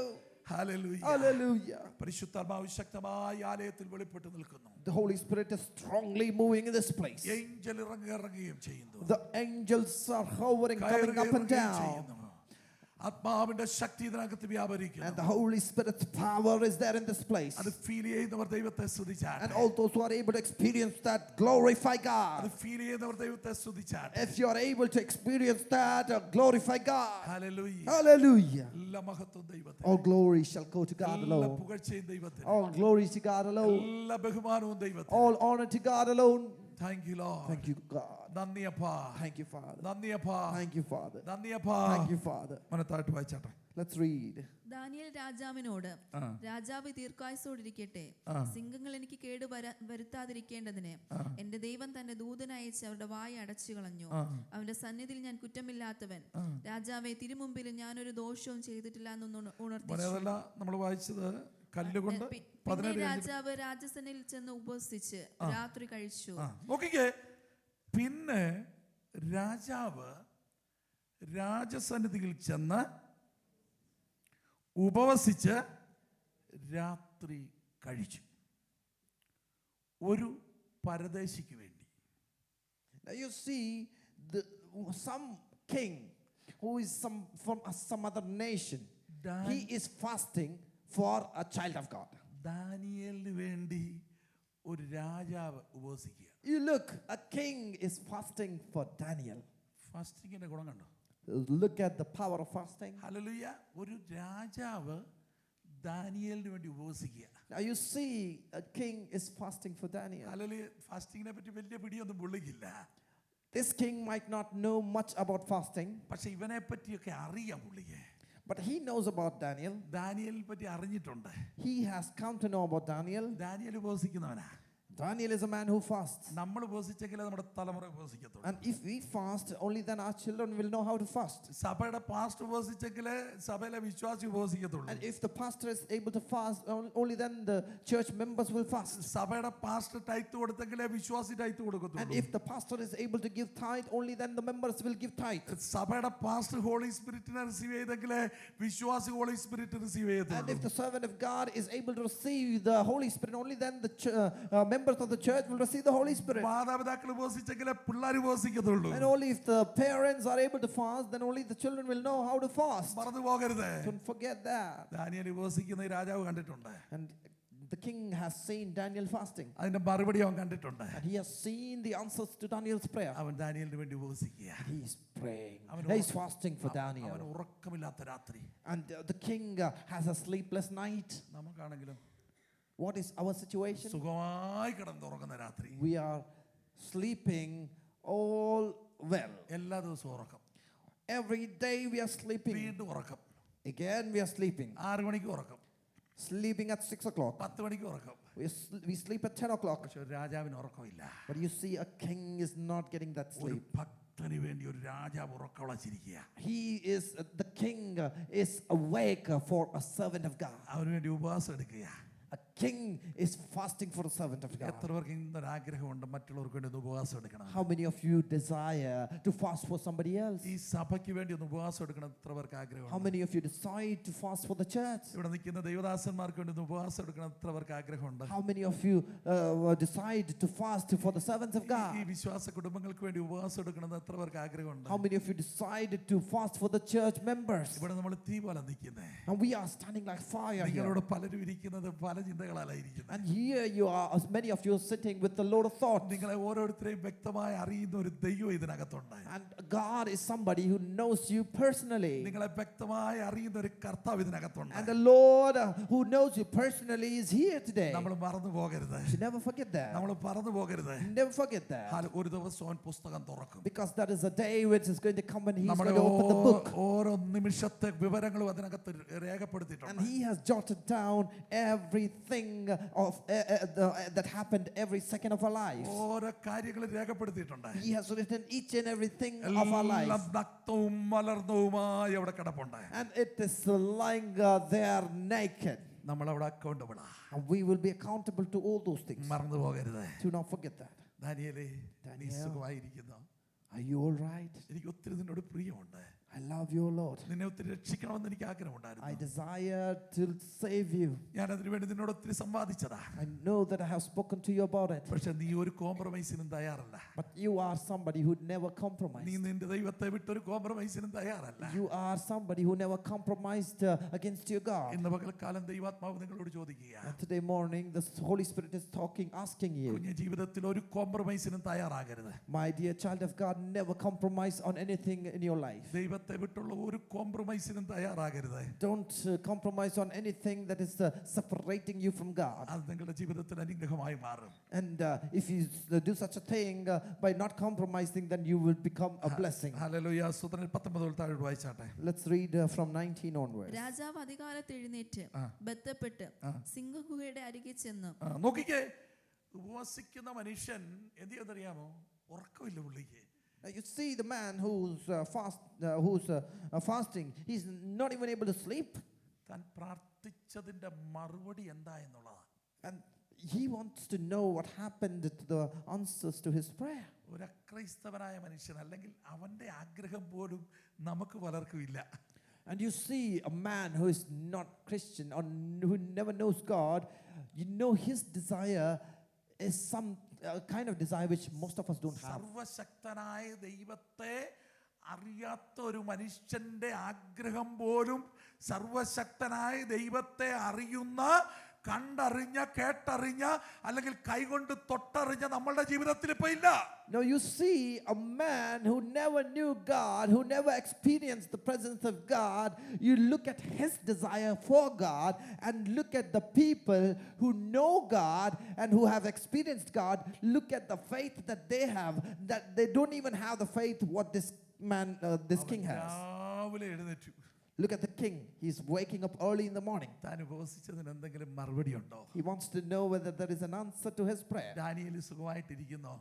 Hallelujah. Hallelujah. പരിശുദ്ധാത്മാവ് ശക്തമായി ആലയത്തിൽ വെളിപ്പെട്ട് നിൽക്കുന്നു. The Holy Spirit is strongly moving in this place. Angel ഇറങ്ങുകയും ചെയ്യുന്നു. The angels are hovering, coming up and down. ആത്മാവിന്റെ ശക്തി ഇതിനകത്ത് And വ്യാപരിക്കുന്നു. the Holy Spirit's power is there in this place. അത് ഫീൽ ചെയ്യുന്നവർ ദൈവത്തെ And സ്തുതിച്ചാട്ടെ. all those who are able to experience that, glorify അത് God. Feel ചെയ്യുന്നവർ ദൈവത്തെ സ്തുതിച്ചാട്ടെ. If you are able to experience that, glorify God. Hallelujah. Hallelujah. എല്ലാ മഹത്വം ദൈവത്തിന്. All glory shall go to God എല്ലാ alone. പുകഴ്ചയും ദൈവത്തിന്. All glory to God alone. എല്ലാ ബഹുമാനവും ദൈവത്തിന്. All honor to God alone. Thank you, Lord. Thank you, God. നന്ദി അപ്പാ. Thank you, Father. നന്ദി അപ്പാ. Thank you, Father. നന്ദി അപ്പാ. Thank you, Father. മനത്തായിട്ട് വായിച്ചാട്ടെ. Let's read. Daniel രാജാവിനോട്, രാജാവ് ദീർഘായുസ്സോടിരിക്കട്ടെ, സിംഹങ്ങൾ എനിക്ക് കേട് വരുത്താതിരിക്കേണ്ടതിന് എന്റെ ദൈവം തന്റെ ദൂതനയച്ച് അവരുടെ വായ അടച്ചു കളഞ്ഞു. അവന്റെ സന്നിധിയിൽ ഞാൻ കുറ്റമില്ലാത്തവൻ. രാജാവെ, തിരുമുമ്പിൽ ഞാനൊരു ദോഷവും ചെയ്തിട്ടില്ല എന്ന് ഉണർത്തിച്ചു. നമ്മൾ വായിച്ചത് കല്ലുകൊണ്ട് പിന്നെ രാജാവ് രാജസന്നിധിയിൽ ചെന്ന് ഉപവസിച്ച് രാത്രി കഴിച്ചു. നോക്കിക്കേ, പിന്നെ രാജാവ് രാജസന്നിധിയിൽ ചെന്ന് ഉപവസിച്ച് രാത്രി കഴിച്ചു. ഒരു പരദേശിക്ക് വേണ്ടി. Now you see, some king who is from some other nation, he is fasting for a child of God. ദാനിയേലിന് വേണ്ടി ഒരു രാജാവ് ഉപവസിക്കുക. You look, a king is fasting for Daniel. ഫാസ്റ്റിങ്ങിന്റെ ഗുണം കണ്ടോ? Look at the power of fasting. Hallelujah. ഒരു രാജാവ് ദാനിയേലിന് വേണ്ടി ഉപവസിക്കുക. Now you see, a king is fasting for Daniel. Hallelujah. ഫാസ്റ്റിങ്ങിനെ പറ്റി വലിയ പിടിയൊന്നും പുള്ളിക്കില്ല. This king might not know much about fasting, പക്ഷെ ഇവനെ പറ്റിയൊക്കെ അറിയാം പുള്ളിക്ക്. but he knows about Daniel. ദാനിയേലിനെ പറ്റി അറിഞ്ഞിട്ടുണ്ട്. He has come to know about Daniel. ദാനിയേൽ ഉപവസിക്കുന്നവനാ. Daniel is a man who fasts. നമ്മൾ ഉപവസിച്ചെങ്കിലേ നമ്മുടെ തലമുറ ഉപവസിക്കത്തുള്ളൂ. And if we fast, only then our children will know how to fast. സഭയുടെ pastor ഉപവസിച്ചെങ്കിലേ സഭയിലെ വിശ്വാസി ഉപവസിക്കത്തുള്ളൂ. And if the pastor is able to fast, only then the church members will fast. സഭയുടെ pastor tight കൊടുത്തെങ്കിലേ വിശ്വാസി tight And കൊടുക്കത്തുള്ളൂ. if the pastor is able to give tithe, only then the members will give tithe. സഭയുടെ pastor holy സ്പിരിറ്റിനെ receive ചെയ്തെങ്കിലേ വിശ്വാസി holy spirit receive And ചെയ്യത്തുള്ളൂ. if the servant of God is able to receive the Holy Spirit, only then the members of the church will receive the Holy Spirit. മാതാപിതാക്കൾ ഉപവസിച്ചെങ്കിലേ പിള്ളേർ ഉപവസിക്കത്തുള്ളൂ. And only if the parents are able to fast, then only the children will know how to fast. മറന്നു പോകരുത്. Don't forget that. Daniel ഉപവസിക്കുന്ന ഈ രാജാവ് കണ്ടിട്ടുണ്ട്. And the king has seen Daniel fasting. അതിന്റെ മറുപടി അവൻ കണ്ടിട്ടുണ്ട്. And he has seen the answers to Daniel's prayer. അവൻ ദാനിയേലിന് വേണ്ടി ഉപവസിക്കുക. He is praying. അവൻ He is fasting for അവൻ Daniel. ഉറക്കമില്ലാത്ത രാത്രി. And the king has a sleepless night. നമുക്കാണെങ്കിലും What is our situation? സുഖമായി കിടന്നുറങ്ങുന്ന രാത്രി. We are sleeping all well. എല്ലാ ദിവസവും ഉറക്കം. Every day we are sleeping. വീണ്ടും ഉറക്കം. Again we are sleeping. 6 മണിക്ക് ഉറക്കം. Sleeping at 6 o'clock. 10 മണിക്ക് ഉറക്കം. We sleep at 10 o'clock. പക്ഷെ ഒരു രാജാവിന് ഉറക്കമില്ല. But you see, a king is not getting that ഒരു sleep. ഭക്തന് വേണ്ടി ഒരു രാജാവ് ഉറക്കമുളച്ചിരിക്കുക. The king is awake for a servant of God. അവന് വേണ്ടി ഉപവാസം എടുക്കുക. A king is fasting for a servant of God. എത്ര പേർക്ക് ഇന്നൊരു ആഗ്രഹമുണ്ട് മറ്റുള്ളവർക്ക് വേണ്ടി ഒന്ന് ഉപവാസം എടുക്കണം? How many of you desire to fast for somebody else? ഈ സഭയ്ക്ക് വേണ്ടി ഒന്ന് ഉപവാസം എടുക്കണം എത്ര പേർക്ക് How ആഗ്രഹമുണ്ട്? many of you decide to fast for the church? ഇവിടെ നിൽക്കുന്ന ദൈവദാസന്മാർക്ക് വേണ്ടി ഒന്ന് ഉപവാസം എടുക്കണം എത്ര പേർക്ക് ആഗ്രഹമുണ്ട്? How many of you decide to fast for the servants of ഈ God? വിശ്വാസ കുടുംബങ്ങൾക്ക് വേണ്ടി ഉപവാസം എടുക്കണം എത്ര പേർക്ക് ആഗ്രഹമുണ്ട്? How many of you decide to fast for the church members? ഇവിടെ നമ്മൾ തീ പോലെ നിൽക്കുന്നേ. And we are standing like fire here. നിങ്ങളോട് പലരും ഇരിക്കുന്നത് പല ചിന്തകളായിരിക്കുന്നത്. And here you are, as many of you sitting with a load of thoughts. നിങ്ങളെ ഓരോരുത്തരെയും വ്യക്തമായി അറിയുന്ന ഒരു ദൈവം ഇതിനകത്തുണ്ട്. And God is somebody who knows you personally. നിങ്ങളെ വ്യക്തമായി അറിയുന്ന ഒരു കർത്താവ് ഇതിനകത്തുണ്ട്. And the Lord who knows you personally is here today. നമ്മൾ മറന്നു പോകരുത്. You should never forget that. നമ്മൾ പറന്നു പോകരുത്. Never forget that. ഒരു ദിവസം അവൻ പുസ്തകം തുറക്കും. Because that is a day which is going to come when He's നമ്മുടെ going to open the book. ഓരോ നിമിഷത്തെ വിവരങ്ങളും അതിനകത്ത് രേഖപ്പെടുത്തിയിട്ടുണ്ട്. And He has jotted down everything of that happened every second of our lives. ഓരോ കാര്യങ്ങൾ രേഖപ്പെടുത്തിയിട്ടുണ്ട്. He has written each and everything of our എല്ലാം lives. നഗ്നവും മലർന്നവുമായി അവിടെ കിടപ്പുണ്ട്. And it is lying there naked. നമ്മളവിടെ അക്കൗണ്ടബിളാ. And we will be accountable to all those things. മറന്നു പോകരുത്. Do not forget that. ദാനിയേലേ, നീ Daniel. സുഖമായിരിക്കുന്നു? Are you all right? എനിക്ക് ഒത്തിരി നിന്നോട് പ്രിയമുണ്ട്. I love you, Lord. നിന്നെ ഒത്തിരി രക്ഷിക്കണമെന്ന് എനിക്ക് I ആഗ്രഹമുണ്ടായിരുന്നു. desire to save you. ഞാൻ അതിനു വേണ്ടി നിന്നോട് ഒത്തിരി സമ്പാദിച്ചതാ. I know that I have spoken to you about it. പക്ഷെ നീ ഒരു കോംപ്രമൈസിനും തയ്യാറല്ല. But you are somebody who never നീ compromised. നിന്റെ ദൈവത്തെ വിട്ടൊരു കോംപ്രമൈസിനും തയ്യാറല്ല. You are somebody who never compromised against your God. ഇന്ന് പകൽക്കാലം ദൈവാത്മാവ് നിങ്ങളോട് ചോദിക്കുക, And today morning, the Holy Spirit is asking you, കുഞ്ഞു ജീവിതത്തിൽ ഒരു കോംപ്രമൈസിനും തയ്യാറാകരുത്. my dear child of God, never compromise on anything in your life. ദൈവത്തെ വിട്ടുള്ള ഒരു കോംപ്രമൈസിനും തയ്യാറാകരുത്. Don't compromise on anything that is separating you from God. അത് നിങ്ങളുടെ ജീവിതത്തിൽ അനുഗ്രഹമായി മാറും. And if you do such a thing by not compromising, then you will become a blessing. Hallelujah. സൂത്രൻ 19 താഴോട്ട് വായിച്ചാട്ടെ. Let's read from 19 onwards. രാജാവ് അധികാലത്ത് എഴുന്നേറ്റ് ബന്ധപ്പെട്ട് സിംഹഗുഹയുടെ അരികെ ചെന്ന് നോക്കിക്കേ, ഉപവസിക്കുന്ന മനുഷ്യൻ എന്ത് ചെയ്യുന്നറിയാമോ? ഉറക്കമില്ല പുള്ളിക്ക്. Now you see the man who's fasting, he's not even able to sleep. താൻ പ്രാർത്ഥിച്ചതിന്റെ മറുപടി എന്താ എന്നുള്ളതാണ്. And he wants to know what happened to the answers to his prayer. ഒരു അക്രൈസ്തവനായ മനുഷ്യൻ അല്ലെങ്കിൽ അവന്റെ ആഗ്രഹം പോലും നമുക്ക് പലർക്കും ഇല്ല. And you see a man who is not Christian or who never knows God, you know his desire is some kind of desire which most of us don't have. സർവശക്തനായ ദൈവത്തെ അറിയാത്ത ഒരു മനുഷ്യന്റെ ആഗ്രഹം പോലും സർവശക്തനായ ദൈവത്തെ അറിയുന്ന, കണ്ടറിഞ്ഞ, കേട്ടറിഞ്ഞ അല്ലെങ്കിൽ കൈകൊണ്ട് തൊട്ടറിഞ്ഞ നമ്മളുടെ ജീവിതത്തിൽ ഇപ്പൊ ഇല്ല. Now you see a man who never knew God, who never experienced the presence of God. You look at his desire for God and look at the people who know God and who have experienced God. Look at the faith that they have, that they don't even have the faith what this man, this king has. രാവിലെ എഴുന്നേറ്റു. Look at the king. He's waking up early in the morning. താൻ ഉപവസിച്ചതിന് എന്തെങ്കിലും മറുപടി ഉണ്ടോ? He wants to know whether there is an answer to his prayer. ദാനിയേൽ സുഖമായിട്ടിരിക്കുന്നോ?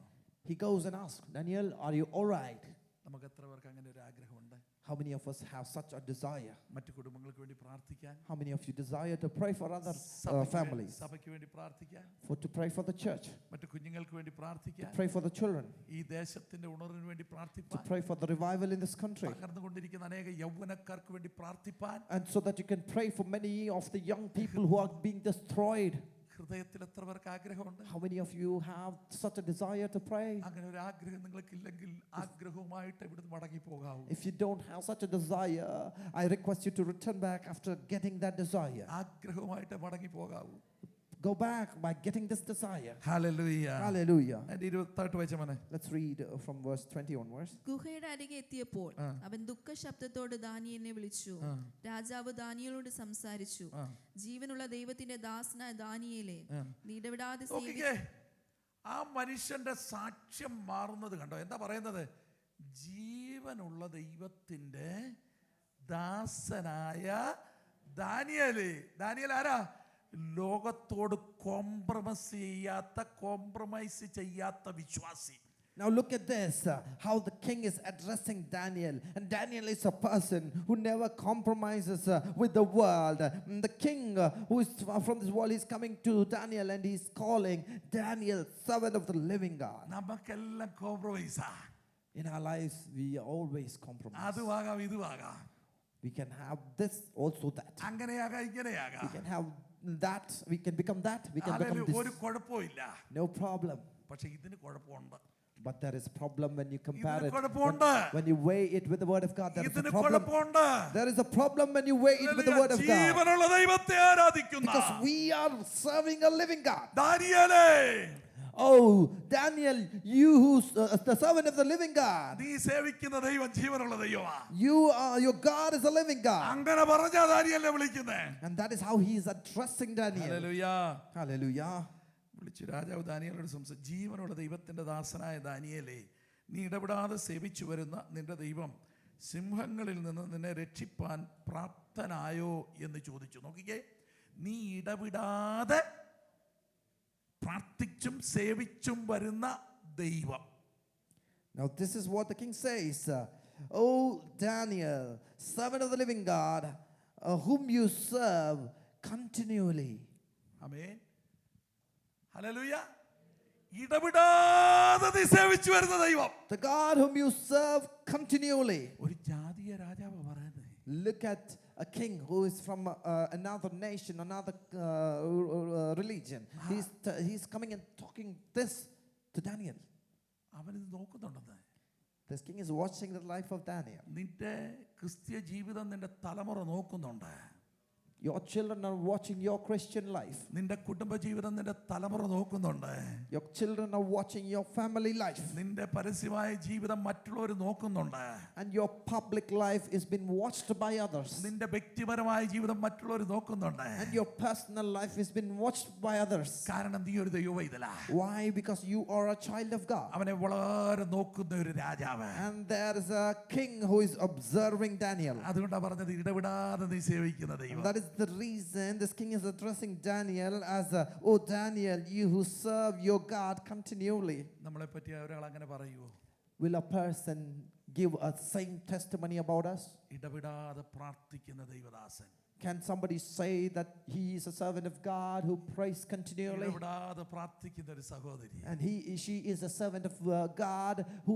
He goes and asks, Daniel, are you all right? നമുക്ക് എത്ര പേർക്ക് അങ്ങനെ ഒരു ആഗ്രഹമുണ്ട്? How many of us have such a desire? മറ്റു കുടുംബങ്ങൾക്ക് വേണ്ടി പ്രാർത്ഥിക്കാൻ, How many of you desire to pray for other families? സഭയ്ക്ക് വേണ്ടി പ്രാർത്ഥിക്കാൻ, To pray for the church, മറ്റു കുഞ്ഞുങ്ങൾക്ക് വേണ്ടി പ്രാർത്ഥിക്കാൻ, pray for the children, ഈ ദേശത്തിന്റെ ഉണർവിന് വേണ്ടി to പ്രാർത്ഥിപ്പാൻ, pray for the revival in this country, തകർന്നുകൊണ്ടിരിക്കുന്ന അനേക യൗവനക്കാർക്ക് വേണ്ടി പ്രാർത്ഥിപ്പാൻ, and so that you can pray for many of the young people who are being destroyed. ഹൃദയത്തിൽ എത്ര പേർക്ക് ആഗ്രഹമുണ്ട്? How many of you have such a desire to pray? അങ്ങനെ ഒരു ആഗ്രഹം നിങ്ങൾക്കില്ലെങ്കിൽ ആഗ്രഹവുമായിട്ട് ഇവിടുന്ന് മടങ്ങി പോകാവൂ. If you don't have such a desire, I request you to return back after getting that desire. ആഗ്രഹവുമായിട്ട് മടങ്ങി പോകാവൂ. Go back by getting this desire. Hallelujah. Hallelujah. അതിന്റെ 28 വായിച്ച മോനെ. Let's read from verse 20 onwards. ഗുഹയുടെ അരികെ എത്തിയപ്പോൾ അവൻ ദുഃഖശബ്ദത്തോട് ദാനിയേലിനെ വിളിച്ചു. രാജാവ് ദാനിയേലോട് സംസാരിച്ചു. ജീവനുള്ള ദൈവത്തിന്റെ ദാസനായ ദാനിയേലേ, നീ ഇടവിടാതെ നോക്കിക്കേ, ആ മനുഷ്യന്റെ സാക്ഷ്യം മാറുന്നത് കണ്ടോ? എന്താ പറയുന്നത്? ജീവനുള്ള ദൈവത്തിന്റെ ദാസനായ ദാനിയേലേ. ദാനിയേൽ ആരാ? ലോകത്തോട് കോംപ്രമൈസ് ചെയ്യാത്ത വിശ്വാസി. Now look at this, how the king is addressing Daniel. And Daniel is a person who never compromises with the world. And the king who is from this world is coming to Daniel and he's calling Daniel, servant of the living God. നമുക്കെല്ലാം കോംപ്രമൈസാ. In our lives, we always compromise. അതുമാകാം, ഇതുമാകാം. We can have this, also that. അങ്ങനെയാകാം, ഇങ്ങനെയാകാം. We can have that, we can become that, we can become ഒരു this. കുഴപ്പമില്ല. No problem. പക്ഷെ ഇതിന് കുഴപ്പമുണ്ട്. But there is problem when you compare ഇതിന് it. കുഴപ്പമുണ്ട്. When you weigh it with the word of God, there is a ഇതിന് problem. കുഴപ്പമുണ്ട്. There is a problem when you weigh it with the word of God. ജീവനുള്ള ദൈവത്തെ ആരാധിക്കുന്ന, Because we are serving a living God. ദാനിയേലേ, Oh, Daniel, you who's the servant of the living God. നീ സേവിക്കുന്ന ദൈവം ജീവനുള്ള ദൈവമാ. Your God is a living God. അങ്ങനെ പറഞ്ഞാ ദാനിയേലിനെ വിളിക്കുന്നേ. And that is how he is addressing Daniel. Hallelujah. Hallelujah. വിളിച്ചു രാജാവ് ദാനിയേലിനോട് സംസാരിച്ചു. ജീവനുള്ള ദൈവത്തിന്റെ ദാസനായ ദാനിയേലേ, നീ ഇടപെടാതെ സേവിച്ചു വരുന്ന നിന്റെ ദൈവം സിംഹങ്ങളിൽ നിന്ന് നിന്നെ രക്ഷിപ്പാൻ പ്രാപ്തനായോ എന്ന് ചോദിച്ചു. നോക്കിക്കേ, നീ ഇടപെടാതെ പ്രാർത്ഥിച്ചും സേവിച്ചും വരുന്ന ദൈവം. Now, this is what the king says. O Daniel, servant of the living God, whom you serve continually. Amen. Hallelujah. ഇടവിടാതെ നീ സേവിച്ചു വരുന്ന ദൈവം. The God whom you serve continually. ഒരു ജാതീയ രാജാവ് പറയുന്നത്. Look at a king who is from another nation, another religion. He's coming and talking this to Daniel. അവനിത് നോക്കുന്നുണ്ടെന്ന്. This king is watching the life of Daniel. നിന്റെ ക്രിസ്തീയ ജീവിതം നിന്റെ തലമുറ നോക്കുന്നുണ്ട്. Your children are watching your Christian life. നിന്റെ കുടുംബ ജീവിതം നിന്റെ തലമുറ നോക്കുന്നുണ്ട്. Your children are watching your family life. നിന്റെ പരസ്യമായ ജീവിതം മറ്റുള്ളവർ നോക്കുന്നുണ്ട്. And your public life is being watched by others. നിന്റെ വ്യക്തിപരമായ ജീവിതം മറ്റുള്ളവർ നോക്കുന്നുണ്ട്. And your personal life is being watched by others. കാരണം നീ ഒരു ദൈവവൈതലാ. Why? Because you are a child of God. അവനെ വളരെ നോക്കുന്ന ഒരു രാജാവ്. And there is a king who is observing Daniel. അതുകൊണ്ടാണ് പറഞ്ഞത് ഇടവിടാതെ നീ സേവിക്കുന്ന ദൈവം. That is the reason this king is addressing Daniel as, "Oh Daniel, you who serve your God continually." നമ്മളെ പറ്റി ഒരാൾ അങ്ങനെ പറയുമോ? Will a person give a same testimony about us? ഇടവിടാതെ പ്രാർത്ഥിക്കുന്ന ദൈവദാസൻ. Can somebody say that he is a servant of God who prays continually? ഇടവിടാതെ പ്രാർത്ഥിക്കുന്ന ഒരു സഹോദരി. And she is a servant of God who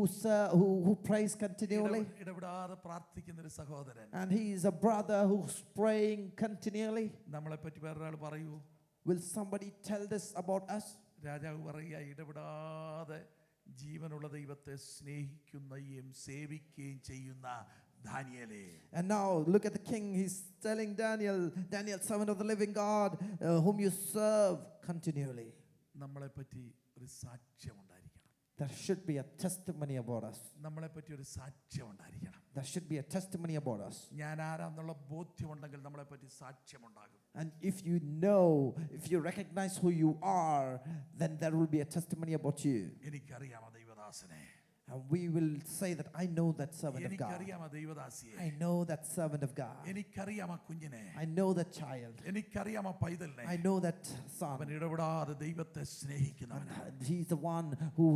prays continually. ഇടവിടാതെ പ്രാർത്ഥിക്കുന്ന ഒരു സഹോദരൻ. And he is a brother who's praying continually. നമ്മളെ പറ്റി വേറൊരാൾ പറയൂ? Will somebody tell this about us? രാജാവ് പറയുക, ഇടവിടാതെ ജീവനുള്ള ദൈവത്തെ സ്നേഹിക്കുകയും സേവിക്കുകയും ചെയ്യുന്ന ദാനിയേലേ. And now look at the king. He's telling Daniel, "Daniel, servant of the living God, whom you serve continually." നമ്മളെ പറ്റി ഒരു സാക്ഷ്യം ഉണ്ടായിരിക്കണം. There should be a testimony about us. നമ്മളെ പറ്റി ഒരു സാക്ഷ്യം ഉണ്ടായിരിക്കണം. There should be a testimony about us. ഞാൻ ആരാന്നുള്ള ബോധ്യമുണ്ടെങ്കിൽ നമ്മളെ പറ്റി സാക്ഷ്യമുണ്ടാകും. And if you know, if you recognize who you are, then there will be a testimony about you. എനിക്കറിയാം ആ ദൈവദാസനെ. And we will say that I know that servant of God. എനിക്കറിയാം ആ ദൈവദാസിയെ. I know that servant of God. എനിക്കറിയാം ആ കുഞ്ഞിനെ. I know that child. എനിക്കറിയാം ആ പൈതലിനെ. I know that അവൻ son. ഇടപെടാതെ ദൈവത്തെ സ്നേഹിക്കുന്നവനാണ്. And he's the one who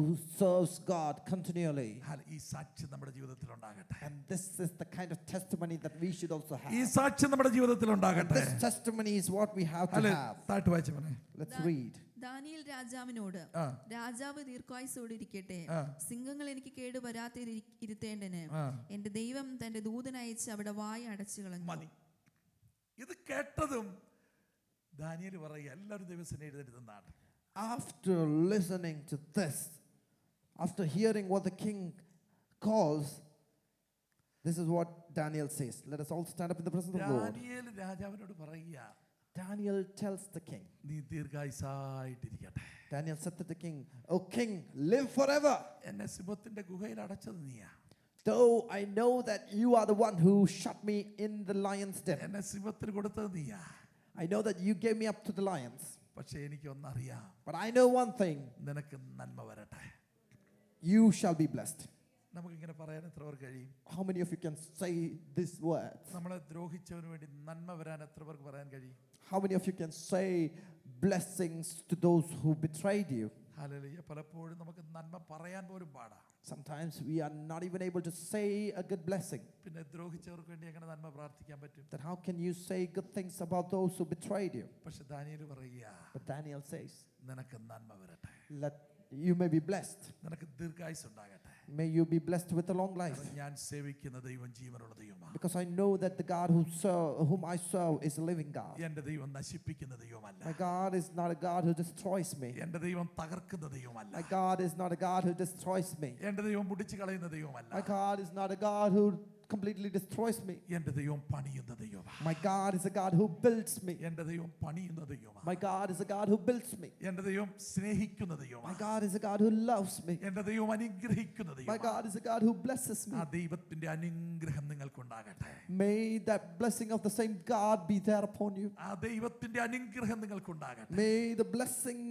serves God continually. ഈ സാക്ഷ്യം നമ്മുടെ ജീവിതത്തിൽ ഉണ്ടാകട്ടെ. And this is the kind of testimony that we should also ഈ have. സാക്ഷ്യം നമ്മുടെ ജീവിതത്തിൽ ഉണ്ടാകട്ടെ. This testimony is what we have to അല്ലേ? have. താഴ്ത്ത് വായിച്ചു മോനെ. Let's read. ദാനിയേൽ രാജാവിനോട്, രാജാവ് ദീർഘായുസ്സോടെ ഇരിക്കട്ടെ, സിംഹങ്ങൾ എനിക്ക് കേട് വരാതെ ഇരുത്തേണ്ടന് എന്റെ ദൈവം തന്റെ ദൂതനയച്ച് അവിടെ വായ അടച്ചു കളഞ്ഞു. മതി. ഇത് കേട്ടതും ദാനിയേൽ പറയുക, എല്ലാവരും ദൈവസേന എഴുതരുതെന്നാണ്. After listening to this, after hearing what the king calls, this is what Daniel says. Let us all stand up in the presence of the Lord. Daniel രാജാവിനോട് പറയുക, Daniel tells the king. നീ ദീർഘായുസായിട്ടിരിക്കട്ടെ. Daniel said to the king, "O king, live forever. എന്നെ സിംഹത്തിന്റെ ഗുഹയിൽ അടച്ചത് നീയാ. Though I know that you are the one who shut me in the lion's den. എന്നെ സിംഹത്തിന് കൊടുത്തത് നീയാ. I know that you gave me up to the lions. പക്ഷെ എനിക്ക് ഒന്നറിയാം, But I know one thing, നിനക്ക് നന്മ വരട്ടെ." you shall be blessed. നമുക്കിങ്ങനെ പറയാൻ എത്ര പേർക്ക് കഴിയും? How many of you can say these words? നമ്മളെ ദ്രോഹിച്ചവന് വേണ്ടി നന്മ വരാൻ എത്ര പേർക്ക് പറയാൻ കഴിയും? How many of you can say blessings to those who betrayed you? Hallelujah. പലപ്പോഴും നമുക്ക് നന്മ പറയാൻ പോലും പാടാ. Sometimes we are not even able to say a good blessing. പിന്നെ ദ്രോഹിച്ചവർക്ക് വേണ്ടി എങ്ങനെ നന്മ പ്രാർത്ഥിക്കാൻ പറ്റും? Then how can you say good things about those who betrayed you? പക്ഷെ ദാനിയേൽ പറയുക, But Daniel says, നിനക്ക് നന്മ വരട്ടെ, let you may be blessed. നിനക്ക് ദീർഘായുസ് ഉണ്ടാകട്ടെ. May you be blessed with a long life. കാരണം ഞാൻ സേവിക്കുന്ന ദൈവം ജീവനുള്ള ദൈവമാണ്. Because I know that the God whom I serve is a living God. എന്റെ ദൈവം നശിപ്പിക്കുന്ന ദൈവമല്ല. My God is not a God who destroys me. എന്റെ ദൈവം തകർക്കുന്ന ദൈവമല്ല. My God is not a God who destroys me. എന്റെ ദൈവം മുടിച്ചു കളയുന്ന ദൈവമല്ല. My God is not a God who completely destroys me. എന്റെ ദൈവം പണിയുന്ന ദൈവമാണ്. My God is a God who builds me. എന്റെ ദൈവം പണിയുന്ന ദൈവമാണ്. My God is a God who builds me. എന്റെ ദൈവം സ്നേഹിക്കുന്ന My ദൈവമാണ്. God is a God who loves me. എന്റെ ദൈവം അനുഗ്രഹിക്കുന്ന My ദൈവമാണ്. God is a God who blesses me. ആ ദൈവത്തിന്റെ അനുഗ്രഹം നിങ്ങൾക്കുണ്ടാകട്ടെ. May that blessing of the same God be there upon you. ആ ദൈവത്തിന്റെ അനുഗ്രഹം നിങ്ങൾക്കുണ്ടാകട്ടെ. May the blessing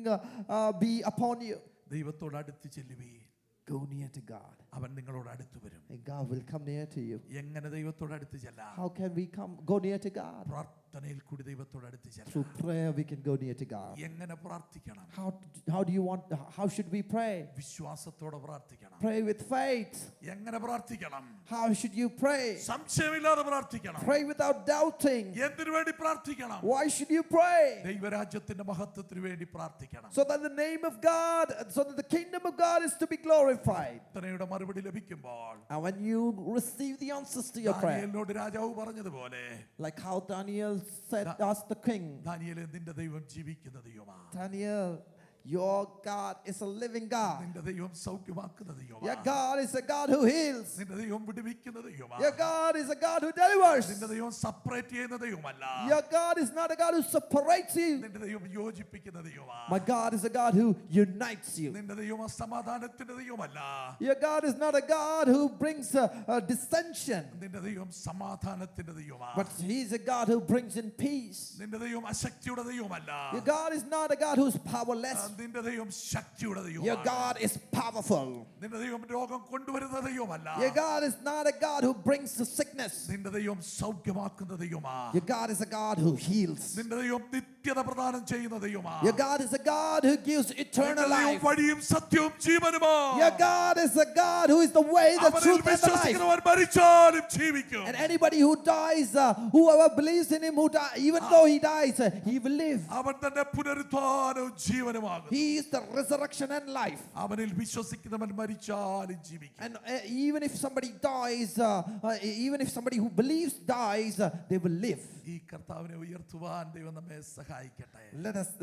be upon you. ദൈവത്തോട് അടുത്ത് ചെല്ലുവീൻ, Go near to God, അവൻ നിങ്ങളോട് അടുത്ത് വരും. and God will come near to you. എങ്ങനെ ദൈവത്തോട് അടുത്ത് ചെല്ലാം? How can we go near to God? പ്രാർത്ഥനയിൽ കൂടി ദൈവത്തോട് അടുത്ത് ചെല്ലാം. Through prayer, we can go near to God. എങ്ങനെ പ്രാർത്ഥിക്കണം? How do you want? How should we pray? വിശ്വാസത്തോടെ പ്രാർത്ഥിക്കണം. Pray with faith. എങ്ങനെ പ്രാർത്ഥിക്കണം? How should you pray? സംശയമില്ലാതെ പ്രാർത്ഥിക്കണം. Pray without doubting. എന്തിനു വേണ്ടി പ്രാർത്ഥിക്കണം? Why should you pray? ദൈവരാജ്യത്തിന്റെ മഹത്വത്തിന് വേണ്ടി പ്രാർത്ഥിക്കണം. So that the name of God, so that the kingdom of God is to be glorified. പ്രാർത്ഥനയുടെ മറുപടി ലഭിക്കുമ്പോൾ, And when you receive the answers to your prayer, ദാനിയേലിനോട് രാജാവ് പറഞ്ഞതുപോലെ, like how Daniel said, asked the king, ദാനിയേലേ, നിന്റെ ദൈവം ജീവിക്കുന്ന ദൈവമാണ്. Daniel, your God is a living God. നിന്റെ ദൈവം സൗഖ്യമാക്കുന്ന Your ദൈവമാണ്. God is a God who heals. നിന്റെ ദൈവം വിടുവിക്കുന്ന ദൈവമാണ്. Your God is a God who delivers. നിന്റെ ദൈവം സെപ്പറേറ്റ് ചെയ്യുന്ന ദൈവമല്ല. Your God is not a God who separates you. നിന്റെ ദൈവം യോജിപ്പിക്കുന്ന ദൈവമാണ്. My God is a God who unites you. നിന്റെ ദൈവം സമാധാനത്തിന്റെ ദൈവമല്ല. Your God is not a God who brings dissension, നിന്റെ ദൈവം സമാധാനത്തിന്റെ ദൈവമാണ്. but He is a God who brings in peace. നിന്റെ ദൈവം അശക്തിയുടെ ദൈവമല്ല. Your God is not a God who's powerless. നിന്റെ ദൈവം ശക്തിയുടെ Your ദൈവമാണ്. God is powerful. നിന്റെ ദൈവം രോഗം കൊണ്ടുവരുന്ന ദൈവമല്ല. Your God is not a God who brings the sickness. നിന്റെ ദൈവം സൗഖ്യമാക്കുന്ന ദൈവമാണ്. Your God is a God who heals. നിന്റെ ദൈവം നിത്യത പ്രദാനം ചെയ്യുന്ന ദൈവമാണ്. Your God is a God who gives eternal നിന്റെ ദൈവം life. വഴിയും സത്യവും ജീവനുമാണ്. Your God is a God who is the way, the അവനിൽ truth, and the life. വിശ്വസിക്കുന്നവൻ മരിച്ചാലും ജീവിക്കും. And anybody who dies, whoever believes in Him, even though he dies, he will live. അവൻ തന്നെ പുനരുത്ഥാനവും ജീവനുമാകും. He is the resurrection and life. അവനിൽ വിശ്വസിക്കുന്നവൻ മരിച്ചാലും ജീവിക്കും. And even if somebody dies, even if somebody who believes dies, they will live. ഈ കർത്താവിനെ ഉയർത്തുവാൻ ദൈവം നമ്മെ സഹായിക്കട്ടെ.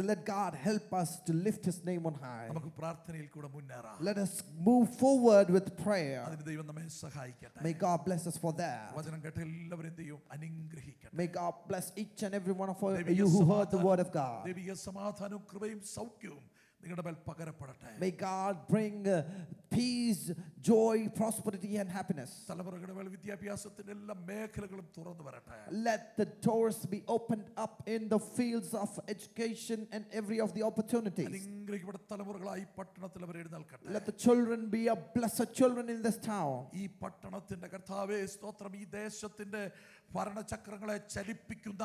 Let God help us to lift His name on high. നമുക്ക് പ്രാർത്ഥനയിൽ കൂടെ മുന്നേറാം. Let us move forward with prayer. അതിന് ദൈവം നമ്മെ സഹായിക്കട്ടെ. May God bless us for that. വചനം കേട്ട എല്ലാവരെയും ദൈവം അനുഗ്രഹിക്കട്ടെ. May God bless each and every one of you who heard the word of God. ദൈവിക സമാധാനവും കൃപയും സൗഖ്യവും നിങ്ങളുടെ മേൽ പകരപ്പെടട്ടെ. May God bring peace, joy, prosperity, and happiness. തലമുറകളുടെ മേൽ വിദ്യാഭ്യാസത്തിന്റെ എല്ലാ മേഖലകളും തുറന്നു വരട്ടെ. Let the doors be opened up in the fields of education and every of the opportunities. അനുഗ്രഹിക്കപ്പെട്ട തലമുറകളായി പട്ടണത്തിൽ അവർ എഴുന്നേൽക്കട്ടെ. Let the children be a blessed children in this town. ഈ പട്ടണത്തിന്റെ കർത്താവേ സ്തോത്രം, ഈ ദേശത്തിന്റെ ഭരണചക്രങ്ങളെ ചലിപ്പിക്കുന്ന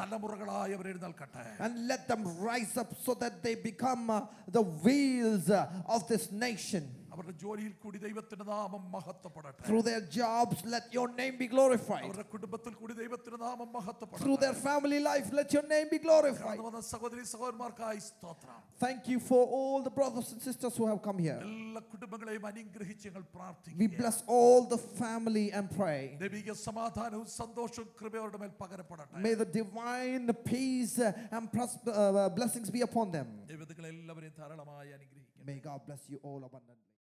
തലമുറകളായി അവർ എഴുന്നേൽക്കട്ടെ. And let them rise up so that they become the wheels of this nation. അവരുടെ ജോലിയിൽ കൂടി ദൈവത്തിന്റെ നാമം മഹത്വപ്പെടട്ടെ. Through their jobs, let your name be glorified. അവരുടെ കുടുംബത്തിൽ കൂടി ദൈവത്തിന്റെ നാമം മഹത്വപ്പെടട്ടെ. Through their family life, let your name be glorified. കടന്നു വന്ന സഹോദരി സഹോദരന്മാർക്കായി സ്തോത്രം. Thank you for all the brothers and sisters who have come here. എല്ലാ കുടുംബങ്ങളെയും അനുഗ്രഹിച്ച് ഞങ്ങൾ We പ്രാർത്ഥിക്കുന്നു. bless all the family and pray. ദൈവിക സമാധാനവും സന്തോഷവും കൃപയും അവരുടെ മേൽ പകരപ്പെടട്ടെ. May the divine peace and blessings be upon them. ദൈവങ്ങളെ എല്ലാവരെയും ധാരാളമായി അനുഗ്രഹിക്കട്ടെ. May God bless you all abundantly.